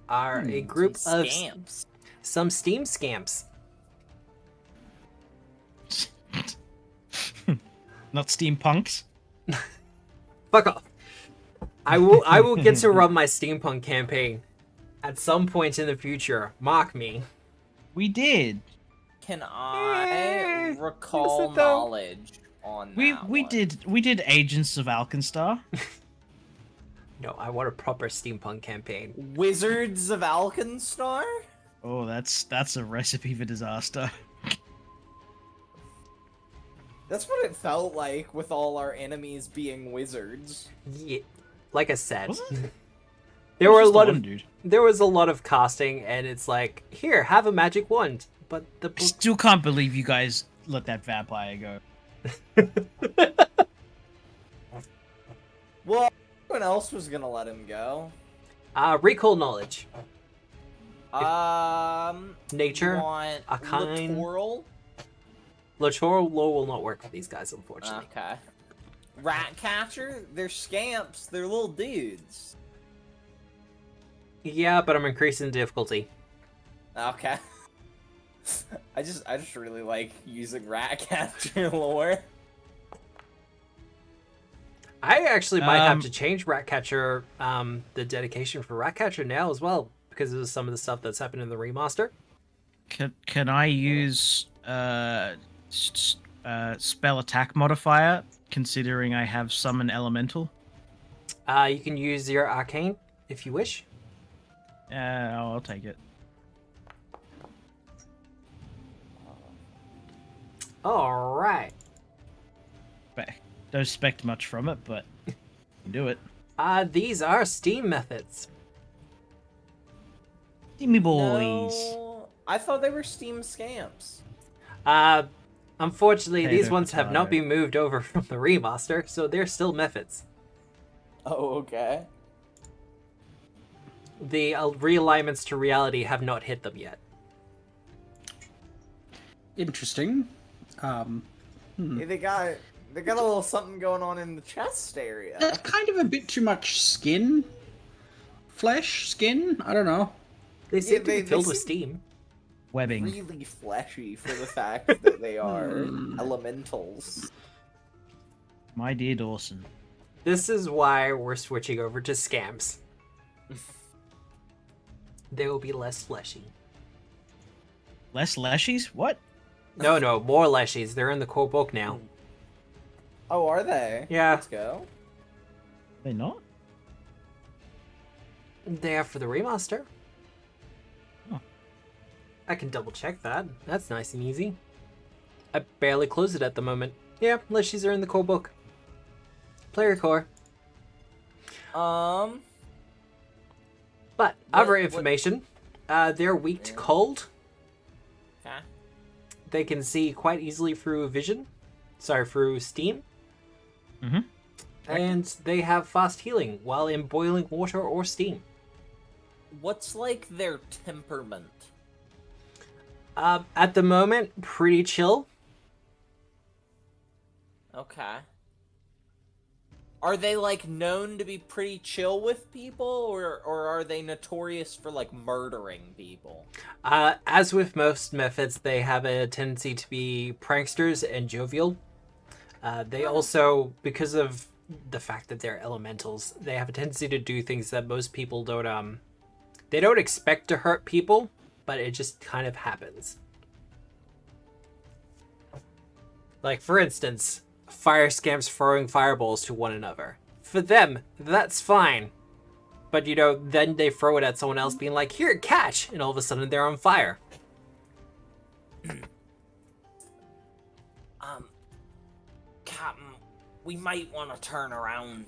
[SPEAKER 1] are a group
[SPEAKER 4] some
[SPEAKER 1] of
[SPEAKER 4] scamps.
[SPEAKER 1] some steam scamps.
[SPEAKER 2] Not steampunks.
[SPEAKER 1] Fuck off. I will get to run my steampunk campaign at some point in the future. Mark me.
[SPEAKER 2] We did.
[SPEAKER 4] Can I
[SPEAKER 1] is
[SPEAKER 4] recall
[SPEAKER 1] it though?
[SPEAKER 4] knowledge on
[SPEAKER 2] We
[SPEAKER 4] that
[SPEAKER 2] we
[SPEAKER 4] one?
[SPEAKER 2] did Agents of Alkenstar.
[SPEAKER 1] No, I want a proper steampunk campaign.
[SPEAKER 4] Wizards of Alkenstar?
[SPEAKER 2] Oh, that's a recipe for disaster.
[SPEAKER 4] That's what it felt like with all our enemies being wizards.
[SPEAKER 1] Yeah, like I said,
[SPEAKER 2] Was it?
[SPEAKER 1] there were a
[SPEAKER 2] Just the
[SPEAKER 1] lot
[SPEAKER 2] one
[SPEAKER 1] of
[SPEAKER 2] dude.
[SPEAKER 1] there was a lot of casting, and it's like, here, have a magic wand. But the
[SPEAKER 2] I
[SPEAKER 1] book,
[SPEAKER 2] still can't believe you guys let that vampire go.
[SPEAKER 4] Well, everyone else was gonna let him go.
[SPEAKER 1] recall knowledge,
[SPEAKER 4] You
[SPEAKER 1] nature,
[SPEAKER 4] want
[SPEAKER 1] arcane.
[SPEAKER 4] littoral?
[SPEAKER 1] Littoral law will not work for these guys, unfortunately.
[SPEAKER 4] Okay. Rat catcher? They're scamps. They're little dudes.
[SPEAKER 1] Yeah, but I'm increasing the difficulty.
[SPEAKER 4] Okay. I just really like using rat catcher lore.
[SPEAKER 1] I actually might have
[SPEAKER 2] Um,
[SPEAKER 1] to change Ratcatcher, the dedication for Ratcatcher now as well, because of some of the stuff that's happened in the remaster.
[SPEAKER 2] Can I use spell attack modifier, considering I have summon elemental?
[SPEAKER 1] You can use your arcane if you wish.
[SPEAKER 2] I'll take it.
[SPEAKER 1] All right.
[SPEAKER 2] But don't expect much from it, but you can do it.
[SPEAKER 1] These are Steam methods.
[SPEAKER 2] Steamy boys.
[SPEAKER 4] No, I thought they were Steam scamps.
[SPEAKER 1] Unfortunately,
[SPEAKER 2] Potato,
[SPEAKER 1] these ones have not
[SPEAKER 2] potato.
[SPEAKER 1] been moved over from the remaster, so they're still methods.
[SPEAKER 4] Oh, okay.
[SPEAKER 1] The realignments to reality have not hit them yet.
[SPEAKER 3] Interesting.
[SPEAKER 4] Hey, they got a little something going on in the chest area.
[SPEAKER 3] That's kind of a bit too much skin. Flesh? Skin? I don't know.
[SPEAKER 1] They seem to
[SPEAKER 4] they
[SPEAKER 1] be filled with
[SPEAKER 4] seem-
[SPEAKER 1] steam.
[SPEAKER 2] Webbing.
[SPEAKER 4] Really fleshy for the fact that they are elementals.
[SPEAKER 2] My dear Dawson.
[SPEAKER 1] This is why we're switching over to scams. They will be less fleshy.
[SPEAKER 2] Less leshies? What?
[SPEAKER 1] No, more leshies. They're in the core book now.
[SPEAKER 4] Oh, are they?
[SPEAKER 1] Yeah.
[SPEAKER 4] Let's go.
[SPEAKER 2] They not?
[SPEAKER 1] They are for the remaster.
[SPEAKER 2] Oh.
[SPEAKER 1] I can double check that. That's nice and easy. I barely close it at the moment. Yeah, leshies are in the core book. Player core. But other
[SPEAKER 4] what-
[SPEAKER 1] information, they're weak to cold.
[SPEAKER 4] Okay.
[SPEAKER 1] They can see quite easily through vision. Sorry, through steam.
[SPEAKER 2] Mm-hmm.
[SPEAKER 1] And they have fast healing while in boiling water or steam.
[SPEAKER 4] What's like their temperament?
[SPEAKER 1] At the moment, pretty chill.
[SPEAKER 4] Okay. Are they like known to be pretty chill with people, or are they notorious for like murdering people?
[SPEAKER 1] As with most methods, they have a tendency to be pranksters and jovial. They also, because of the fact that they're elementals, they have a tendency to do things that most people don't, they don't expect to hurt people, but it just kind of happens. Like, for instance, fire scamps throwing fireballs to one another. For them, that's fine. But, then they throw it at someone else being like, here, catch! And all of a sudden they're on fire.
[SPEAKER 4] Captain, we might want to turn around,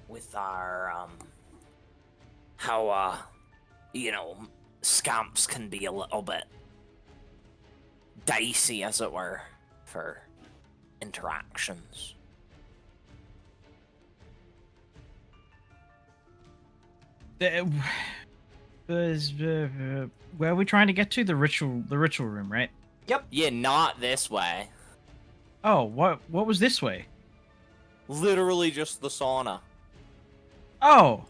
[SPEAKER 4] with our, how, scamps can be a little bit dicey, as it were, for interactions.
[SPEAKER 2] Where are we trying to get to? The ritual room, right?
[SPEAKER 4] Yeah, not this way.
[SPEAKER 2] Oh, what was this way?
[SPEAKER 4] Literally just the sauna.
[SPEAKER 2] Oh.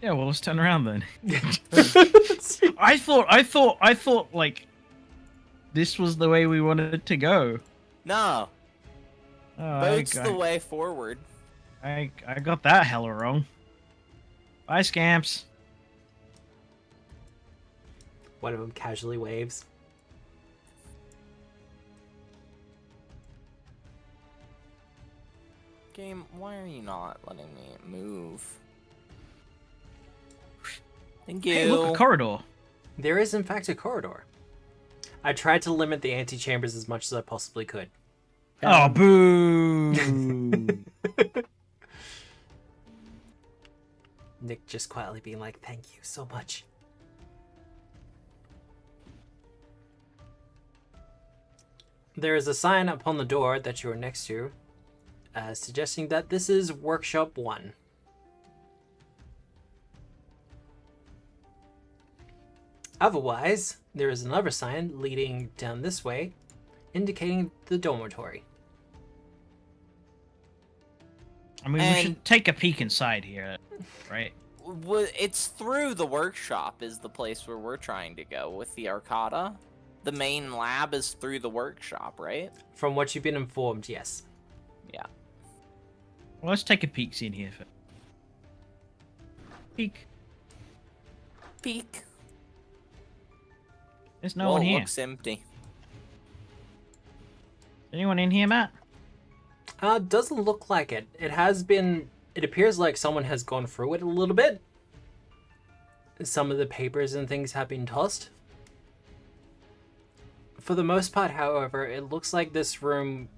[SPEAKER 2] Yeah, well, let's turn around then. I thought like this was the way we wanted it to go.
[SPEAKER 4] No,
[SPEAKER 2] Oh,
[SPEAKER 4] boat's the way forward.
[SPEAKER 2] I got that hella wrong. Bye, scamps.
[SPEAKER 1] One of them casually waves.
[SPEAKER 4] Game, why are you not letting me move? Thank you.
[SPEAKER 2] Hey, look, a corridor.
[SPEAKER 1] There is, in fact, a corridor. I tried to limit the antechambers as much as I possibly could.
[SPEAKER 2] Oh, boo!
[SPEAKER 1] Nick just quietly being like, thank you so much. There is a sign upon the door that you are next to, suggesting that this is Workshop 1. Otherwise, there is another sign leading down this way, indicating the dormitory.
[SPEAKER 2] I mean, we should take a peek inside here, right?
[SPEAKER 4] It's through the workshop is the place where we're trying to go with the Arcata. The main lab is through the workshop, right?
[SPEAKER 1] From what you've been informed, yes.
[SPEAKER 4] Yeah.
[SPEAKER 2] Well, let's take a peek in here. Peek.
[SPEAKER 4] Peek.
[SPEAKER 2] There's no one here.
[SPEAKER 4] Looks empty.
[SPEAKER 2] Anyone in here, Matt?
[SPEAKER 1] Doesn't look like it. It appears like someone has gone through it a little bit. Some of the papers and things have been tossed. For the most part, however, it looks like this room,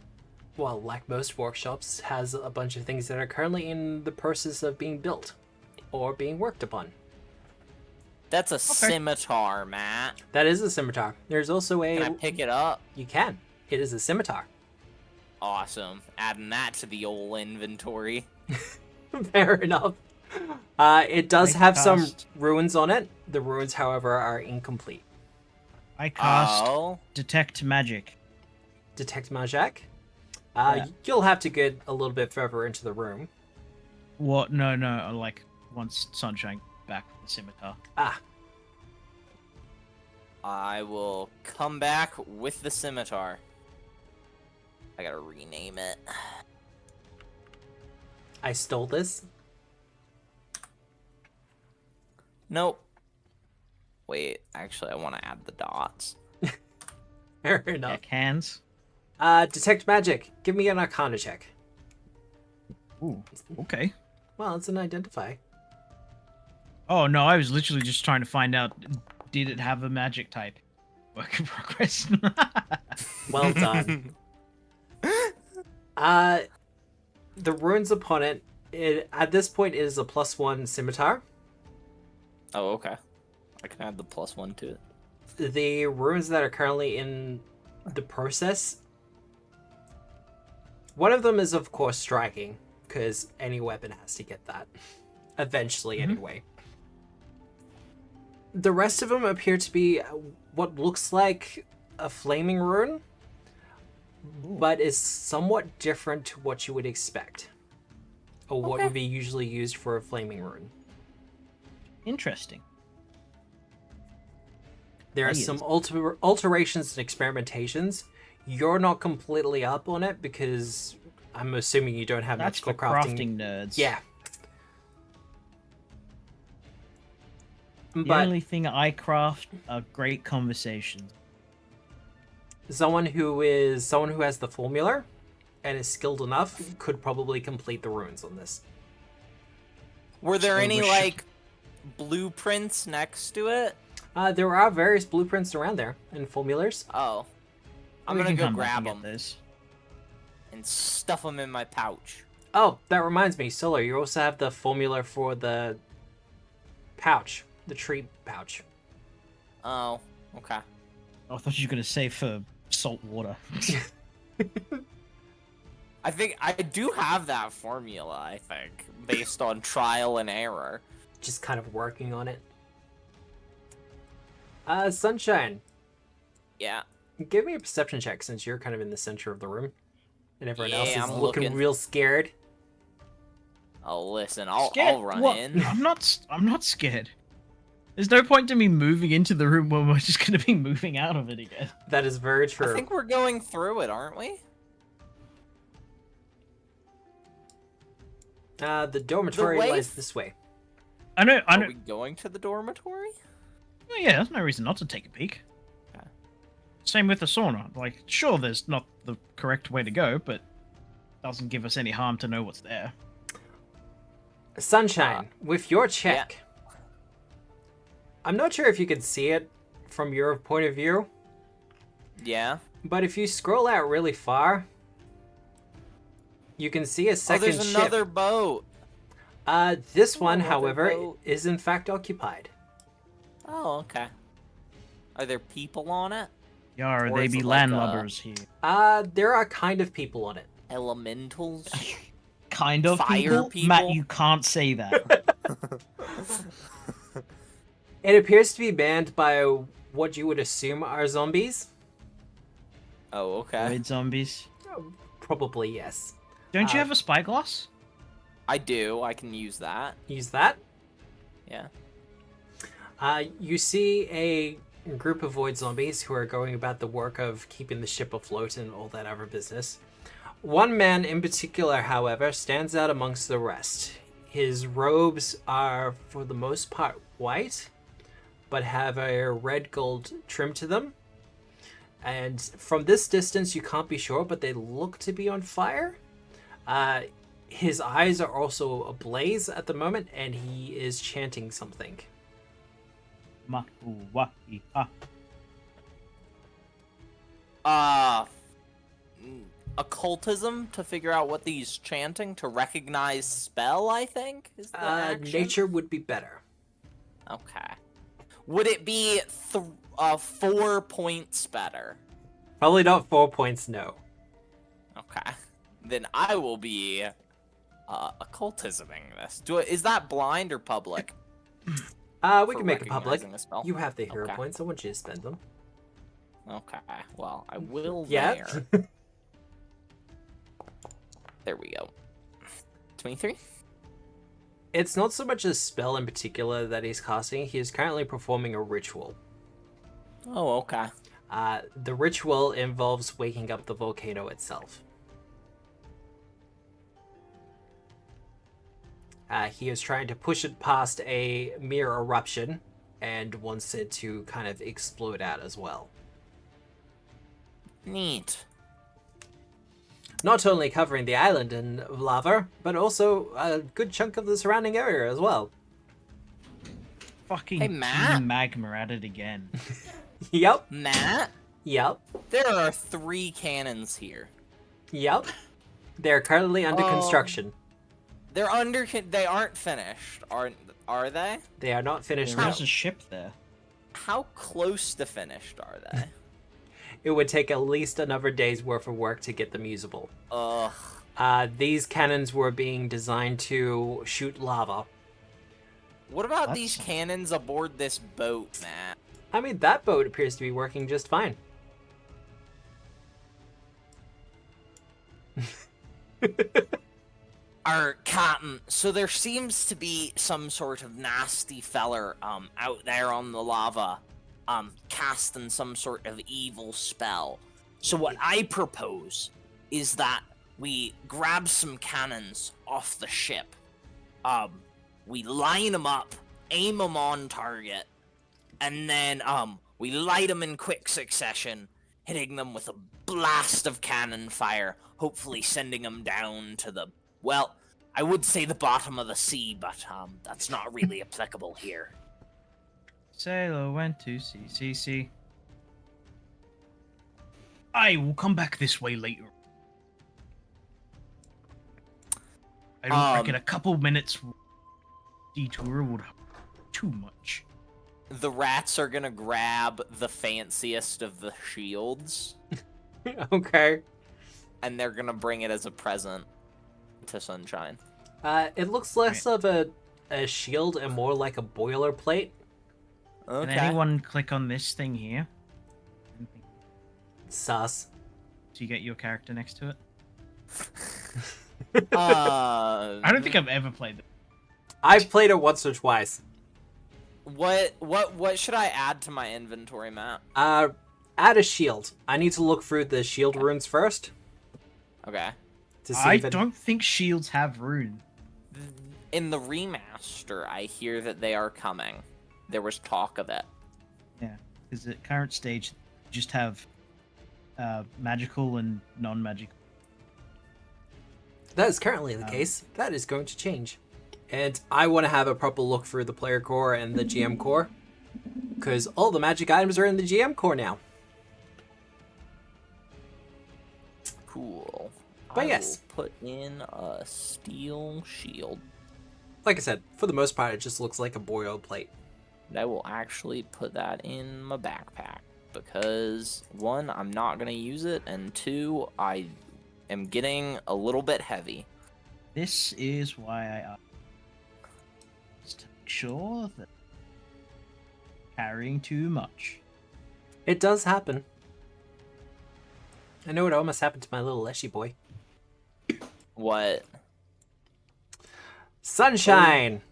[SPEAKER 1] well, like most workshops, has a bunch of things that are currently in the process of being built or being worked upon.
[SPEAKER 4] That's a scimitar, Matt.
[SPEAKER 1] That is a scimitar. There's also a...
[SPEAKER 4] Can I pick it up?
[SPEAKER 1] You can. It is a scimitar.
[SPEAKER 4] Awesome. Adding that to the old inventory.
[SPEAKER 1] Fair enough. It does have some runes on it. The runes, however, are incomplete.
[SPEAKER 2] I cast Detect Magic.
[SPEAKER 1] Detect Magic?
[SPEAKER 2] Yeah.
[SPEAKER 1] You'll have to get a little bit further into the room.
[SPEAKER 2] What? No, like, once Sunshine back with the scimitar.
[SPEAKER 4] I will come back with the scimitar. I gotta rename it.
[SPEAKER 1] I stole this.
[SPEAKER 4] Nope. Wait, actually, I want to add the dots.
[SPEAKER 1] Fair enough.
[SPEAKER 2] Hands.
[SPEAKER 1] Detect Magic. Give me an Arcana check.
[SPEAKER 2] Ooh, okay.
[SPEAKER 1] Well, it's an identify.
[SPEAKER 2] Oh, no, I was literally just trying to find out, did it have a magic type? Work in progress.
[SPEAKER 1] Well done. The runes upon it, at this point, it is a +1 scimitar.
[SPEAKER 4] Oh, okay. I can add the +1 to it.
[SPEAKER 1] The runes that are currently in the process, one of them is, of course, striking, because any weapon has to get that. Eventually, anyway. The rest of them appear to be what looks like a flaming rune, but is somewhat different to what you would expect, or what would be usually used for a flaming rune.
[SPEAKER 2] Interesting.
[SPEAKER 1] There are some alterations and experimentations. You're not completely up on it because I'm assuming you don't have
[SPEAKER 2] That's
[SPEAKER 1] magical
[SPEAKER 2] for crafting nerds.
[SPEAKER 1] Yeah.
[SPEAKER 2] The
[SPEAKER 1] But
[SPEAKER 2] only thing I craft are great conversations.
[SPEAKER 1] someone who has the formula and is skilled enough could probably complete the runes on this.
[SPEAKER 4] Were there
[SPEAKER 2] So
[SPEAKER 4] any,
[SPEAKER 2] we're
[SPEAKER 4] like, blueprints next to it?
[SPEAKER 1] There are various blueprints around there and formulas.
[SPEAKER 4] Oh. I'm
[SPEAKER 2] We
[SPEAKER 4] gonna
[SPEAKER 2] can
[SPEAKER 4] go
[SPEAKER 2] come back
[SPEAKER 4] grab
[SPEAKER 2] and get
[SPEAKER 4] them
[SPEAKER 2] this.
[SPEAKER 4] and stuff them in my pouch.
[SPEAKER 1] Oh, that reminds me, Solar, you also have the formula for the pouch, the tree pouch.
[SPEAKER 4] Oh, okay.
[SPEAKER 2] Oh, I thought you were going to say for salt water.
[SPEAKER 4] I think I do have that formula, I think, based on trial and error.
[SPEAKER 1] Just kind of working on it. Sunshine,
[SPEAKER 4] Yeah.
[SPEAKER 1] give me a perception check since you're kind of in the center of the room. And everyone else is
[SPEAKER 4] Yeah, I'm
[SPEAKER 1] looking
[SPEAKER 4] looking.
[SPEAKER 1] real scared.
[SPEAKER 4] Oh, listen, I'll
[SPEAKER 2] Scared?
[SPEAKER 4] run
[SPEAKER 2] What?
[SPEAKER 4] in.
[SPEAKER 2] I'm not scared. There's no point to me moving into the room when we're just gonna be moving out of it again.
[SPEAKER 1] That is very true.
[SPEAKER 4] I think we're going through it, aren't we?
[SPEAKER 1] The dormitory
[SPEAKER 4] way
[SPEAKER 1] lies this way.
[SPEAKER 2] I know.
[SPEAKER 4] Are we going to the dormitory?
[SPEAKER 2] Oh, yeah, there's no reason not to take a peek.
[SPEAKER 4] Okay.
[SPEAKER 2] Same with the sauna. Like, sure, there's not the correct way to go, but doesn't give us any harm to know what's there.
[SPEAKER 1] Sunshine, with your check. Yeah. I'm not sure if you can see it from your point of view.
[SPEAKER 4] Yeah.
[SPEAKER 1] But if you scroll out really far, you can see a second
[SPEAKER 4] there's
[SPEAKER 1] ship.
[SPEAKER 4] another boat.
[SPEAKER 1] This one,
[SPEAKER 4] another
[SPEAKER 1] however,
[SPEAKER 4] boat.
[SPEAKER 1] is in fact occupied.
[SPEAKER 4] Oh, okay. Are there people on it?
[SPEAKER 2] Yar,
[SPEAKER 4] Or
[SPEAKER 2] they
[SPEAKER 4] is
[SPEAKER 2] be
[SPEAKER 4] it like
[SPEAKER 2] landlubbers here.
[SPEAKER 1] There are kind of people on it.
[SPEAKER 4] Elementals?
[SPEAKER 2] Kind of
[SPEAKER 4] Fire
[SPEAKER 2] people? Matt, you can't say that.
[SPEAKER 1] It appears to be manned by what you would assume are zombies.
[SPEAKER 4] Oh, okay.
[SPEAKER 2] Red zombies.
[SPEAKER 1] Probably, yes.
[SPEAKER 2] Don't you have a spyglass?
[SPEAKER 4] I do. I can use that.
[SPEAKER 1] Use that.
[SPEAKER 4] Yeah.
[SPEAKER 1] You see a group of void zombies who are going about the work of keeping the ship afloat and all that other business. One man in particular, however, stands out amongst the rest. His robes are, for the most part, white, but have a red gold trim to them. And from this distance, you can't be sure, but they look to be on fire. His eyes are also ablaze at the moment, and he is chanting something.
[SPEAKER 4] Occultism to figure out what he's chanting to recognize spell, I think is the action?
[SPEAKER 1] Nature would be better.
[SPEAKER 4] Okay. Would it be 4 points better?
[SPEAKER 1] Probably not 4 points, no.
[SPEAKER 4] Okay. Then I will be occultisming this. Is that blind or public?
[SPEAKER 1] We
[SPEAKER 4] For
[SPEAKER 1] can make it public.
[SPEAKER 4] recognizing a spell?
[SPEAKER 1] You have the hero
[SPEAKER 4] Okay.
[SPEAKER 1] points. I want you to spend them.
[SPEAKER 4] Okay. Well, I will
[SPEAKER 1] Yeah.
[SPEAKER 4] there. There we go. 23?
[SPEAKER 1] It's not so much a spell in particular that he's casting. He is currently performing a ritual.
[SPEAKER 4] Oh, okay.
[SPEAKER 1] The ritual involves waking up the volcano itself. He is trying to push it past a mere eruption and wants it to kind of explode out as well.
[SPEAKER 4] Neat.
[SPEAKER 1] Not only covering the island in lava, but also a good chunk of the surrounding area as well.
[SPEAKER 2] Fucking
[SPEAKER 4] Hey, Matt?
[SPEAKER 2] magma at it again.
[SPEAKER 1] Yep,
[SPEAKER 4] Matt,
[SPEAKER 1] yep,
[SPEAKER 4] there are 3 cannons here.
[SPEAKER 1] yep. They're currently under
[SPEAKER 4] Oh.
[SPEAKER 1] construction.
[SPEAKER 4] They aren't finished, are they?
[SPEAKER 1] They are not finished
[SPEAKER 2] There
[SPEAKER 1] now.
[SPEAKER 2] is a ship there.
[SPEAKER 4] How close to finished are they?
[SPEAKER 1] It would take at least another day's worth of work to get them usable.
[SPEAKER 4] Ugh.
[SPEAKER 1] These cannons were being designed to shoot lava.
[SPEAKER 4] What about
[SPEAKER 2] That's-
[SPEAKER 4] these cannons aboard this boat, Matt?
[SPEAKER 1] I mean, that boat appears to be working just fine.
[SPEAKER 4] Captain, so there seems to be some sort of nasty feller out there on the lava casting some sort of evil spell. So what I propose is that we grab some cannons off the ship. We line them up, aim them on target, and then we light them in quick succession, hitting them with a blast of cannon fire, hopefully sending them down to the, well, I would say the bottom of the sea, but that's not really applicable here.
[SPEAKER 2] Sailor went to CCC. I will come back this way later. I don't reckon a couple minutes detour would have too much.
[SPEAKER 4] The rats are gonna grab the fanciest of the shields,
[SPEAKER 1] Okay.
[SPEAKER 4] and they're gonna bring it as a present to Sunshine.
[SPEAKER 1] It looks less of a shield and more like a boilerplate.
[SPEAKER 4] Okay.
[SPEAKER 2] Can anyone click on this thing here?
[SPEAKER 1] Sus.
[SPEAKER 2] So you get your character next to it? I don't think I've ever played it.
[SPEAKER 1] I've played it once or twice.
[SPEAKER 4] What should I add to my inventory, Matt?
[SPEAKER 1] Add a shield. I need to look through the shield runes first.
[SPEAKER 4] Okay.
[SPEAKER 1] To see
[SPEAKER 2] I
[SPEAKER 1] if it...
[SPEAKER 2] don't think shields have rune.
[SPEAKER 4] In the remaster, I hear that they are coming. There was talk of it.
[SPEAKER 2] Yeah, because at current stage, you just have magical and non-magical.
[SPEAKER 1] That is currently the case. That is going to change. And I want to have a proper look through the player core and the GM core. Because all the magic items are in the GM core now.
[SPEAKER 4] Cool.
[SPEAKER 1] But
[SPEAKER 4] I
[SPEAKER 1] yes.
[SPEAKER 4] will put in a steel shield.
[SPEAKER 1] Like I said, for the most part, it just looks like a boiled plate.
[SPEAKER 4] I will actually put that in my backpack. Because, one, I'm not going to use it. And two, I am getting a little bit heavy.
[SPEAKER 2] This is why I asked. Just to make sure that carrying too much.
[SPEAKER 1] It does happen. I know it almost happened to my little Leshy boy.
[SPEAKER 4] What?
[SPEAKER 1] Sunshine!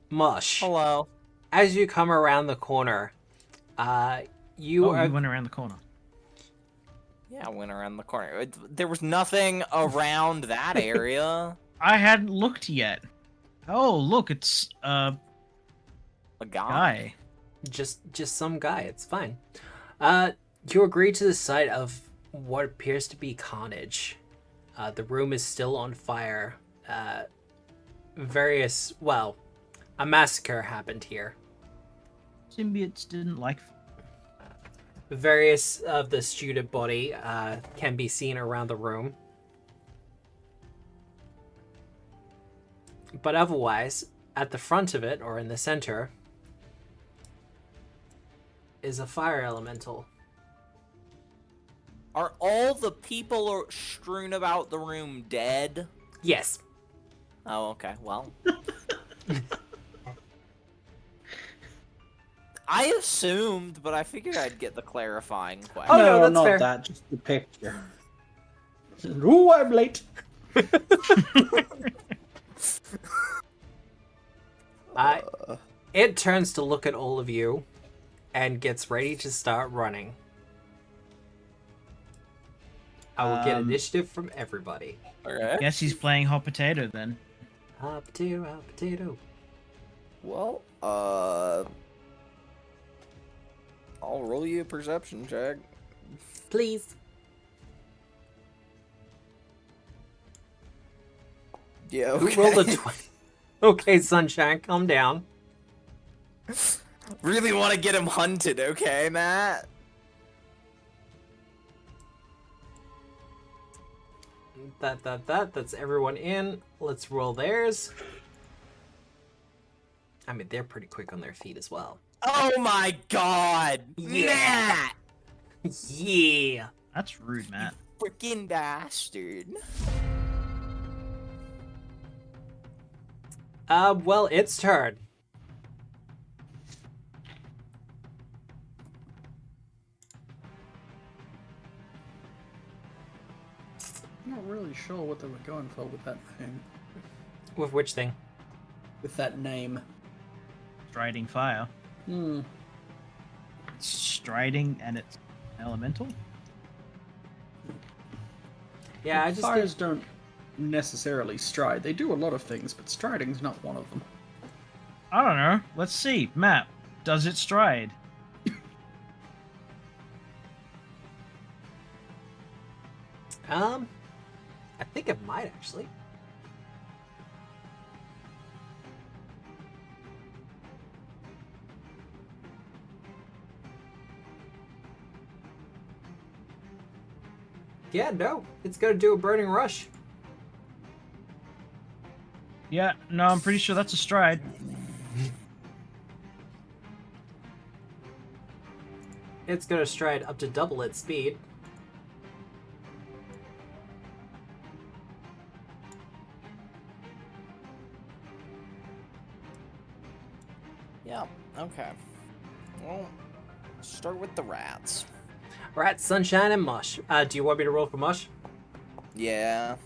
[SPEAKER 1] Mush.
[SPEAKER 4] Hello.
[SPEAKER 1] As you come around the corner, you
[SPEAKER 2] Oh,
[SPEAKER 1] are...
[SPEAKER 2] you went around the corner.
[SPEAKER 4] Yeah, I went around the corner. There was nothing around that area.
[SPEAKER 2] I hadn't looked yet. Oh, look, it's
[SPEAKER 4] A
[SPEAKER 2] guy.
[SPEAKER 1] just some guy. It's fine. You agree to the sight of what appears to be carnage. The room is still on fire. A massacre happened here.
[SPEAKER 2] Symbiotes didn't like.
[SPEAKER 1] Various of the student body can be seen around the room. But otherwise, at the front of it, or in the center, is a fire elemental.
[SPEAKER 4] Are all the people strewn about the room dead?
[SPEAKER 1] Yes.
[SPEAKER 4] Oh, okay. Well. I assumed, but I figured I'd get the clarifying question.
[SPEAKER 1] Oh, no,
[SPEAKER 3] no,
[SPEAKER 1] that's
[SPEAKER 3] not
[SPEAKER 1] fair.
[SPEAKER 3] that. Just the picture. Ooh, I'm late.
[SPEAKER 1] It turns to look at all of you and gets ready to start running. I will get initiative from everybody.
[SPEAKER 4] Okay.
[SPEAKER 2] Guess he's playing hot potato then.
[SPEAKER 1] Hot potato, hot potato.
[SPEAKER 4] Well, I'll roll you a perception check.
[SPEAKER 1] Please.
[SPEAKER 4] Yeah,
[SPEAKER 1] Who rolled a 20? Okay, Sunshine, calm down.
[SPEAKER 4] Really want to get him hunted, okay, Matt?
[SPEAKER 1] That's everyone in. Let's roll theirs. I mean, they're pretty quick on their feet as well.
[SPEAKER 4] Oh my god!
[SPEAKER 1] Yeah.
[SPEAKER 4] Matt!
[SPEAKER 1] Yeah.
[SPEAKER 2] That's rude, Matt.
[SPEAKER 4] Freaking bastard.
[SPEAKER 1] Well, it's turn.
[SPEAKER 3] I'm not really sure what they were going for with that name.
[SPEAKER 1] With which thing?
[SPEAKER 3] With that name.
[SPEAKER 2] Striding fire.
[SPEAKER 3] Hmm.
[SPEAKER 2] It's striding and it's elemental.
[SPEAKER 1] Yeah, I just
[SPEAKER 3] Fires don't necessarily stride. They do a lot of things, but striding's not one of them.
[SPEAKER 2] I don't know. Let's see. Matt, does it stride?
[SPEAKER 1] I think it might actually. Yeah, no, it's gonna do a burning rush.
[SPEAKER 2] Yeah, no, I'm pretty sure that's a stride.
[SPEAKER 1] It's gonna stride up to double its speed.
[SPEAKER 4] Yeah, okay. Well, start with the rats.
[SPEAKER 1] Rat, Sunshine, and Mush. Do you want me to roll for Mush?
[SPEAKER 4] Yeah.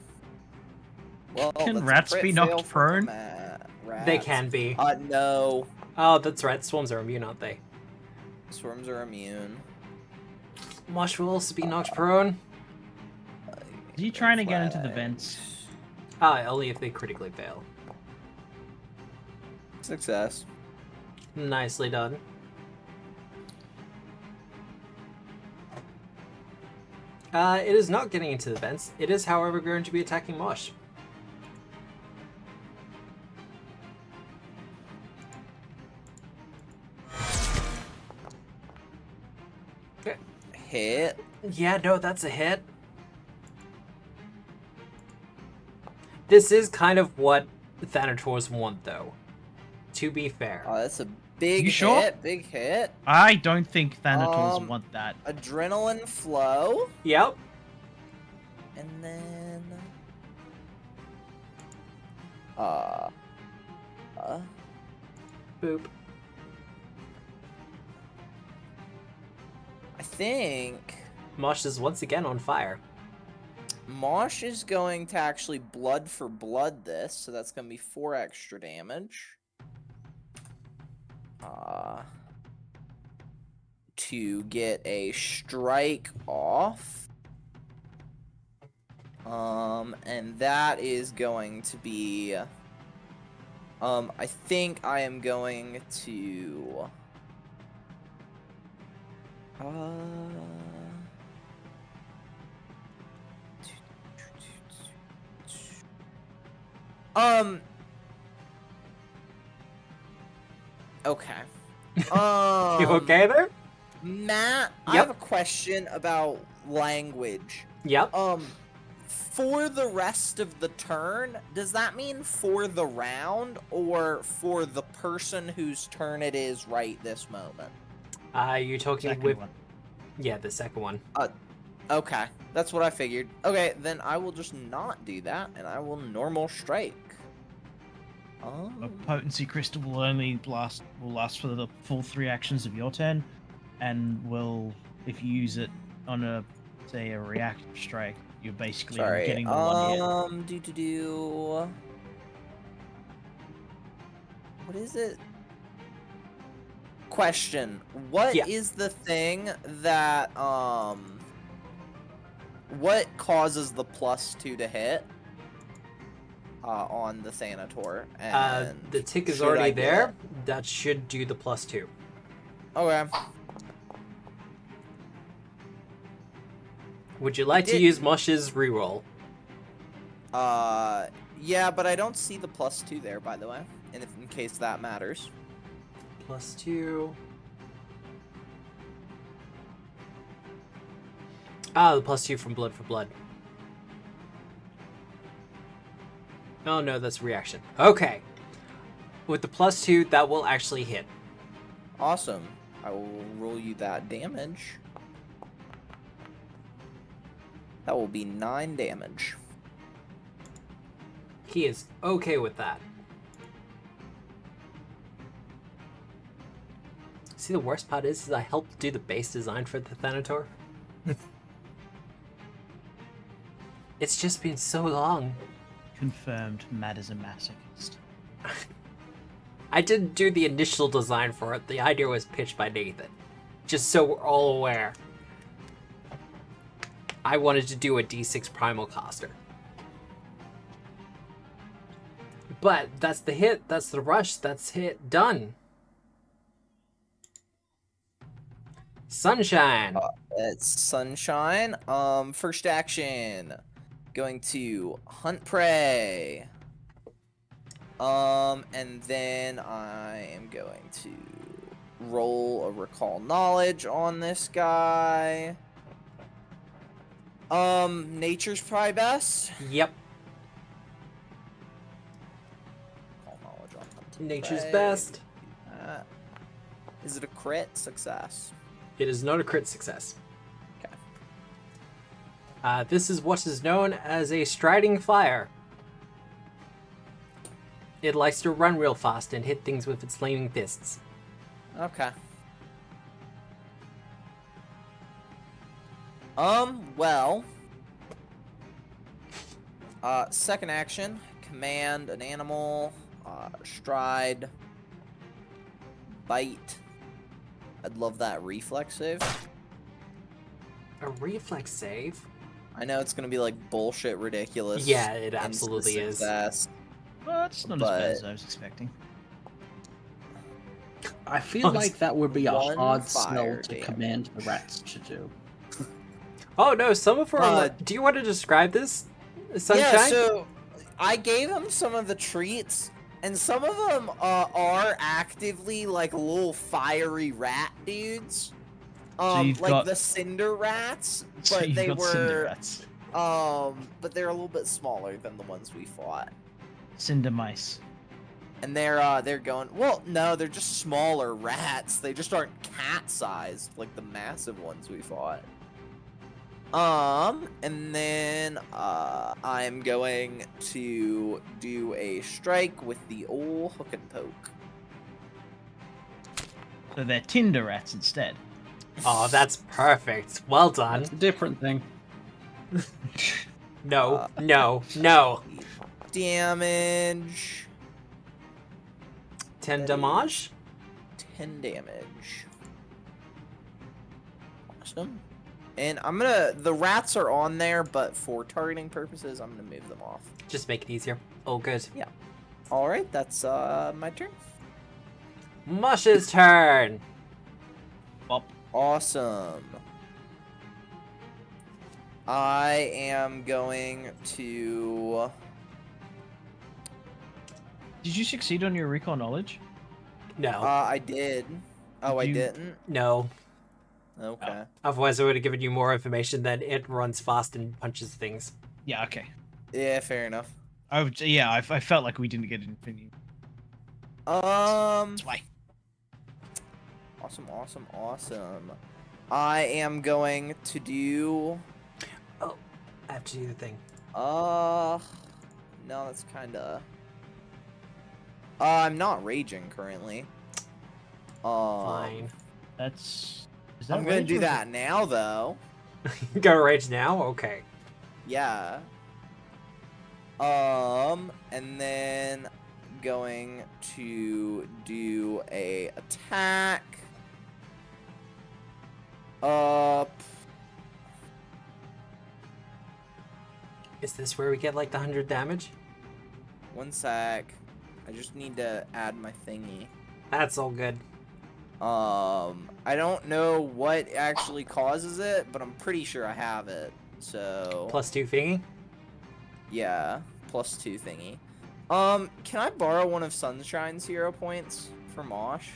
[SPEAKER 4] Well,
[SPEAKER 2] Can
[SPEAKER 4] that's a
[SPEAKER 2] rats
[SPEAKER 4] crit
[SPEAKER 2] be
[SPEAKER 4] fail
[SPEAKER 2] knocked
[SPEAKER 4] for
[SPEAKER 2] prone?
[SPEAKER 1] They
[SPEAKER 4] rats.
[SPEAKER 1] can be.
[SPEAKER 4] No.
[SPEAKER 1] Oh, that's right. Swarms are immune, aren't they?
[SPEAKER 4] Swarms are immune.
[SPEAKER 1] Mosh will also be knocked prone.
[SPEAKER 2] Is he trying to get into the vents?
[SPEAKER 1] Only if they critically fail.
[SPEAKER 4] Success.
[SPEAKER 1] Nicely done. It is not getting into the vents. It is, however, going to be attacking Mosh.
[SPEAKER 4] Hit.
[SPEAKER 1] Yeah, no, that's a hit. This is kind of what Thanators want, though. To be fair.
[SPEAKER 4] Oh, that's a big
[SPEAKER 2] You
[SPEAKER 4] hit.
[SPEAKER 2] sure?
[SPEAKER 4] Big hit.
[SPEAKER 2] I don't think Thanators want that.
[SPEAKER 4] Adrenaline flow.
[SPEAKER 1] Yep.
[SPEAKER 4] And then...
[SPEAKER 1] Boop.
[SPEAKER 4] I think...
[SPEAKER 1] Mosh is once again on fire.
[SPEAKER 4] Mosh is going to actually blood for blood this, so that's going to be 4 extra damage. To get a strike off. And that is going to be... I think I am going to... Okay.
[SPEAKER 1] You okay there?
[SPEAKER 4] Matt, I
[SPEAKER 1] Yep.
[SPEAKER 4] have a question about language.
[SPEAKER 1] Yep.
[SPEAKER 4] For the rest of the turn, does that mean for the round or for the person whose turn it is right this moment?
[SPEAKER 1] You're talking
[SPEAKER 2] Second
[SPEAKER 1] with...
[SPEAKER 2] one.
[SPEAKER 1] Yeah, the second one.
[SPEAKER 4] Okay, that's what I figured. Okay, then I will just not do that, and I will normal strike.
[SPEAKER 2] A potency crystal will only last for the full 3 actions of your turn, and will, if you use it on a reactive strike, you're basically
[SPEAKER 4] Sorry.
[SPEAKER 2] getting the 1 hit.
[SPEAKER 4] What is it? Question. What is the thing that what causes the +2 to hit on the Thanator? And
[SPEAKER 1] The tick is
[SPEAKER 4] should I
[SPEAKER 1] already
[SPEAKER 4] get
[SPEAKER 1] there.
[SPEAKER 4] it?
[SPEAKER 1] That should do the +2.
[SPEAKER 4] Okay.
[SPEAKER 1] Would you like to use Mosh's reroll?
[SPEAKER 4] Yeah, but I don't see the +2 there, by the way, in case that matters.
[SPEAKER 1] +2. Ah, the +2 from Blood for Blood. Oh no, that's reaction. Okay. With the +2, that will actually hit.
[SPEAKER 4] Awesome. I will roll you that damage. That will be 9 damage.
[SPEAKER 1] He is okay with that. See, the worst part is I helped do the base design for the Thanator. It's just been so long.
[SPEAKER 2] Confirmed, Matt is a masochist.
[SPEAKER 1] I didn't do the initial design for it. The idea was pitched by Nathan. Just so we're all aware. I wanted to do a D6 Primal Caster. But that's the hit, that's the rush, that's hit, done. Sunshine.
[SPEAKER 4] It's Sunshine. First action. Going to hunt prey. And then I am going to roll a recall knowledge on this guy. Nature's probably best.
[SPEAKER 1] Yep.
[SPEAKER 4] Recall knowledge on hunting
[SPEAKER 1] Nature's
[SPEAKER 4] prey.
[SPEAKER 1] best.
[SPEAKER 4] Is it a crit success?
[SPEAKER 1] It is not a crit success.
[SPEAKER 4] Okay.
[SPEAKER 1] This is what is known as a striding fire. It likes to run real fast and hit things with its flaming fists.
[SPEAKER 4] Okay. Well. Second action, command an animal, stride, bite. I'd love that reflex save.
[SPEAKER 1] A reflex save?
[SPEAKER 4] I know it's gonna be like bullshit ridiculous.
[SPEAKER 1] Yeah, it absolutely is.
[SPEAKER 4] Success,
[SPEAKER 2] Well, it's not as bad as I was expecting.
[SPEAKER 3] I feel like that would be a
[SPEAKER 4] One
[SPEAKER 3] hard spell
[SPEAKER 4] fire
[SPEAKER 3] to
[SPEAKER 4] damage.
[SPEAKER 3] command the rats to do.
[SPEAKER 1] Oh no, some of them. Do you want to describe this, Sunshine?
[SPEAKER 4] Yeah, so I gave him some of the treats, and some of them are actively like little fiery rat dudes.
[SPEAKER 2] you've
[SPEAKER 4] Like
[SPEAKER 2] got-
[SPEAKER 4] the cinder rats,
[SPEAKER 2] So
[SPEAKER 4] but
[SPEAKER 2] you've
[SPEAKER 4] they
[SPEAKER 2] got cinder
[SPEAKER 4] were
[SPEAKER 2] rats.
[SPEAKER 4] but they're a little bit smaller than the ones we fought.
[SPEAKER 2] Cinder mice.
[SPEAKER 4] And they're going, well, no, they're just smaller rats. They just aren't cat-sized like the massive ones we fought. And then I'm going to do a strike with the old hook and poke.
[SPEAKER 2] So they're Tinder rats instead.
[SPEAKER 1] Oh, that's perfect. Well done.
[SPEAKER 3] That's a different thing.
[SPEAKER 1] No, no, no.
[SPEAKER 4] Damage.
[SPEAKER 1] 10 damage?
[SPEAKER 4] 10 damage. Awesome. And I'm gonna, the rats are on there, but for targeting purposes, I'm gonna move them off.
[SPEAKER 1] Just make it easier. Oh, good.
[SPEAKER 4] Alright, that's my turn.
[SPEAKER 1] Mush's turn.
[SPEAKER 2] Bop.
[SPEAKER 4] Awesome. I am going to...
[SPEAKER 2] Did you succeed on your recall knowledge?
[SPEAKER 1] No,
[SPEAKER 4] I did. Oh, I
[SPEAKER 2] You-
[SPEAKER 4] didn't?
[SPEAKER 1] no.
[SPEAKER 4] Okay.
[SPEAKER 1] Otherwise, I would have given you more information that it runs fast and punches things.
[SPEAKER 2] Yeah, okay.
[SPEAKER 4] Yeah, fair enough.
[SPEAKER 2] I felt like we didn't get an opinion.
[SPEAKER 4] Um...
[SPEAKER 2] That's why.
[SPEAKER 4] Awesome, awesome, awesome. I am going to do...
[SPEAKER 1] I have to do the thing.
[SPEAKER 4] No, that's kinda... I'm not raging currently.
[SPEAKER 1] Fine.
[SPEAKER 2] That's... Is that
[SPEAKER 4] I'm gonna
[SPEAKER 2] rage or
[SPEAKER 4] do
[SPEAKER 2] is
[SPEAKER 4] that now, though.
[SPEAKER 1] Go rage now? Okay.
[SPEAKER 4] Yeah. And then going to do a attack. Up.
[SPEAKER 1] Is this where we get like the 100 damage?
[SPEAKER 4] One sec. I just need to add my thingy.
[SPEAKER 1] That's all good.
[SPEAKER 4] I don't know what actually causes it, but I'm pretty sure I have it. So
[SPEAKER 1] +2 thingy?
[SPEAKER 4] yeah, +2 thingy. Can I borrow one of Sunshine's hero points for Mosh?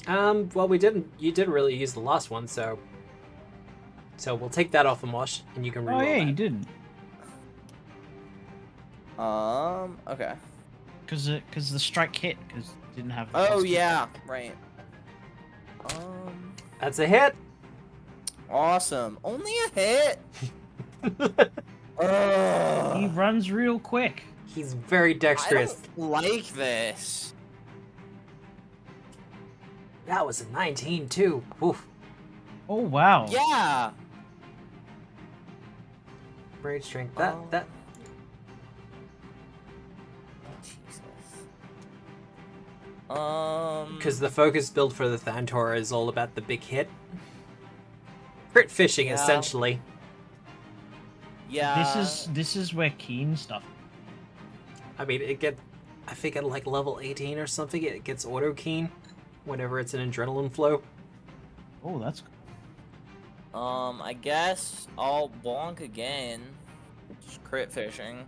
[SPEAKER 1] Well, we didn't. You didn't really use the last one, so we'll take that off of Mosh, and you can reroll
[SPEAKER 2] Oh yeah,
[SPEAKER 1] that.
[SPEAKER 2] you didn't.
[SPEAKER 4] Okay.
[SPEAKER 2] Because the strike hit, because it didn't have...
[SPEAKER 4] Oh yeah, right.
[SPEAKER 1] That's a hit.
[SPEAKER 4] Awesome. Only a hit.
[SPEAKER 2] He
[SPEAKER 4] Ugh.
[SPEAKER 2] runs real quick.
[SPEAKER 1] He's very
[SPEAKER 4] I
[SPEAKER 1] dexterous.
[SPEAKER 4] don't like this.
[SPEAKER 1] That was a 19 too. Oof.
[SPEAKER 2] Oh wow.
[SPEAKER 4] Yeah.
[SPEAKER 1] Rage strength.
[SPEAKER 4] Oh.
[SPEAKER 1] That.
[SPEAKER 4] Jesus.
[SPEAKER 1] Because the focus build for the Thantor is all about the big hit. Crit fishing,
[SPEAKER 4] Yeah.
[SPEAKER 1] essentially.
[SPEAKER 4] Yeah.
[SPEAKER 2] This is where keen stuff.
[SPEAKER 1] I mean, I think at like level 18 or something, it gets auto keen whenever it's an adrenaline flow.
[SPEAKER 2] Oh, that's
[SPEAKER 4] I guess I'll bonk again. Just crit fishing.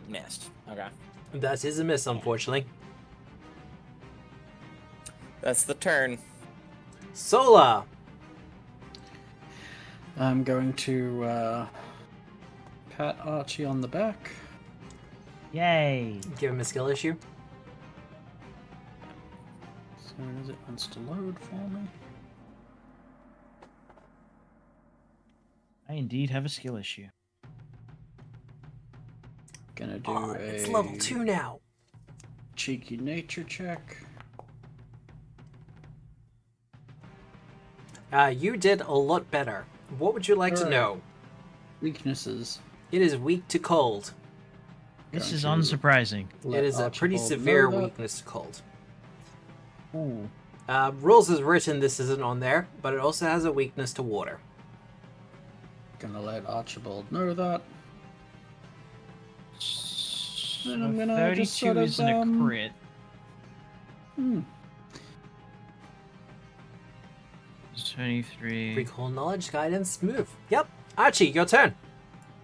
[SPEAKER 4] Missed. Okay.
[SPEAKER 1] That is a miss, unfortunately.
[SPEAKER 4] That's the turn.
[SPEAKER 1] Sola!
[SPEAKER 3] I'm going to pat Archie on the back.
[SPEAKER 2] yay.
[SPEAKER 1] Give him a skill issue.
[SPEAKER 3] As soon as it wants to load for me.
[SPEAKER 2] I indeed have a skill issue.
[SPEAKER 3] Gonna do
[SPEAKER 1] Oh,
[SPEAKER 3] a
[SPEAKER 1] it's level 2 now.
[SPEAKER 3] cheeky nature check.
[SPEAKER 1] You did a lot better. What would you like to
[SPEAKER 3] Alright.
[SPEAKER 1] know?
[SPEAKER 3] Weaknesses.
[SPEAKER 1] It is weak to cold.
[SPEAKER 2] This
[SPEAKER 3] Going
[SPEAKER 2] is
[SPEAKER 3] to
[SPEAKER 2] unsurprising.
[SPEAKER 1] It is a pretty
[SPEAKER 3] Archibald
[SPEAKER 1] severe
[SPEAKER 3] know that.
[SPEAKER 1] weakness to cold.
[SPEAKER 2] Ooh.
[SPEAKER 1] Rules is written, this isn't on there, but it also has a weakness to water.
[SPEAKER 3] Gonna let Archibald know that.
[SPEAKER 2] So
[SPEAKER 3] I'm gonna
[SPEAKER 2] 32
[SPEAKER 3] just sort of,
[SPEAKER 2] isn't a crit.
[SPEAKER 3] Hmm.
[SPEAKER 2] 23.
[SPEAKER 1] Recall knowledge, guidance, move. Yep. Archie, your turn.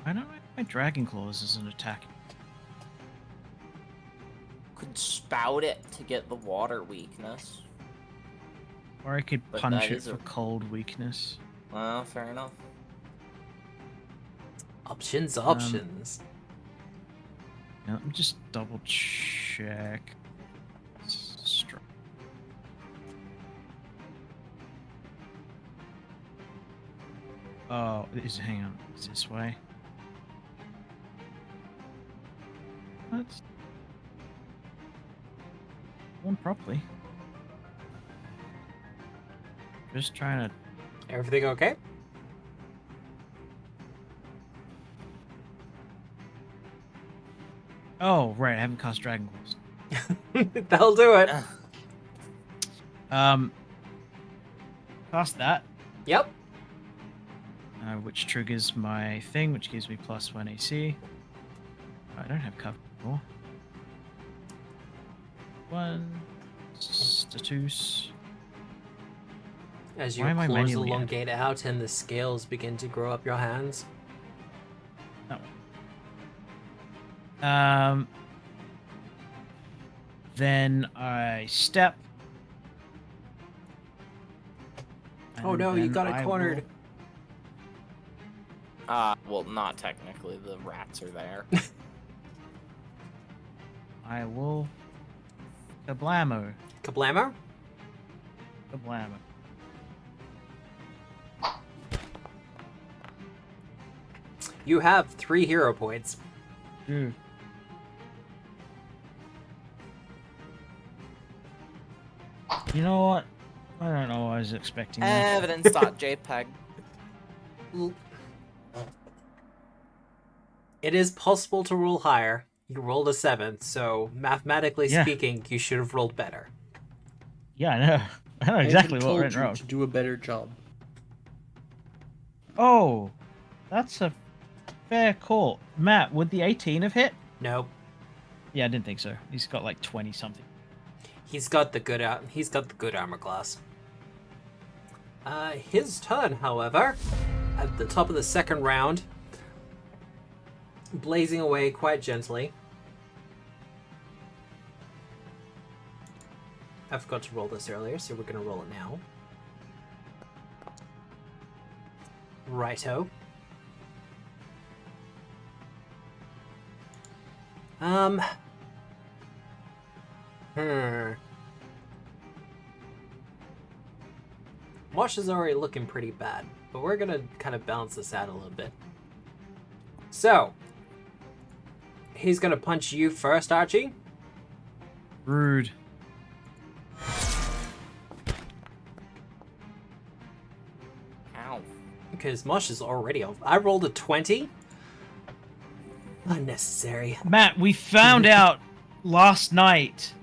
[SPEAKER 2] I don't know if my Dragon Claws is an attack.
[SPEAKER 4] Could spout it to get the water weakness.
[SPEAKER 2] Or I could
[SPEAKER 4] But
[SPEAKER 2] punch
[SPEAKER 4] that
[SPEAKER 2] it
[SPEAKER 4] is
[SPEAKER 2] for
[SPEAKER 4] a-
[SPEAKER 2] cold weakness.
[SPEAKER 4] Well, fair enough.
[SPEAKER 1] Options.
[SPEAKER 2] Yeah, let me just double check. Stri- Oh, hang on, it's this way. What? One properly. Just trying to.
[SPEAKER 1] Everything okay?
[SPEAKER 2] Oh, right, I haven't cast Dragon Claws.
[SPEAKER 1] That'll do it.
[SPEAKER 2] Cast that,
[SPEAKER 1] Yep.
[SPEAKER 2] which triggers my thing, which gives me +1 AC. I don't have cover anymore. One status.
[SPEAKER 1] As
[SPEAKER 2] Why
[SPEAKER 1] your
[SPEAKER 2] am I
[SPEAKER 1] claws
[SPEAKER 2] manually
[SPEAKER 1] elongate out and the scales begin to grow up your hands.
[SPEAKER 2] Then I step.
[SPEAKER 1] Oh
[SPEAKER 2] and
[SPEAKER 1] no, you
[SPEAKER 2] then
[SPEAKER 1] got it
[SPEAKER 2] I
[SPEAKER 1] cornered.
[SPEAKER 4] Well, not technically. The rats are there.
[SPEAKER 2] I will kablamo.
[SPEAKER 1] Kablamo?
[SPEAKER 2] Kablamo.
[SPEAKER 1] You have 3 hero points.
[SPEAKER 2] Dude. You know what? I don't know what I was expecting. there.
[SPEAKER 4] Evidence.jpg.
[SPEAKER 1] It is possible to roll higher. You rolled a 7, so mathematically
[SPEAKER 2] Yeah.
[SPEAKER 1] speaking, you should have rolled better.
[SPEAKER 2] Yeah, I know. I know
[SPEAKER 3] I
[SPEAKER 2] exactly
[SPEAKER 3] even
[SPEAKER 2] what
[SPEAKER 3] told
[SPEAKER 2] went
[SPEAKER 3] you
[SPEAKER 2] wrong.
[SPEAKER 3] to do a better job.
[SPEAKER 2] Oh, that's a fair call. Matt, would the 18 have hit?
[SPEAKER 1] Nope.
[SPEAKER 2] Yeah, I didn't think so. He's got like 20 something.
[SPEAKER 1] He's got the good armor class. His turn, however, at the top of the second round, blazing away quite gently. I forgot to roll this earlier, so we're gonna roll it now. Righto. Mosh is already looking pretty bad, but we're gonna kind of balance this out a little bit. So, he's gonna punch you first, Archie.
[SPEAKER 2] Rude.
[SPEAKER 4] Ow.
[SPEAKER 1] Because Mosh is already over. I rolled a 20. Unnecessary.
[SPEAKER 2] Matt, we found out last night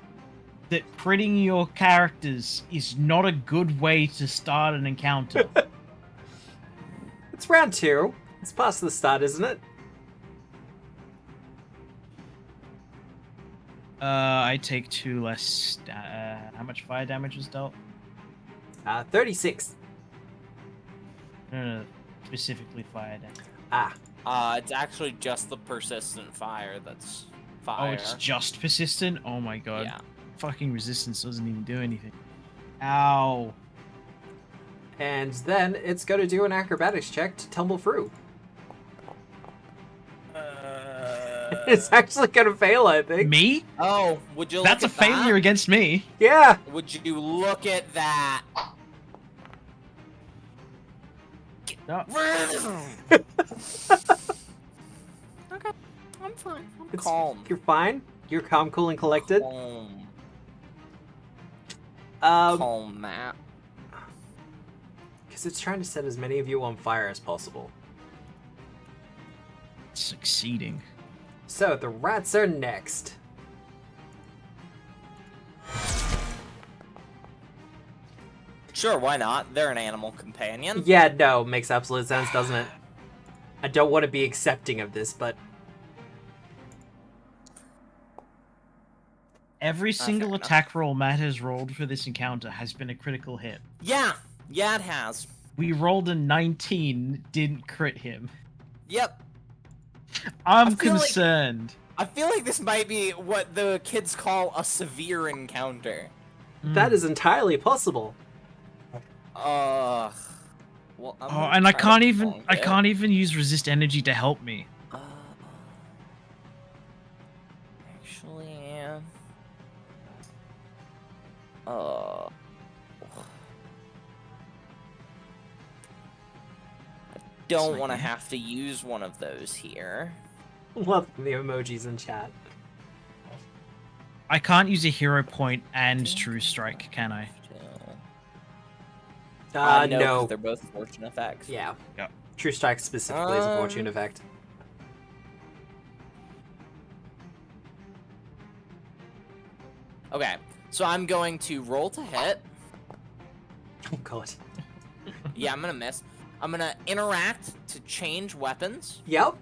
[SPEAKER 2] that critting your characters is not a good way to start an encounter.
[SPEAKER 1] It's round 2. It's past the start, isn't it?
[SPEAKER 2] I take 2 less. How much fire damage was dealt?
[SPEAKER 1] 36.
[SPEAKER 2] No, specifically fire damage.
[SPEAKER 4] It's actually just the persistent fire that's
[SPEAKER 2] Oh,
[SPEAKER 4] fire.
[SPEAKER 2] it's just persistent? Oh my god.
[SPEAKER 4] Yeah.
[SPEAKER 2] Fucking resistance doesn't even do anything. Ow.
[SPEAKER 1] And then it's going to do an acrobatics check to tumble through. It's actually going to fail, I think.
[SPEAKER 2] Me?
[SPEAKER 4] Oh, would you?
[SPEAKER 2] That's a
[SPEAKER 4] look at
[SPEAKER 2] failure
[SPEAKER 4] that?
[SPEAKER 2] against me.
[SPEAKER 1] Yeah.
[SPEAKER 4] Would you look at that?
[SPEAKER 2] No.
[SPEAKER 4] Okay, I'm fine. I'm
[SPEAKER 1] It's-
[SPEAKER 4] calm.
[SPEAKER 1] You're fine. You're calm, cool, and collected.
[SPEAKER 4] Calm.
[SPEAKER 1] Um,
[SPEAKER 4] Calm, Matt.
[SPEAKER 1] because it's trying to set as many of you on fire as possible.
[SPEAKER 2] succeeding.
[SPEAKER 1] So the rats are next.
[SPEAKER 4] Sure, why not? They're an animal companion.
[SPEAKER 1] Yeah, no, makes absolute sense, doesn't it? I don't want to be accepting of this, but
[SPEAKER 2] Every single
[SPEAKER 4] fair enough.
[SPEAKER 2] attack roll Matt has rolled for this encounter has been a critical hit.
[SPEAKER 4] Yeah, it has.
[SPEAKER 2] We rolled a 19, didn't crit him.
[SPEAKER 4] Yep.
[SPEAKER 2] I'm
[SPEAKER 4] feel like-
[SPEAKER 2] concerned.
[SPEAKER 4] I feel like this might be what the kids call a severe encounter.
[SPEAKER 1] that is entirely possible.
[SPEAKER 4] Well, I'm
[SPEAKER 2] Oh,
[SPEAKER 4] gonna
[SPEAKER 2] and I
[SPEAKER 4] try to
[SPEAKER 2] can't
[SPEAKER 4] bonk it.
[SPEAKER 2] even use resist energy to help me.
[SPEAKER 4] Actually, yeah. I don't
[SPEAKER 2] like
[SPEAKER 4] want to
[SPEAKER 2] that.
[SPEAKER 4] have to use one of those here.
[SPEAKER 1] Love the emojis in chat.
[SPEAKER 2] I can't use a hero point and true strike, can I?
[SPEAKER 4] No,
[SPEAKER 1] No.
[SPEAKER 4] 'cause they're both fortune effects.
[SPEAKER 1] Yeah.
[SPEAKER 2] Yep.
[SPEAKER 1] True Strike specifically is a fortune
[SPEAKER 4] Um,
[SPEAKER 1] effect.
[SPEAKER 4] Okay, so I'm going to roll to hit.
[SPEAKER 1] Oh god.
[SPEAKER 4] Yeah, I'm gonna miss. I'm gonna interact to change weapons.
[SPEAKER 1] Yep.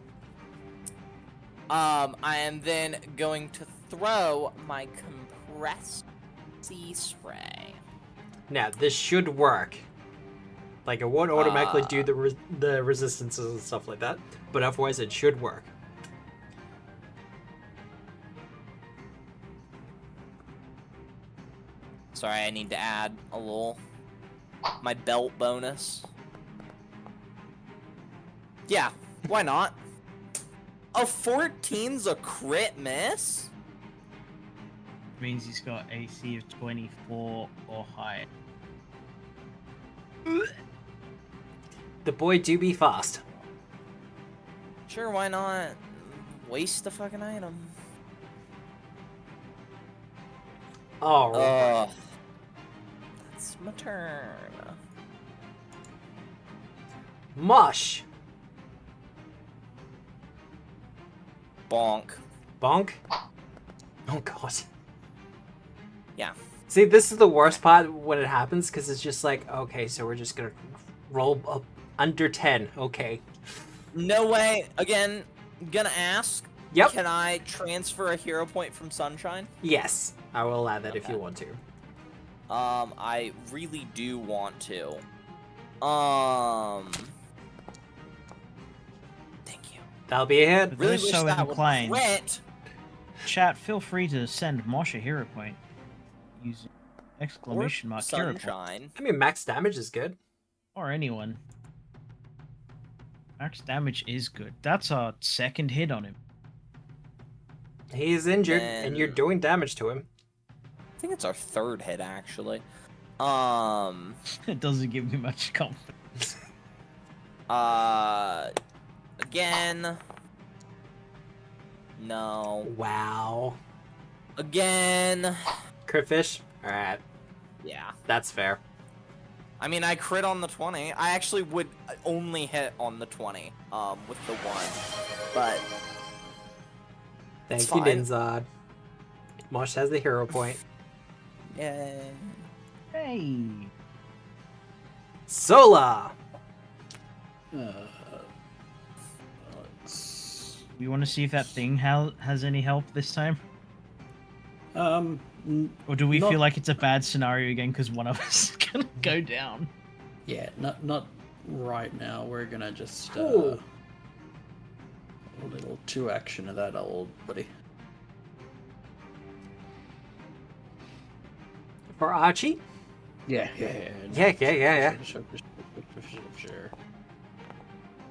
[SPEAKER 4] I am then going to throw my compressed sea spray.
[SPEAKER 1] Now, this should work. Like, it won't automatically do the resistances and stuff like that, but otherwise it should work.
[SPEAKER 4] Sorry, I need to add a little... my belt bonus. Yeah, why not? A 14's a crit miss?
[SPEAKER 2] Means he's got AC of 24 or higher.
[SPEAKER 1] The boy do be fast.
[SPEAKER 4] Sure, why not? Waste the fucking item.
[SPEAKER 1] Oh,
[SPEAKER 4] That's my turn.
[SPEAKER 1] mush.
[SPEAKER 4] Bonk.
[SPEAKER 1] Bonk. Oh god.
[SPEAKER 4] Yeah.
[SPEAKER 1] See, this is the worst part when it happens, because it's just like, okay, so we're just gonna roll up under 10. Okay.
[SPEAKER 4] No way. Again, gonna ask.
[SPEAKER 1] Yep.
[SPEAKER 4] Can I transfer a hero point from Sunshine?
[SPEAKER 1] Yes, I will allow that if
[SPEAKER 4] Okay.
[SPEAKER 1] you want to.
[SPEAKER 4] I really do want to. Thank you.
[SPEAKER 1] That'll be a hit.
[SPEAKER 2] For
[SPEAKER 4] Really
[SPEAKER 2] those
[SPEAKER 4] wish
[SPEAKER 2] so
[SPEAKER 4] that would
[SPEAKER 2] inclined,
[SPEAKER 4] quit.
[SPEAKER 2] chat, feel free to send Mosh a hero point using exclamation
[SPEAKER 4] Or
[SPEAKER 2] mark hero point.
[SPEAKER 4] Sunshine.
[SPEAKER 1] I mean, max damage is good.
[SPEAKER 2] Or anyone. Max damage is good. That's our second hit on him.
[SPEAKER 1] He's injured, and you're
[SPEAKER 4] Then-
[SPEAKER 1] doing damage to him.
[SPEAKER 4] I think it's our third hit actually.
[SPEAKER 2] It doesn't give me much confidence.
[SPEAKER 4] Again. No.
[SPEAKER 1] Wow.
[SPEAKER 4] Again.
[SPEAKER 1] Crit fish? Alright,
[SPEAKER 4] Yeah.
[SPEAKER 1] that's fair.
[SPEAKER 4] I mean, I crit on the 20. I actually would only hit on the 20, with the 1. But
[SPEAKER 1] Thank
[SPEAKER 4] It's
[SPEAKER 1] you,
[SPEAKER 4] fine.
[SPEAKER 1] Dinzad. Mosh has the hero point.
[SPEAKER 4] yay.
[SPEAKER 2] Hey!
[SPEAKER 1] Sola!
[SPEAKER 2] We want to see if that thing has any help this time? Or do we
[SPEAKER 3] Not-
[SPEAKER 2] feel like it's a bad scenario again because one of us is gonna go down?
[SPEAKER 3] Yeah, not right now. We're gonna just
[SPEAKER 1] Ooh.
[SPEAKER 3] a little 2 action of that old buddy.
[SPEAKER 1] For Archie?
[SPEAKER 3] Yeah.
[SPEAKER 1] Yeah.
[SPEAKER 3] Sure.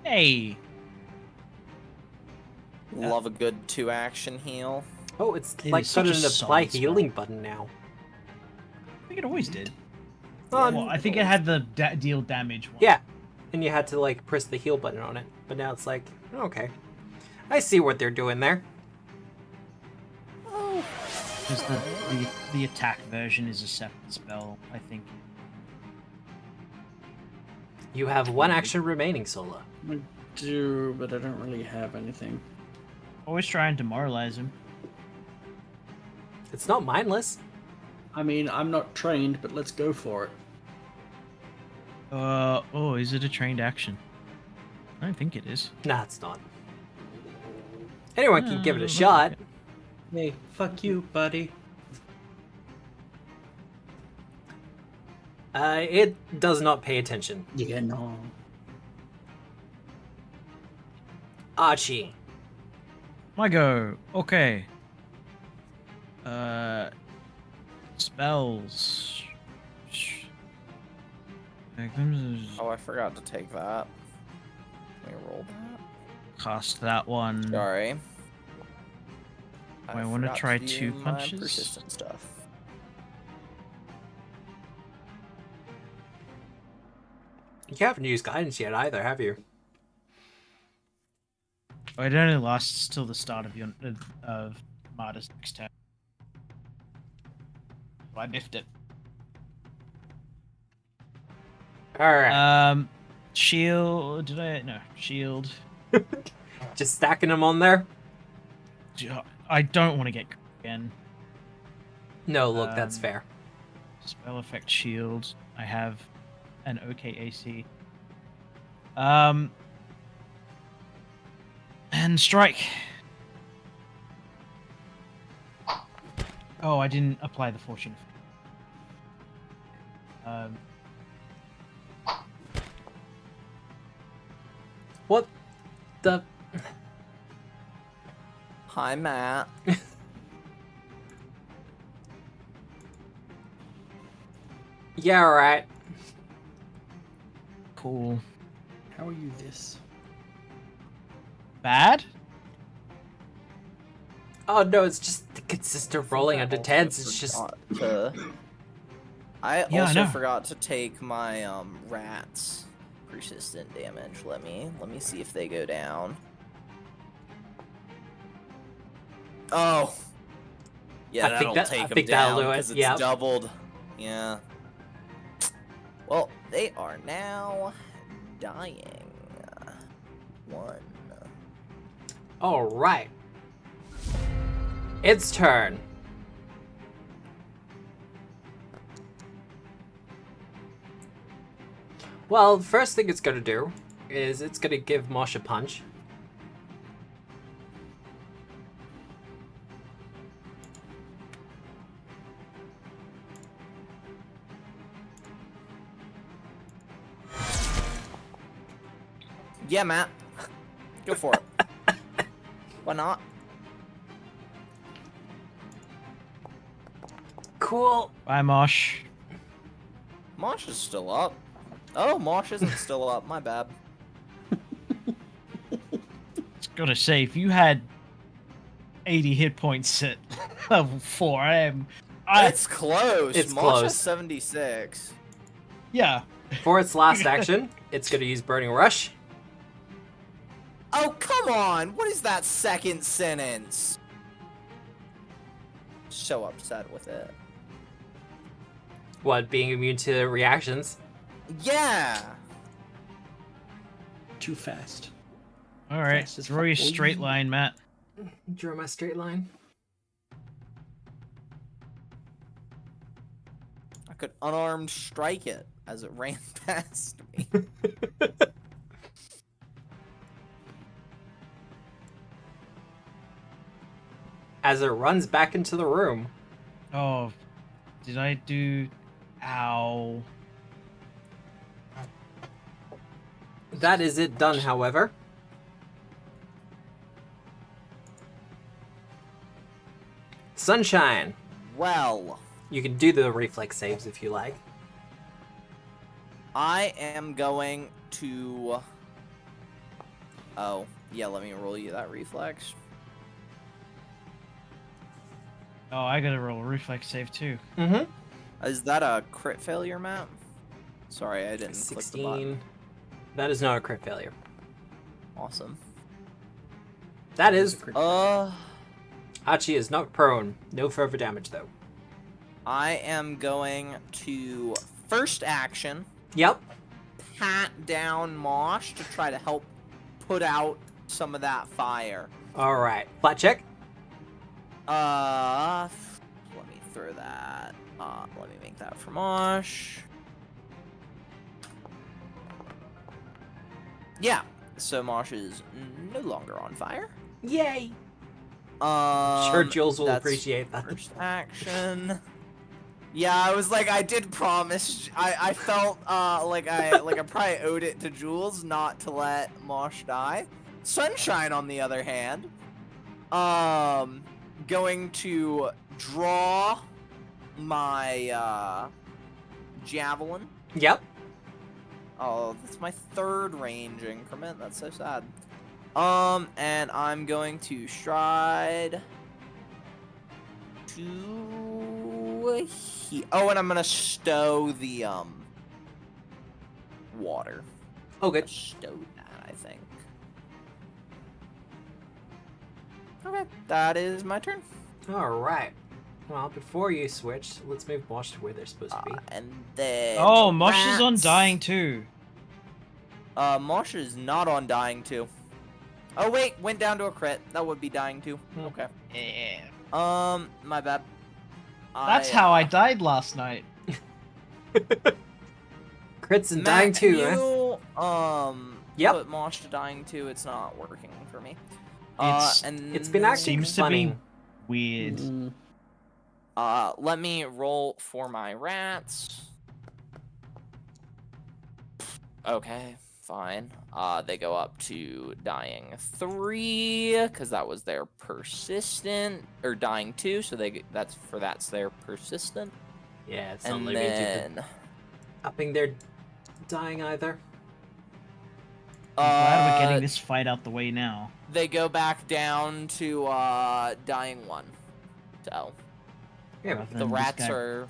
[SPEAKER 2] Hey!
[SPEAKER 4] Love a good 2-action heal.
[SPEAKER 1] Oh, it's
[SPEAKER 2] It
[SPEAKER 1] like
[SPEAKER 2] is
[SPEAKER 1] got
[SPEAKER 2] such
[SPEAKER 1] an
[SPEAKER 2] a
[SPEAKER 1] apply
[SPEAKER 2] solid spell.
[SPEAKER 1] healing button now.
[SPEAKER 2] I think it always did.
[SPEAKER 1] Well,
[SPEAKER 2] Well, I think it had the deal damage one.
[SPEAKER 1] yeah. And you had to like press the heal button on it. But now it's like, okay. I see what they're doing there.
[SPEAKER 2] Because the attack version is a separate spell, I think.
[SPEAKER 1] You have 1 action remaining, Sola.
[SPEAKER 3] do, but I don't really have anything.
[SPEAKER 2] Always try and demoralize him.
[SPEAKER 1] It's not mindless.
[SPEAKER 3] I mean, I'm not trained, but let's go for it.
[SPEAKER 2] Oh, is it a trained action? I don't think it is.
[SPEAKER 1] Nah, it's not. Anyone can give it a
[SPEAKER 2] No,
[SPEAKER 1] shot.
[SPEAKER 3] Hey, fuck you, buddy.
[SPEAKER 1] It does not pay attention.
[SPEAKER 3] Yeah, no.
[SPEAKER 1] Archie.
[SPEAKER 2] My go. Okay. Spells.
[SPEAKER 4] Oh, I forgot to take that. Let me roll that.
[SPEAKER 2] Cast that one.
[SPEAKER 4] Sorry.
[SPEAKER 2] I wanna
[SPEAKER 4] forgot
[SPEAKER 2] try
[SPEAKER 4] do
[SPEAKER 2] 2
[SPEAKER 4] my
[SPEAKER 2] punches.
[SPEAKER 4] Persistent stuff.
[SPEAKER 1] You haven't used guidance yet either, have you?
[SPEAKER 2] Oh, it only lasts till the start of your Marta's next turn. So I biffed it.
[SPEAKER 1] Alright.
[SPEAKER 2] Shield. Did I? No, shield.
[SPEAKER 1] Just stacking them on there?
[SPEAKER 2] I don't want to get again.
[SPEAKER 1] No, look, that's
[SPEAKER 2] Um,
[SPEAKER 1] fair.
[SPEAKER 2] Spell effect shield. I have an OK AC. And strike. Oh, I didn't apply the fortune.
[SPEAKER 1] What the...
[SPEAKER 4] Hi, Matt.
[SPEAKER 1] Yeah, alright.
[SPEAKER 2] Cool.
[SPEAKER 3] How are you this?
[SPEAKER 2] Bad?
[SPEAKER 1] Oh no, it's just the consistent rolling under 10s. It's just...
[SPEAKER 4] I
[SPEAKER 2] Yeah, I
[SPEAKER 4] also
[SPEAKER 2] know.
[SPEAKER 4] forgot to take my rats persistent damage. Let me see if they go down. Oh. Yeah,
[SPEAKER 1] I think
[SPEAKER 4] that'll
[SPEAKER 1] that-
[SPEAKER 4] take
[SPEAKER 1] I
[SPEAKER 4] them
[SPEAKER 1] think that'll
[SPEAKER 4] down
[SPEAKER 1] do it,
[SPEAKER 4] because it's
[SPEAKER 1] yep.
[SPEAKER 4] doubled. Yeah. Well, they are now dying. 1.
[SPEAKER 1] Alright. Its turn. Well, the first thing it's going to do is it's going to give Mosh a punch.
[SPEAKER 4] Yeah, Matt. Go for it. Why not?
[SPEAKER 1] Cool.
[SPEAKER 2] Bye, Mosh.
[SPEAKER 4] Mosh is still up. Oh, Mosh isn't still up. My bad.
[SPEAKER 2] Just gotta say, if you had 80 hit points at level 4,
[SPEAKER 4] It's close.
[SPEAKER 1] It's
[SPEAKER 4] Mosh
[SPEAKER 1] close.
[SPEAKER 4] has 76.
[SPEAKER 2] yeah.
[SPEAKER 1] For its last action, it's going to use Burning Rush.
[SPEAKER 4] Oh, come on! What is that second sentence? So upset with it.
[SPEAKER 1] What, being immune to reactions?
[SPEAKER 4] Yeah!
[SPEAKER 3] Too fast.
[SPEAKER 2] All right.
[SPEAKER 3] Fast as
[SPEAKER 2] Draw your
[SPEAKER 3] fuck, boy.
[SPEAKER 2] straight line, Matt.
[SPEAKER 1] Draw my straight line.
[SPEAKER 4] I could unarmed strike it as it ran past me.
[SPEAKER 1] As it runs back into the room.
[SPEAKER 2] Oh, did I do? Ow.
[SPEAKER 1] That is it done, however. Sunshine.
[SPEAKER 4] Well,
[SPEAKER 1] You can do the reflex saves if you like.
[SPEAKER 4] I am going to... Oh, yeah, let me roll you that reflex.
[SPEAKER 2] Oh, I gotta roll a reflex save too.
[SPEAKER 1] Mm-hmm.
[SPEAKER 4] Is that a crit failure, Matt? Sorry, I didn't click the button.
[SPEAKER 1] 16. That is not a crit failure.
[SPEAKER 4] Awesome.
[SPEAKER 1] That is... Hachi is knocked prone. No further damage, though.
[SPEAKER 4] I am going to first action
[SPEAKER 1] Yep.
[SPEAKER 4] pat down Mosh to try to help put out some of that fire.
[SPEAKER 1] All right, flat check.
[SPEAKER 4] Let me throw that. Let me make that for Mosh. Yeah, so Mosh is no longer on fire.
[SPEAKER 1] Yay! Sure, Jules will
[SPEAKER 4] That's
[SPEAKER 1] appreciate that.
[SPEAKER 4] First action. Yeah, I was like, I did promise. I felt like I probably owed it to Jules not to let Mosh die. Sunshine, on the other hand, going to draw my javelin.
[SPEAKER 1] Yep.
[SPEAKER 4] Oh, that's my third range increment. That's so sad. And I'm going to stride to here. Oh, and I'm gonna stow the water.
[SPEAKER 1] Oh, good.
[SPEAKER 4] Stow that, I think. Okay, that is my turn.
[SPEAKER 1] All right. Well, before you switch, let's move Mosh to where they're supposed to be.
[SPEAKER 4] And then
[SPEAKER 2] Oh, Mosh is on
[SPEAKER 4] rats.
[SPEAKER 2] dying too.
[SPEAKER 4] Mosh is not on dying too. Oh wait, went down to a crit. That would be dying too. Okay.
[SPEAKER 2] Yeah.
[SPEAKER 4] My bad.
[SPEAKER 2] That's how I died last night.
[SPEAKER 1] Crits and
[SPEAKER 4] Matt,
[SPEAKER 1] dying too,
[SPEAKER 4] can
[SPEAKER 1] huh?
[SPEAKER 4] you,
[SPEAKER 1] Yep.
[SPEAKER 4] put Mosh to dying too. It's not working for me.
[SPEAKER 2] It's-
[SPEAKER 1] It's been acting
[SPEAKER 2] Seems to
[SPEAKER 1] funny.
[SPEAKER 2] be weird.
[SPEAKER 4] Let me roll for my rats. Okay, fine. They go up to dying 3 because that was their persistent, or dying 2. So that's their persistent.
[SPEAKER 1] Yeah, it's not
[SPEAKER 4] And
[SPEAKER 1] like we do
[SPEAKER 4] then
[SPEAKER 1] the upping their dying either.
[SPEAKER 2] I'm glad we're getting this fight out the way now.
[SPEAKER 4] they go back down to dying 1. So
[SPEAKER 1] Yeah,
[SPEAKER 2] Rather
[SPEAKER 4] the
[SPEAKER 2] than this
[SPEAKER 4] rats
[SPEAKER 2] guy-
[SPEAKER 4] are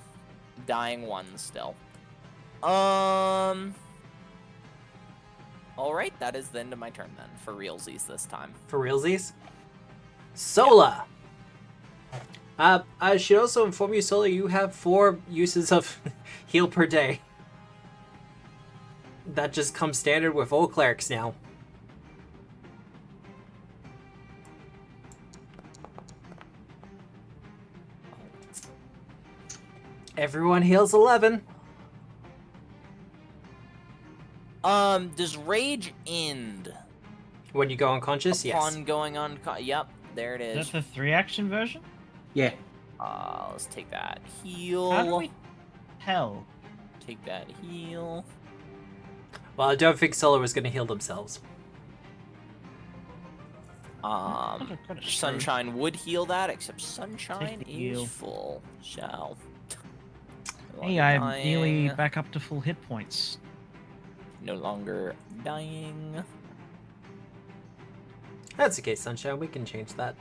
[SPEAKER 4] dying 1 still. Alright, that is the end of my turn then, for realsies this time.
[SPEAKER 1] for realsies. Sola. I should also inform you, Sola, you have 4 uses of heal per day. That just comes standard with all clerics now. Everyone heals 11.
[SPEAKER 4] Does rage end
[SPEAKER 1] When you go unconscious,
[SPEAKER 4] upon
[SPEAKER 1] yes.
[SPEAKER 4] going on? Yep, there it
[SPEAKER 2] Is
[SPEAKER 4] is.
[SPEAKER 2] that the 3-action version?
[SPEAKER 3] Yeah.
[SPEAKER 4] Let's take that heal.
[SPEAKER 2] How do we tell?
[SPEAKER 4] Take that heal.
[SPEAKER 1] Well, I don't think Sola was going to heal themselves.
[SPEAKER 4] Sunshine would heal that, except Sunshine
[SPEAKER 2] Take the
[SPEAKER 4] is
[SPEAKER 2] heal.
[SPEAKER 4] full. So.
[SPEAKER 2] Hey, I'm nearly back up to full hit points.
[SPEAKER 4] No longer dying.
[SPEAKER 1] That's okay, Sunshine. We can change that.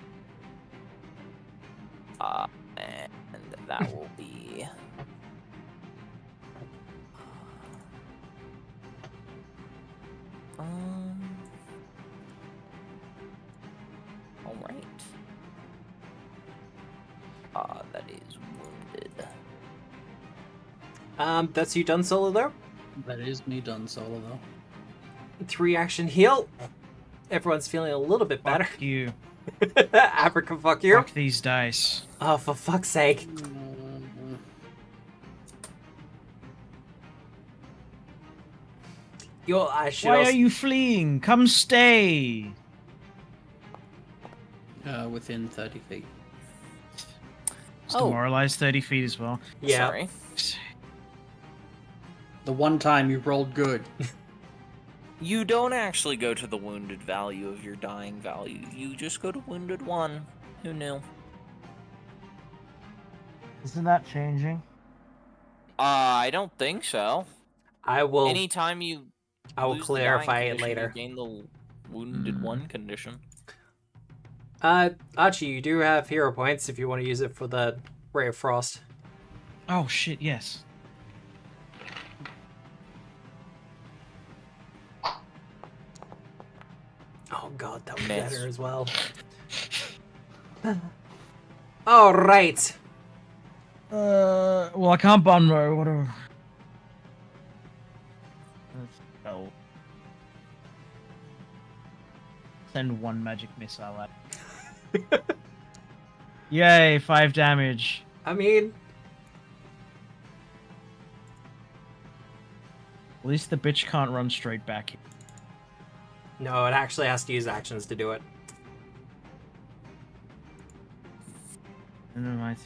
[SPEAKER 4] And that will be. All right. That is wounded.
[SPEAKER 1] That's you done, Sola, there.
[SPEAKER 3] That is me done solo though.
[SPEAKER 1] 3 action heal. Everyone's feeling a little bit better.
[SPEAKER 2] Fuck you.
[SPEAKER 1] Africa, fuck you.
[SPEAKER 2] Fuck these dice.
[SPEAKER 1] Oh, for fuck's sake. Yo, I should
[SPEAKER 2] Why
[SPEAKER 1] also...
[SPEAKER 2] are you fleeing? Come stay.
[SPEAKER 3] Within 30 feet.
[SPEAKER 2] It's
[SPEAKER 4] Oh.
[SPEAKER 2] demoralized 30 feet as well.
[SPEAKER 1] Yeah.
[SPEAKER 4] Sorry.
[SPEAKER 3] The one time you rolled good.
[SPEAKER 4] You don't actually go to the wounded value of your dying value. You just go to wounded 1. Who knew?
[SPEAKER 2] Isn't that changing?
[SPEAKER 4] I don't think so.
[SPEAKER 1] I will
[SPEAKER 4] Anytime you
[SPEAKER 1] I will
[SPEAKER 4] lose the dying
[SPEAKER 1] clarify it
[SPEAKER 4] condition,
[SPEAKER 1] later.
[SPEAKER 4] you gain the wounded 1 condition.
[SPEAKER 1] Archie, you do have hero points if you want to use it for the Ray of Frost.
[SPEAKER 2] Oh shit, yes.
[SPEAKER 1] Oh god, that would
[SPEAKER 4] Miss.
[SPEAKER 1] better as well. Alright.
[SPEAKER 2] Well, I can't bun row, whatever. Let's go. Send one magic missile at. Yay, 5 damage.
[SPEAKER 1] I mean,
[SPEAKER 2] At least the bitch can't run straight back.
[SPEAKER 1] no, it actually has to use actions to do it.
[SPEAKER 2] Never mind.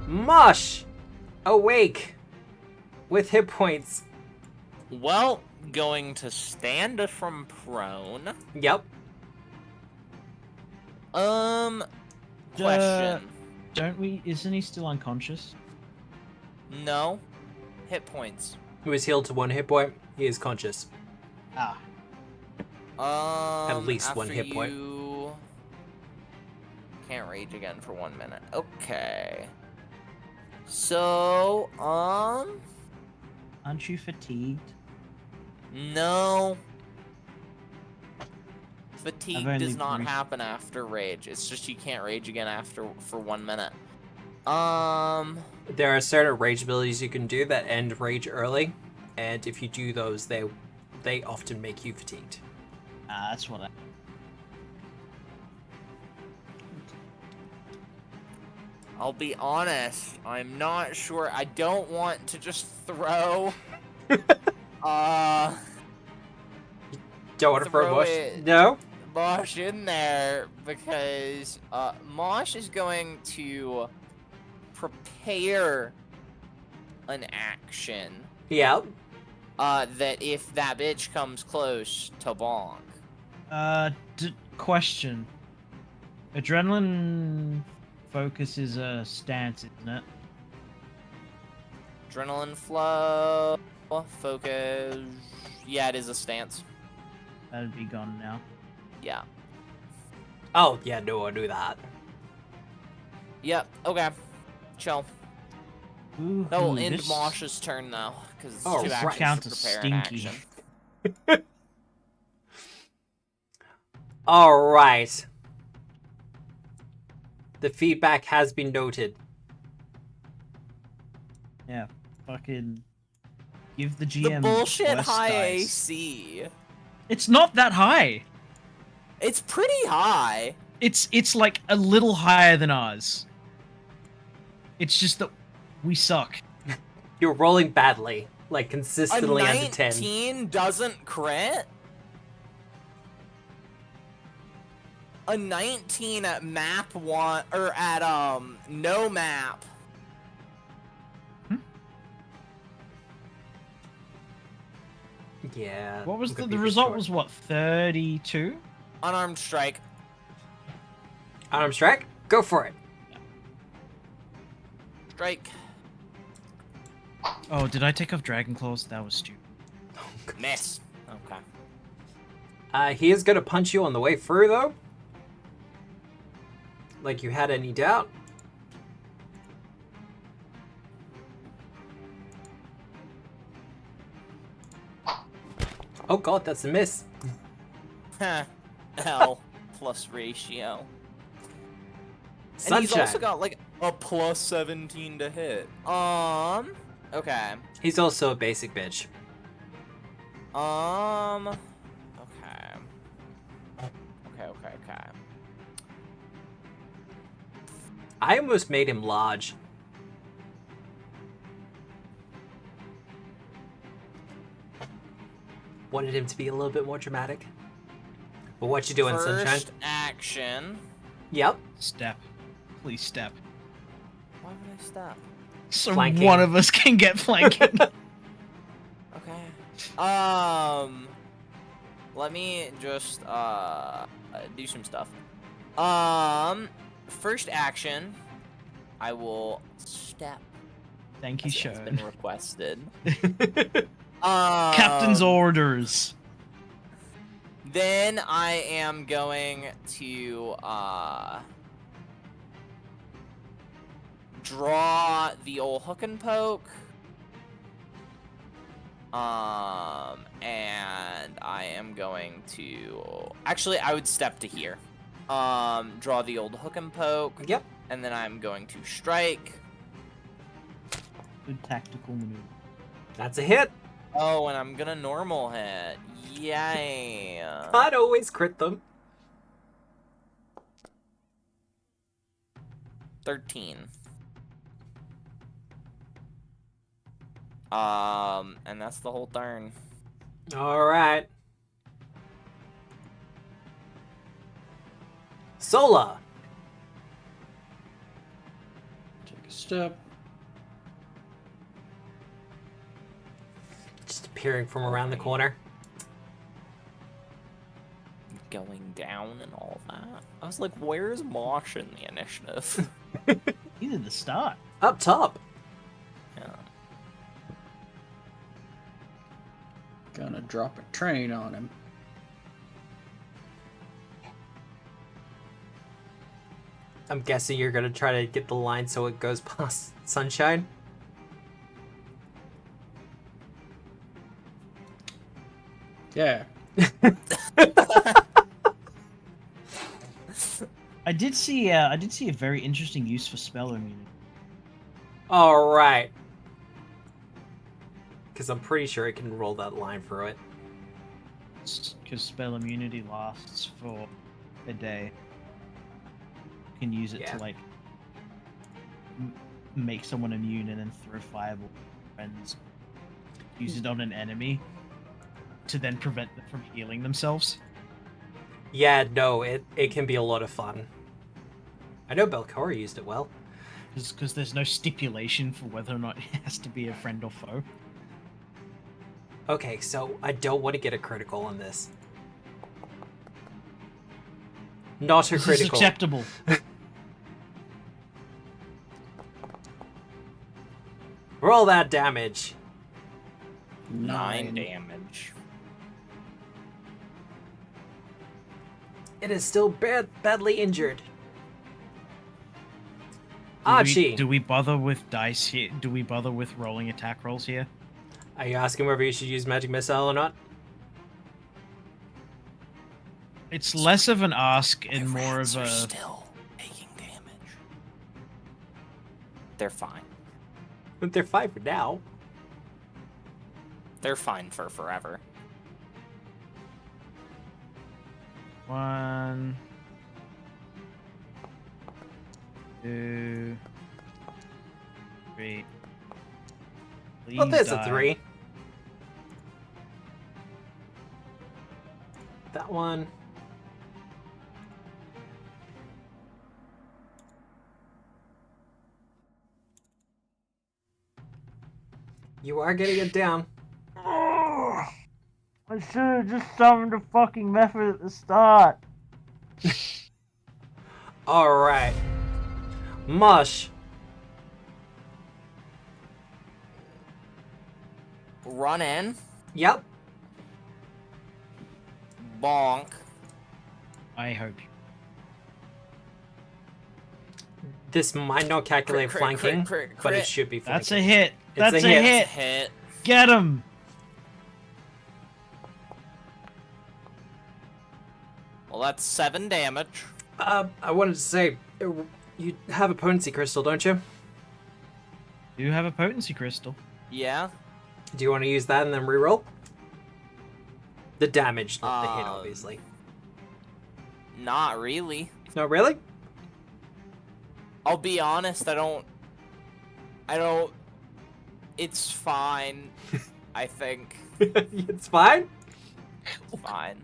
[SPEAKER 1] Mosh! Awake! With hit points.
[SPEAKER 4] Well, going to stand from prone.
[SPEAKER 1] Yep.
[SPEAKER 4] Question.
[SPEAKER 2] Don't we? Isn't he still unconscious?
[SPEAKER 4] No. Hit points.
[SPEAKER 1] He was healed to 1 hit point. He is conscious.
[SPEAKER 2] Ah.
[SPEAKER 1] At least 1
[SPEAKER 4] after
[SPEAKER 1] hit point.
[SPEAKER 4] you can't rage again for 1 minute. Okay. So,
[SPEAKER 2] Aren't you fatigued?
[SPEAKER 4] no. Fatigue
[SPEAKER 2] only
[SPEAKER 4] does not
[SPEAKER 2] brief-
[SPEAKER 4] happen after rage. It's just you can't rage again for 1 minute.
[SPEAKER 1] There are certain rage abilities you can do that end rage early, and if you do those, they often make you fatigued.
[SPEAKER 2] Ah, that's what I.
[SPEAKER 4] I'll be honest, I'm not sure. I don't want to just throw
[SPEAKER 1] Don't want to throw
[SPEAKER 4] Throw
[SPEAKER 1] Mosh?
[SPEAKER 4] it.
[SPEAKER 1] No?
[SPEAKER 4] Mosh in there because Mosh is going to prepare an action
[SPEAKER 1] Yeah.
[SPEAKER 4] that if that bitch comes close to bonk.
[SPEAKER 2] Question. Adrenaline focus is a stance, isn't it?
[SPEAKER 4] Adrenaline flow, focus. Yeah, it is a stance.
[SPEAKER 2] That'd be gone now.
[SPEAKER 4] Yeah.
[SPEAKER 1] Oh, yeah, no, I knew that.
[SPEAKER 4] Yep. Okay. Chill.
[SPEAKER 2] Ooh,
[SPEAKER 4] That will end
[SPEAKER 2] this
[SPEAKER 4] Mosh's turn though, because it's
[SPEAKER 1] Oh,
[SPEAKER 4] 2
[SPEAKER 1] right.
[SPEAKER 4] actions
[SPEAKER 2] count
[SPEAKER 4] to
[SPEAKER 2] as
[SPEAKER 4] prepare an
[SPEAKER 2] stinky.
[SPEAKER 4] action.
[SPEAKER 1] Alright. The feedback has been noted.
[SPEAKER 2] Yeah, fucking give the
[SPEAKER 4] The
[SPEAKER 2] GM
[SPEAKER 4] bullshit
[SPEAKER 2] worse
[SPEAKER 4] high
[SPEAKER 2] dice.
[SPEAKER 4] AC.
[SPEAKER 2] It's not that high.
[SPEAKER 4] It's pretty high.
[SPEAKER 2] It's like a little higher than ours. It's just that we suck.
[SPEAKER 1] You're rolling badly, like
[SPEAKER 4] A
[SPEAKER 1] consistently under 10.
[SPEAKER 4] 19 doesn't crit? A 19 at map 1 or at no map.
[SPEAKER 1] Yeah.
[SPEAKER 2] What was
[SPEAKER 1] I'm gonna
[SPEAKER 2] the
[SPEAKER 1] be a bit
[SPEAKER 2] result?
[SPEAKER 1] short.
[SPEAKER 2] Was what 32?
[SPEAKER 4] Unarmed strike.
[SPEAKER 1] Unarmed strike? Go for it.
[SPEAKER 4] Strike.
[SPEAKER 2] Oh, did I take off Dragon Claws? That was stupid.
[SPEAKER 4] Miss. Okay.
[SPEAKER 1] He is gonna punch you on the way through, though. Like you had any doubt. Oh god, that's a miss.
[SPEAKER 4] L plus ratio. And he's
[SPEAKER 1] Sunshine.
[SPEAKER 4] also got like a plus 17 to hit. Okay.
[SPEAKER 1] He's also a basic bitch.
[SPEAKER 4] Okay.
[SPEAKER 1] I almost made him large. Wanted him to be a little bit more dramatic. But what you doing, Sunshine?
[SPEAKER 4] First action.
[SPEAKER 1] Yep.
[SPEAKER 2] Step. Please step.
[SPEAKER 4] Why would I stop?
[SPEAKER 2] So
[SPEAKER 1] Flanking.
[SPEAKER 2] one of us can get flanking.
[SPEAKER 4] Okay. Let me just do some stuff. First action, I will step.
[SPEAKER 2] Thank you,
[SPEAKER 4] As it has
[SPEAKER 2] Sean.
[SPEAKER 4] been requested.
[SPEAKER 2] Captain's orders.
[SPEAKER 4] Then I am going to draw the old hook and poke. And I am going to actually I would step to here. Draw the old hook and poke.
[SPEAKER 1] Yep.
[SPEAKER 4] And then I'm going to strike.
[SPEAKER 2] Good tactical maneuver.
[SPEAKER 1] That's a hit.
[SPEAKER 4] Oh, and I'm gonna normal hit. Yay.
[SPEAKER 1] I'd always crit them.
[SPEAKER 4] 13. And that's the whole turn.
[SPEAKER 1] All right. Sola.
[SPEAKER 3] Take a step.
[SPEAKER 1] Just appearing from around the corner.
[SPEAKER 4] Going down and all that. I was like, where's Mosh in the initiative?
[SPEAKER 2] He's at the start.
[SPEAKER 1] Up top.
[SPEAKER 4] Yeah.
[SPEAKER 3] Gonna drop a train on him.
[SPEAKER 1] I'm guessing you're gonna try to get the line so it goes past Sunshine.
[SPEAKER 3] Yeah.
[SPEAKER 2] I did see a very interesting use for spell immunity.
[SPEAKER 1] All right. Because I'm pretty sure I can roll that line through it.
[SPEAKER 2] Because spell immunity lasts for a day. You can use it
[SPEAKER 1] Yeah.
[SPEAKER 2] to like make someone immune and then throw fireball at friends. Use it on an enemy to then prevent them from healing themselves.
[SPEAKER 1] Yeah, no, it can be a lot of fun. I know Belcora used it well.
[SPEAKER 2] Because there's no stipulation for whether or not it has to be a friend or foe.
[SPEAKER 1] Okay, so I don't want to get a critical on this. Not a
[SPEAKER 2] This is
[SPEAKER 1] critical.
[SPEAKER 2] acceptable.
[SPEAKER 1] Roll that damage.
[SPEAKER 4] 9 damage.
[SPEAKER 1] It is still badly injured. Archie,
[SPEAKER 2] Do we bother with dice here? Do we bother with rolling attack rolls here?
[SPEAKER 1] are you asking whether you should use magic missile or not?
[SPEAKER 2] It's less of an ask and more
[SPEAKER 4] Rats
[SPEAKER 2] of
[SPEAKER 4] are
[SPEAKER 2] a.
[SPEAKER 4] still taking damage. They're fine.
[SPEAKER 1] But they're fine for now.
[SPEAKER 4] They're fine for forever.
[SPEAKER 2] 1, 2, 3.
[SPEAKER 1] Well,
[SPEAKER 2] Please
[SPEAKER 1] there's
[SPEAKER 2] die.
[SPEAKER 1] a 3. That one. You are getting it down.
[SPEAKER 2] I should have just summoned a fucking method at the start.
[SPEAKER 1] Alright. Mush.
[SPEAKER 4] Run in.
[SPEAKER 1] Yep.
[SPEAKER 4] Bonk.
[SPEAKER 2] I hope.
[SPEAKER 1] This might not calculate
[SPEAKER 4] Crit,
[SPEAKER 1] flanking,
[SPEAKER 4] crit,
[SPEAKER 1] but it
[SPEAKER 4] crit.
[SPEAKER 1] should be flanking.
[SPEAKER 2] That's a hit.
[SPEAKER 1] It's
[SPEAKER 2] That's
[SPEAKER 1] a
[SPEAKER 2] a
[SPEAKER 1] hit.
[SPEAKER 2] hit.
[SPEAKER 4] Hit.
[SPEAKER 2] Get him.
[SPEAKER 4] Well, that's 7 damage.
[SPEAKER 1] I wanted to say, you have a potency crystal, don't you?
[SPEAKER 2] Do you have a potency crystal?
[SPEAKER 4] Yeah.
[SPEAKER 1] Do you want to use that and then reroll? The damage, not the hit,
[SPEAKER 4] Um,
[SPEAKER 1] obviously.
[SPEAKER 4] Not really.
[SPEAKER 1] No, really?
[SPEAKER 4] I'll be honest, I don't... It's fine, I think.
[SPEAKER 1] It's fine?
[SPEAKER 4] It's fine.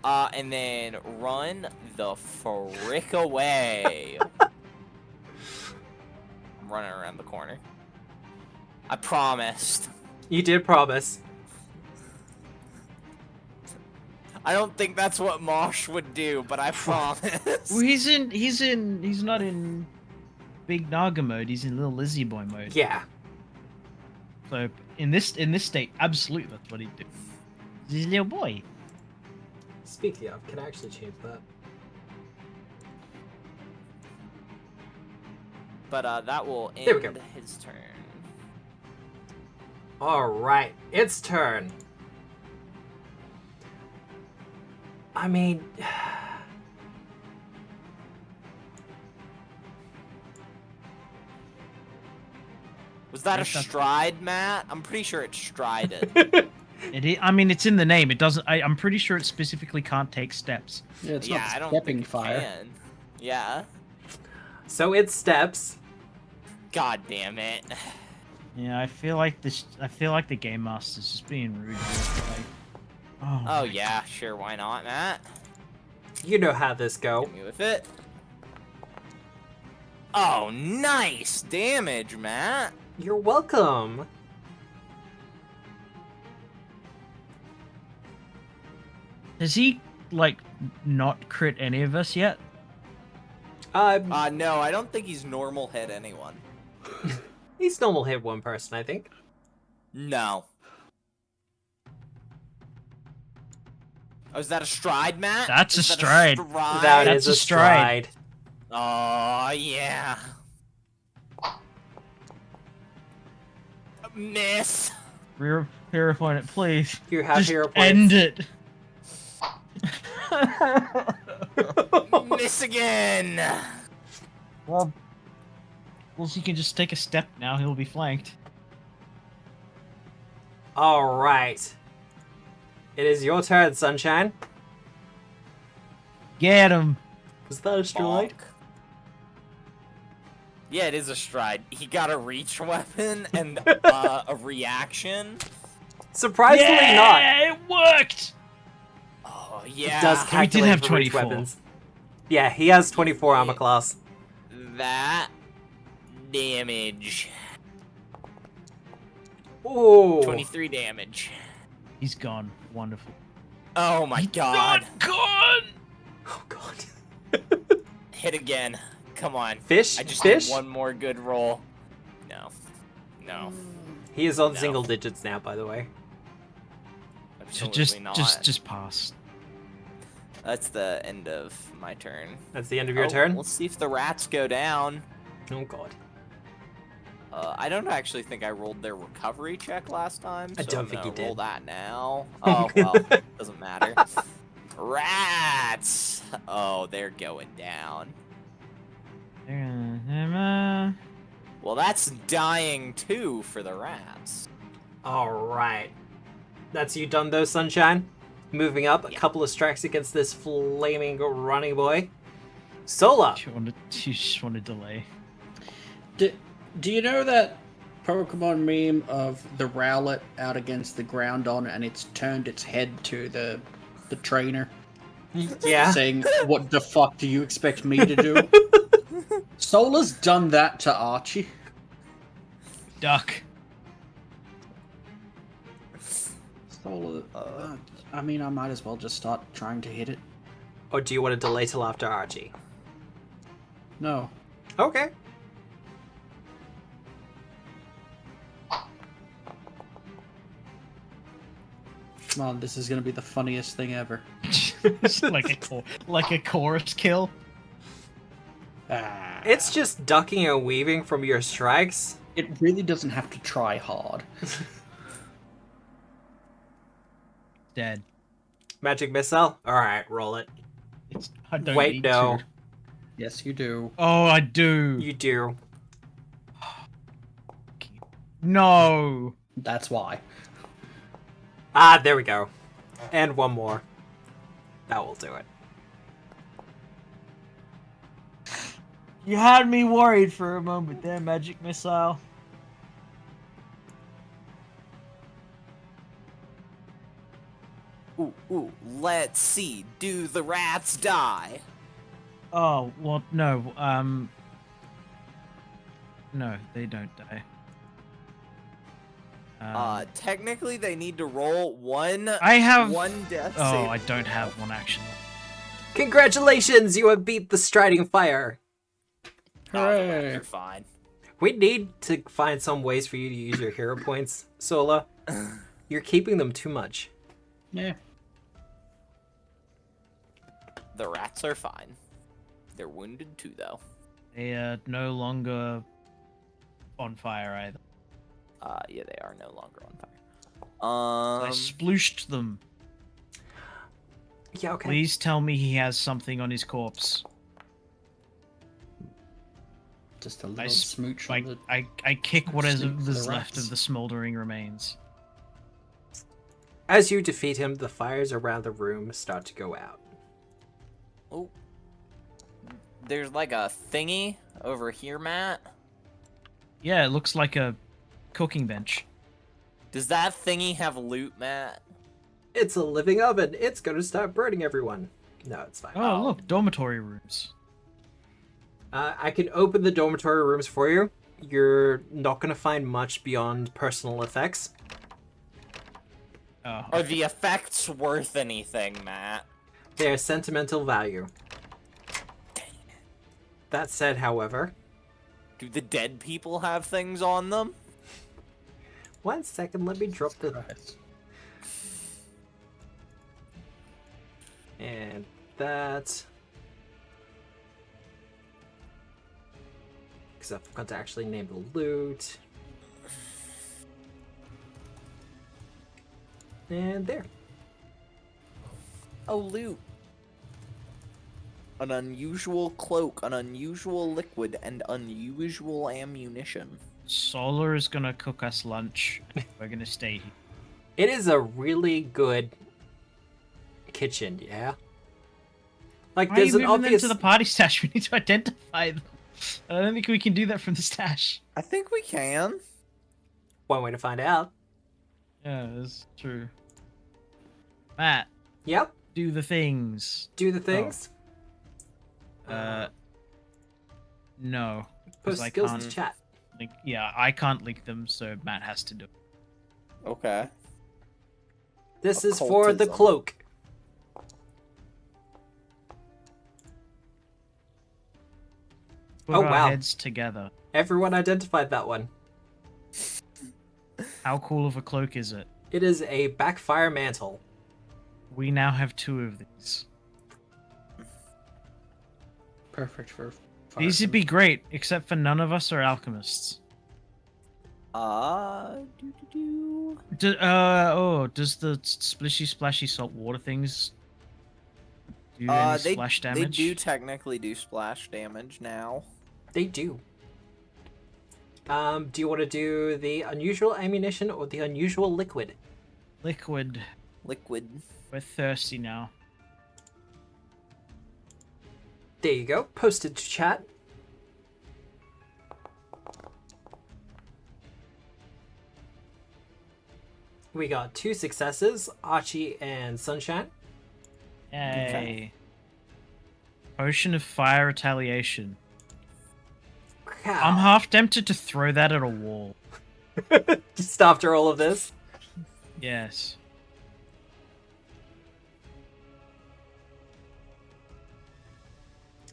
[SPEAKER 4] And then run the frick away. I'm running around the corner. I promised.
[SPEAKER 1] You did promise.
[SPEAKER 4] I don't think that's what Mosh would do, but I promise.
[SPEAKER 2] Well, he's not in Big Naga mode. He's in Little Lizzie Boy mode.
[SPEAKER 1] Yeah.
[SPEAKER 2] So in this state, absolutely that's what he'd do. He's a little boy.
[SPEAKER 1] Speaking of, can I actually change that?
[SPEAKER 4] But that will
[SPEAKER 1] There we
[SPEAKER 4] end
[SPEAKER 1] go.
[SPEAKER 4] his turn.
[SPEAKER 1] Alright, its turn. I mean...
[SPEAKER 4] Was that a
[SPEAKER 2] Yes, that's-
[SPEAKER 4] stride, Matt? I'm pretty sure it's strided.
[SPEAKER 2] I mean, it's in the name. It doesn't. I'm pretty sure it specifically can't take steps.
[SPEAKER 3] Yeah, it's
[SPEAKER 4] yeah,
[SPEAKER 3] not
[SPEAKER 4] I don't
[SPEAKER 3] stepping
[SPEAKER 4] think it
[SPEAKER 3] fire.
[SPEAKER 4] can. Yeah.
[SPEAKER 1] So it steps.
[SPEAKER 4] God damn it.
[SPEAKER 2] Yeah, I feel like this. I feel like the game master's just being rude. Here. Like,
[SPEAKER 4] Oh
[SPEAKER 2] my
[SPEAKER 4] yeah, sure, why not, Matt?
[SPEAKER 1] You know how this go.
[SPEAKER 4] Hit me with it. Oh, nice damage, Matt.
[SPEAKER 1] You're welcome.
[SPEAKER 2] Has he like not crit any of us yet?
[SPEAKER 4] No, I don't think he's normal hit anyone.
[SPEAKER 1] He's normal hit one person, I think.
[SPEAKER 4] No. Oh, is that a stride, Matt?
[SPEAKER 2] That's
[SPEAKER 4] Is
[SPEAKER 2] a
[SPEAKER 4] that
[SPEAKER 2] stride.
[SPEAKER 1] That
[SPEAKER 2] That's
[SPEAKER 1] is
[SPEAKER 2] a
[SPEAKER 1] a stride.
[SPEAKER 4] Oh, yeah. Miss.
[SPEAKER 2] Hero point it, please.
[SPEAKER 1] You have
[SPEAKER 2] Just
[SPEAKER 1] hero points.
[SPEAKER 2] end it.
[SPEAKER 4] Miss again.
[SPEAKER 2] Well, he can just take a step now. He'll be flanked.
[SPEAKER 1] All right. It is your turn, Sunshine.
[SPEAKER 2] Get him.
[SPEAKER 1] Was that a stride?
[SPEAKER 4] Bonk. Yeah, it is a stride. He got a reach weapon and a reaction.
[SPEAKER 1] Surprisingly not.
[SPEAKER 2] Yeah, it worked.
[SPEAKER 4] Oh,
[SPEAKER 1] It
[SPEAKER 4] yeah.
[SPEAKER 1] does
[SPEAKER 2] we did
[SPEAKER 1] calculate
[SPEAKER 2] have
[SPEAKER 1] for reach
[SPEAKER 2] 24.
[SPEAKER 1] weapons. Yeah, he has 24 armor class.
[SPEAKER 4] That damage.
[SPEAKER 1] Ooh.
[SPEAKER 4] 23 damage.
[SPEAKER 2] He's gone. Wonderful.
[SPEAKER 4] Oh my god.
[SPEAKER 2] Not gone.
[SPEAKER 1] Oh god.
[SPEAKER 4] Hit again. Come on.
[SPEAKER 1] Fish?
[SPEAKER 4] I just
[SPEAKER 1] Fish?
[SPEAKER 4] need one more good roll. No. No.
[SPEAKER 1] He is on
[SPEAKER 4] No.
[SPEAKER 1] single digits now, by the way.
[SPEAKER 4] Absolutely not.
[SPEAKER 2] Just pass.
[SPEAKER 4] That's the end of my turn.
[SPEAKER 1] That's the end of your
[SPEAKER 4] Oh,
[SPEAKER 1] turn?
[SPEAKER 4] Let's see if the rats go down.
[SPEAKER 1] Oh god.
[SPEAKER 4] I don't actually think I rolled their recovery check last time.
[SPEAKER 1] I
[SPEAKER 4] So
[SPEAKER 1] don't
[SPEAKER 4] I'm
[SPEAKER 1] think
[SPEAKER 4] gonna
[SPEAKER 1] you
[SPEAKER 4] roll
[SPEAKER 1] did.
[SPEAKER 4] that now. Oh well, doesn't matter. Rats. Oh, they're going down. Well, that's dying too for the rats.
[SPEAKER 1] Alright. That's you done though, Sunshine. Moving up, a
[SPEAKER 4] Yeah.
[SPEAKER 1] couple of strikes against this flaming running boy. Sola!
[SPEAKER 2] You just want to delay.
[SPEAKER 3] Do you know that Pokemon meme of the Rowlet out against the Groundon and it's turned its head to the trainer?
[SPEAKER 1] Yeah.
[SPEAKER 3] Saying, "What the fuck do you expect me to do?" Sola's done that to Archie.
[SPEAKER 2] Duck.
[SPEAKER 3] Sola, I mean, I might as well just start trying to hit it.
[SPEAKER 1] Or do you want to delay till after Archie?
[SPEAKER 3] No.
[SPEAKER 1] Okay.
[SPEAKER 3] Come on, this is gonna be the funniest thing ever.
[SPEAKER 2] It's like a chorus kill.
[SPEAKER 3] Ah.
[SPEAKER 1] It's just ducking and weaving from your strikes.
[SPEAKER 3] It really doesn't have to try hard.
[SPEAKER 2] Dead.
[SPEAKER 1] Magic missile? Alright, roll it.
[SPEAKER 2] I don't
[SPEAKER 1] Wait,
[SPEAKER 2] need
[SPEAKER 1] no.
[SPEAKER 2] to.
[SPEAKER 3] Yes, you do.
[SPEAKER 2] Oh, I do.
[SPEAKER 1] You do.
[SPEAKER 2] No.
[SPEAKER 3] That's why.
[SPEAKER 1] Ah, there we go. And one more. That will do it.
[SPEAKER 2] You had me worried for a moment there, Magic Missile.
[SPEAKER 4] Ooh, let's see. Do the rats die?
[SPEAKER 2] Oh, well, no, no, they don't die.
[SPEAKER 4] Technically they need to roll one one death
[SPEAKER 2] Oh,
[SPEAKER 4] save.
[SPEAKER 2] I don't have one action.
[SPEAKER 1] Congratulations! You have beat the Striding Fire!
[SPEAKER 4] Oh, the rats
[SPEAKER 3] Hooray.
[SPEAKER 4] are fine.
[SPEAKER 1] We need to find some ways for you to use your hero points, Sola. You're keeping them too much.
[SPEAKER 3] Yeah.
[SPEAKER 4] The rats are fine. They're wounded too, though.
[SPEAKER 2] They are no longer on fire either.
[SPEAKER 4] Yeah, they are no longer on fire.
[SPEAKER 2] I splooshed them.
[SPEAKER 1] Yeah, okay.
[SPEAKER 2] Please tell me he has something on his corpse.
[SPEAKER 3] Just a little smooch
[SPEAKER 2] Like
[SPEAKER 3] on the...
[SPEAKER 2] I kick what is
[SPEAKER 3] Sleep for the
[SPEAKER 2] left
[SPEAKER 3] rats.
[SPEAKER 2] of the smoldering remains.
[SPEAKER 1] As you defeat him, the fires around the room start to go out.
[SPEAKER 4] Oh. There's like a thingy over here, Matt.
[SPEAKER 2] Yeah, it looks like a cooking bench.
[SPEAKER 4] Does that thingy have loot, Matt?
[SPEAKER 1] It's a living oven. It's going to start burning everyone. No, it's fine.
[SPEAKER 2] Oh, look, dormitory rooms.
[SPEAKER 1] I can open the dormitory rooms for you. You're not going to find much beyond personal effects.
[SPEAKER 2] Oh,
[SPEAKER 4] Are the effects worth anything, Matt?
[SPEAKER 1] They are sentimental value. That said, however...
[SPEAKER 4] Do the dead people have things on them?
[SPEAKER 1] 1 second, let me drop the...
[SPEAKER 3] Christ.
[SPEAKER 1] And that... Because I forgot to actually name the loot. And there.
[SPEAKER 4] Oh, loot. An unusual cloak, an unusual liquid, and unusual ammunition.
[SPEAKER 2] Solar is gonna cook us lunch. We're gonna stay here.
[SPEAKER 1] It is a really good kitchen, yeah? Like,
[SPEAKER 2] Why are
[SPEAKER 1] there's
[SPEAKER 2] you
[SPEAKER 1] an
[SPEAKER 2] moving
[SPEAKER 1] obvious...
[SPEAKER 2] them to the party stash? We need to identify them. I don't think we can do that from the stash.
[SPEAKER 4] I think we can.
[SPEAKER 1] One way to find out.
[SPEAKER 2] Yeah, that's true. Matt,
[SPEAKER 1] Yep,
[SPEAKER 2] do the things.
[SPEAKER 1] do the things.
[SPEAKER 2] No. 'cause
[SPEAKER 1] Post
[SPEAKER 2] I
[SPEAKER 1] skills
[SPEAKER 2] can't
[SPEAKER 1] to chat.
[SPEAKER 2] link. Yeah, I can't link them, so Matt has to do it.
[SPEAKER 4] Okay.
[SPEAKER 1] This is for the
[SPEAKER 4] Occultism.
[SPEAKER 1] cloak.
[SPEAKER 2] Put
[SPEAKER 1] Oh,
[SPEAKER 2] our
[SPEAKER 1] wow.
[SPEAKER 2] heads together.
[SPEAKER 1] Everyone identified that one.
[SPEAKER 2] How cool of a cloak is it?
[SPEAKER 1] It is a backfire mantle.
[SPEAKER 2] We now have 2 of these.
[SPEAKER 3] Perfect for...
[SPEAKER 2] These would be great, except for none of us are alchemists.
[SPEAKER 4] Do.
[SPEAKER 2] Does the splishy splashy salt water things do any splash damage?
[SPEAKER 4] They do technically do splash damage now.
[SPEAKER 1] They do. Do you want to do the unusual ammunition or the unusual liquid?
[SPEAKER 2] Liquid.
[SPEAKER 4] Liquid.
[SPEAKER 2] We're thirsty now.
[SPEAKER 1] There you go. Posted to chat. We got 2 successes, Archie and Sunshine.
[SPEAKER 2] Yay. Potion of fire retaliation.
[SPEAKER 1] Cow.
[SPEAKER 2] I'm half tempted to throw that at a wall.
[SPEAKER 1] Just after all of this.
[SPEAKER 2] Yes.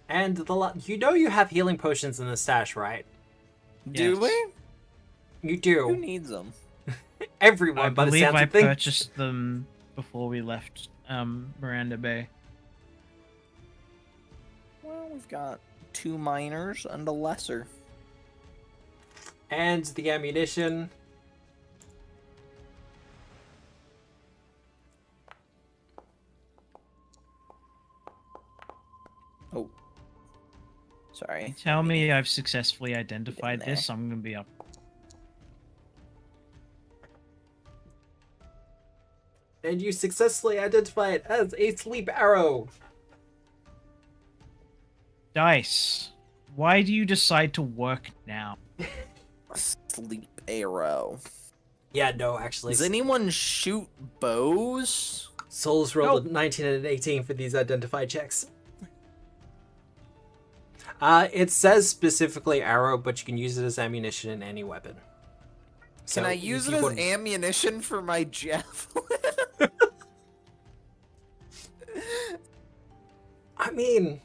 [SPEAKER 1] And you know you have healing potions in the stash, right?
[SPEAKER 4] Do
[SPEAKER 2] Yes.
[SPEAKER 4] we?
[SPEAKER 1] You
[SPEAKER 4] Who
[SPEAKER 1] do.
[SPEAKER 4] needs them?
[SPEAKER 1] Everyone,
[SPEAKER 2] I
[SPEAKER 1] by the
[SPEAKER 2] believe
[SPEAKER 1] sounds
[SPEAKER 2] I
[SPEAKER 1] of things.
[SPEAKER 2] purchased them before we left Miranda Bay.
[SPEAKER 4] Well, we've got 2 minors and a lesser.
[SPEAKER 1] And the ammunition.
[SPEAKER 4] Oh. Sorry.
[SPEAKER 2] Tell me I've successfully identified
[SPEAKER 4] Getting there.
[SPEAKER 2] this, I'm gonna be up.
[SPEAKER 1] And you successfully identify it as a sleep arrow.
[SPEAKER 2] Dice. Why do you decide to work now?
[SPEAKER 4] Sleep arrow.
[SPEAKER 1] Yeah, no, actually.
[SPEAKER 4] Does anyone shoot bows?
[SPEAKER 1] Souls rolled a 19 and an 18 for these identify checks. It says specifically arrow, but you can use it as ammunition in any weapon. So
[SPEAKER 4] Can I
[SPEAKER 1] if
[SPEAKER 4] use it
[SPEAKER 1] you
[SPEAKER 4] as
[SPEAKER 1] want-
[SPEAKER 4] ammunition for my javelin?
[SPEAKER 1] I mean,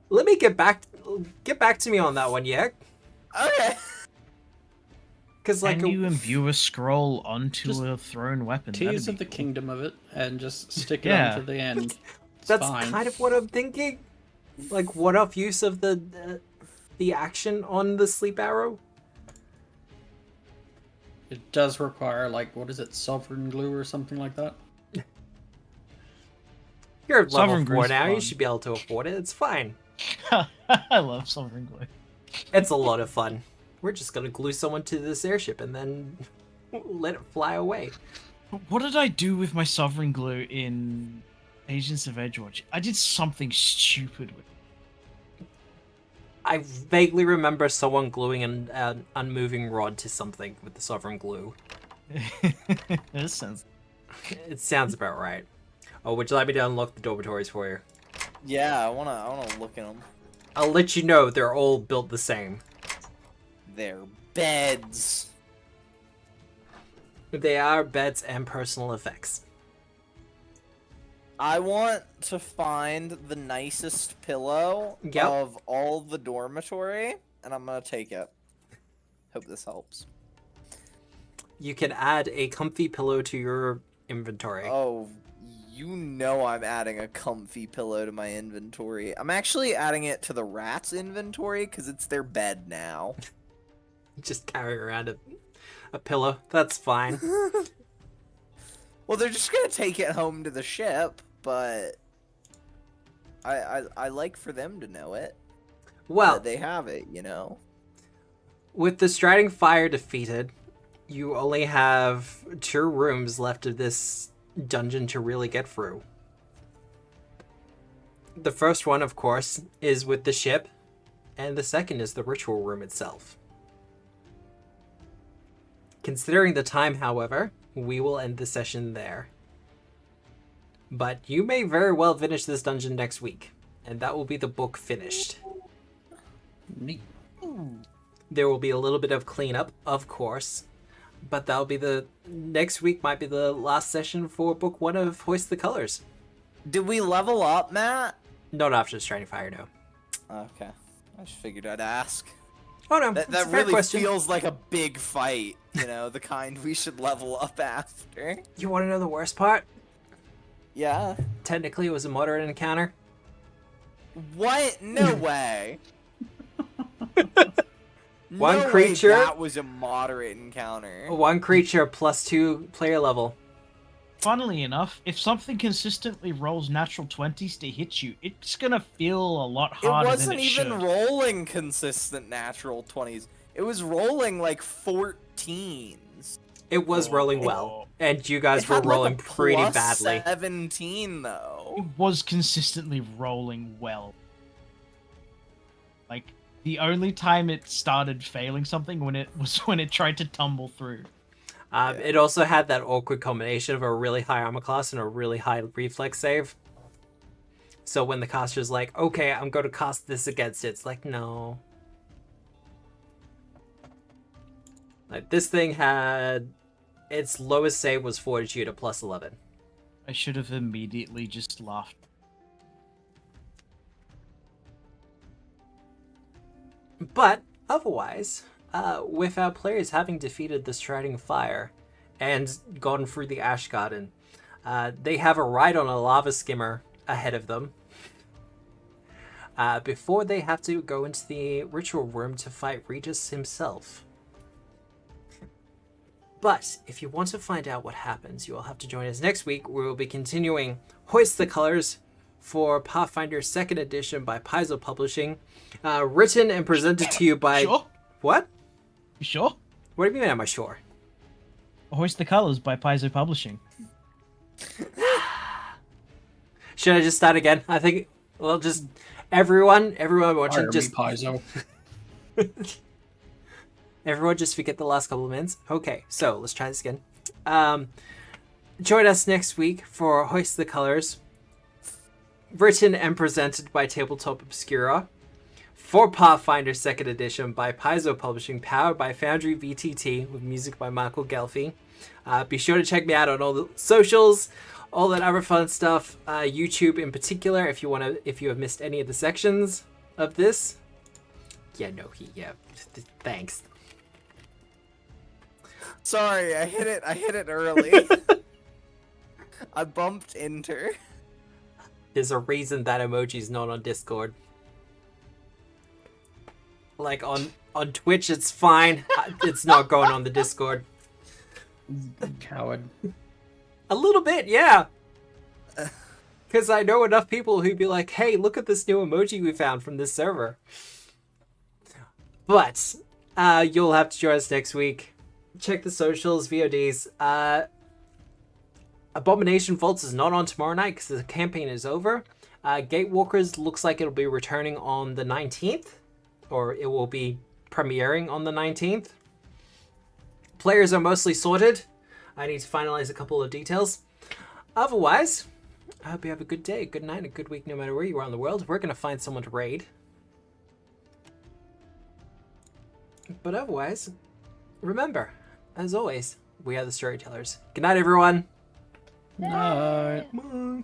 [SPEAKER 1] let me get back to me on that one, yeah?
[SPEAKER 4] Okay.
[SPEAKER 1] Because like
[SPEAKER 2] Can you imbue a scroll onto
[SPEAKER 3] Just
[SPEAKER 2] a thrown weapon?
[SPEAKER 3] Tears
[SPEAKER 2] That'd
[SPEAKER 3] of
[SPEAKER 2] be
[SPEAKER 3] the kingdom of it, and just stick it
[SPEAKER 2] Yeah.
[SPEAKER 3] on to the end. It's
[SPEAKER 1] that's
[SPEAKER 3] fine.
[SPEAKER 1] kind of what I'm thinking. Like, what off use of the action on the sleep arrow?
[SPEAKER 3] It does require, like, what is it, sovereign glue or something like that?
[SPEAKER 1] You're at level
[SPEAKER 2] Sovereign
[SPEAKER 1] 4
[SPEAKER 2] Glue's
[SPEAKER 1] now. You
[SPEAKER 2] fun.
[SPEAKER 1] should be able to afford it. It's fine.
[SPEAKER 2] I love Sovereign Glue.
[SPEAKER 1] It's a lot of fun. We're just gonna glue someone to this airship and then let it fly away.
[SPEAKER 2] What did I do with my sovereign glue in Agents of Edgewatch? I did something stupid with it.
[SPEAKER 1] I vaguely remember someone gluing an unmoving rod to something with the sovereign glue.
[SPEAKER 2] This sounds...
[SPEAKER 1] It sounds about right. Oh, would you like me to unlock the dormitories for you?
[SPEAKER 4] Yeah, I wanna look at them.
[SPEAKER 1] I'll let you know they're all built the same.
[SPEAKER 4] They're beds.
[SPEAKER 1] They are beds and personal effects.
[SPEAKER 4] I want to find the nicest pillow
[SPEAKER 1] Yep.
[SPEAKER 4] of all the dormitory, and I'm gonna take it. Hope this helps.
[SPEAKER 1] You can add a comfy pillow to your inventory.
[SPEAKER 4] Oh, you know I'm adding a comfy pillow to my inventory. I'm actually adding it to the rats' inventory because it's their bed now.
[SPEAKER 1] Just carry around a pillow. That's fine.
[SPEAKER 4] Well, they're just gonna take it home to the ship, but I like for them to know it.
[SPEAKER 1] Well,
[SPEAKER 4] That they have it, you know.
[SPEAKER 1] with the Striding Fire defeated, you only have 2 rooms left of this dungeon to really get through. The first one, of course, is with the ship, and the second is the ritual room itself. Considering the time, however, we will end the session there. But you may very well finish this dungeon next week, and that will be the book finished.
[SPEAKER 3] Neat.
[SPEAKER 1] There will be a little bit of cleanup, of course, but that'll be next week might be the last session for book 1 of Hoist the Colors.
[SPEAKER 4] Did we level up, Matt?
[SPEAKER 1] Not after Striding Fire, no.
[SPEAKER 4] Okay. I just figured I'd ask.
[SPEAKER 1] Oh no,
[SPEAKER 4] That
[SPEAKER 1] it's a fair
[SPEAKER 4] really
[SPEAKER 1] question.
[SPEAKER 4] feels like a big fight, you know, the kind we should level up after.
[SPEAKER 1] You want to know the worst part?
[SPEAKER 4] Yeah.
[SPEAKER 1] Technically, it was a moderate encounter.
[SPEAKER 4] What? No way.
[SPEAKER 1] One
[SPEAKER 4] No way
[SPEAKER 1] creature-
[SPEAKER 4] that was a moderate encounter.
[SPEAKER 1] 1 creature plus 2 player level.
[SPEAKER 2] Funnily enough, if something consistently rolls natural 20s to hit you, it's gonna feel a lot
[SPEAKER 4] It
[SPEAKER 2] harder
[SPEAKER 4] wasn't
[SPEAKER 2] than it
[SPEAKER 4] even
[SPEAKER 2] should.
[SPEAKER 4] rolling consistent natural 20s. It was rolling like 14s.
[SPEAKER 1] It was rolling well, and you guys
[SPEAKER 4] It
[SPEAKER 1] were
[SPEAKER 4] had, like, a
[SPEAKER 1] rolling pretty
[SPEAKER 4] plus
[SPEAKER 1] badly.
[SPEAKER 4] 17 though.
[SPEAKER 2] It was consistently rolling well. Like, the only time it started failing something when it tried to tumble through.
[SPEAKER 1] It also had that awkward combination of a really high armor class and a really high reflex save. So when the caster's like, okay, I'm going to cast this against it, it's like, no. Like, this thing had... Its lowest save was Fortitude at plus 11.
[SPEAKER 2] I should have immediately just laughed.
[SPEAKER 1] But, otherwise, with our players having defeated the Striding Fire and gone through the Ash Garden, they have a ride on a lava skimmer ahead of them before they have to go into the ritual room to fight Regis himself. But if you want to find out what happens, you will have to join us next week, where we'll be continuing Hoist the Colors for Pathfinder 2nd Edition by Paizo Publishing, written and presented to you by...
[SPEAKER 2] Sure?
[SPEAKER 1] What?
[SPEAKER 2] You sure?
[SPEAKER 1] What do you mean, am I sure?
[SPEAKER 2] Hoist the Colors by Paizo Publishing.
[SPEAKER 1] Should I just start again? I think, well, just everyone watching,
[SPEAKER 3] Hire me,
[SPEAKER 1] just
[SPEAKER 3] Paizo.
[SPEAKER 1] everyone just forget the last couple of minutes. Okay, so let's try this again. Join us next week for Hoist the Colors, written and presented by Tabletop Obscura, for Pathfinder 2nd Edition by Paizo Publishing, powered by Foundry VTT, with music by Michael Gelfi. Be sure to check me out on all the socials, all that other fun stuff, YouTube in particular, if you have missed any of the sections of this. Thanks.
[SPEAKER 4] Sorry, I hit it early. I bumped enter.
[SPEAKER 1] There's a reason that emoji's not on Discord. Like on Twitch, it's fine. It's not going on the Discord.
[SPEAKER 3] Coward.
[SPEAKER 1] A little bit, yeah. Because I know enough people who'd be like, hey, look at this new emoji we found from this server. But you'll have to join us next week. Check the socials, VODs. Abomination Vaults is not on tomorrow night because the campaign is over. Gatewalkers looks like it'll be returning on the 19th, or it will be premiering on the 19th. Players are mostly sorted. I need to finalize a couple of details. Otherwise, I hope you have a good day, a good night, a good week, no matter where you are in the world. We're going to find someone to raid. But otherwise, remember, as always, we are the storytellers. Good night, everyone.
[SPEAKER 3] No.
[SPEAKER 1] Bye.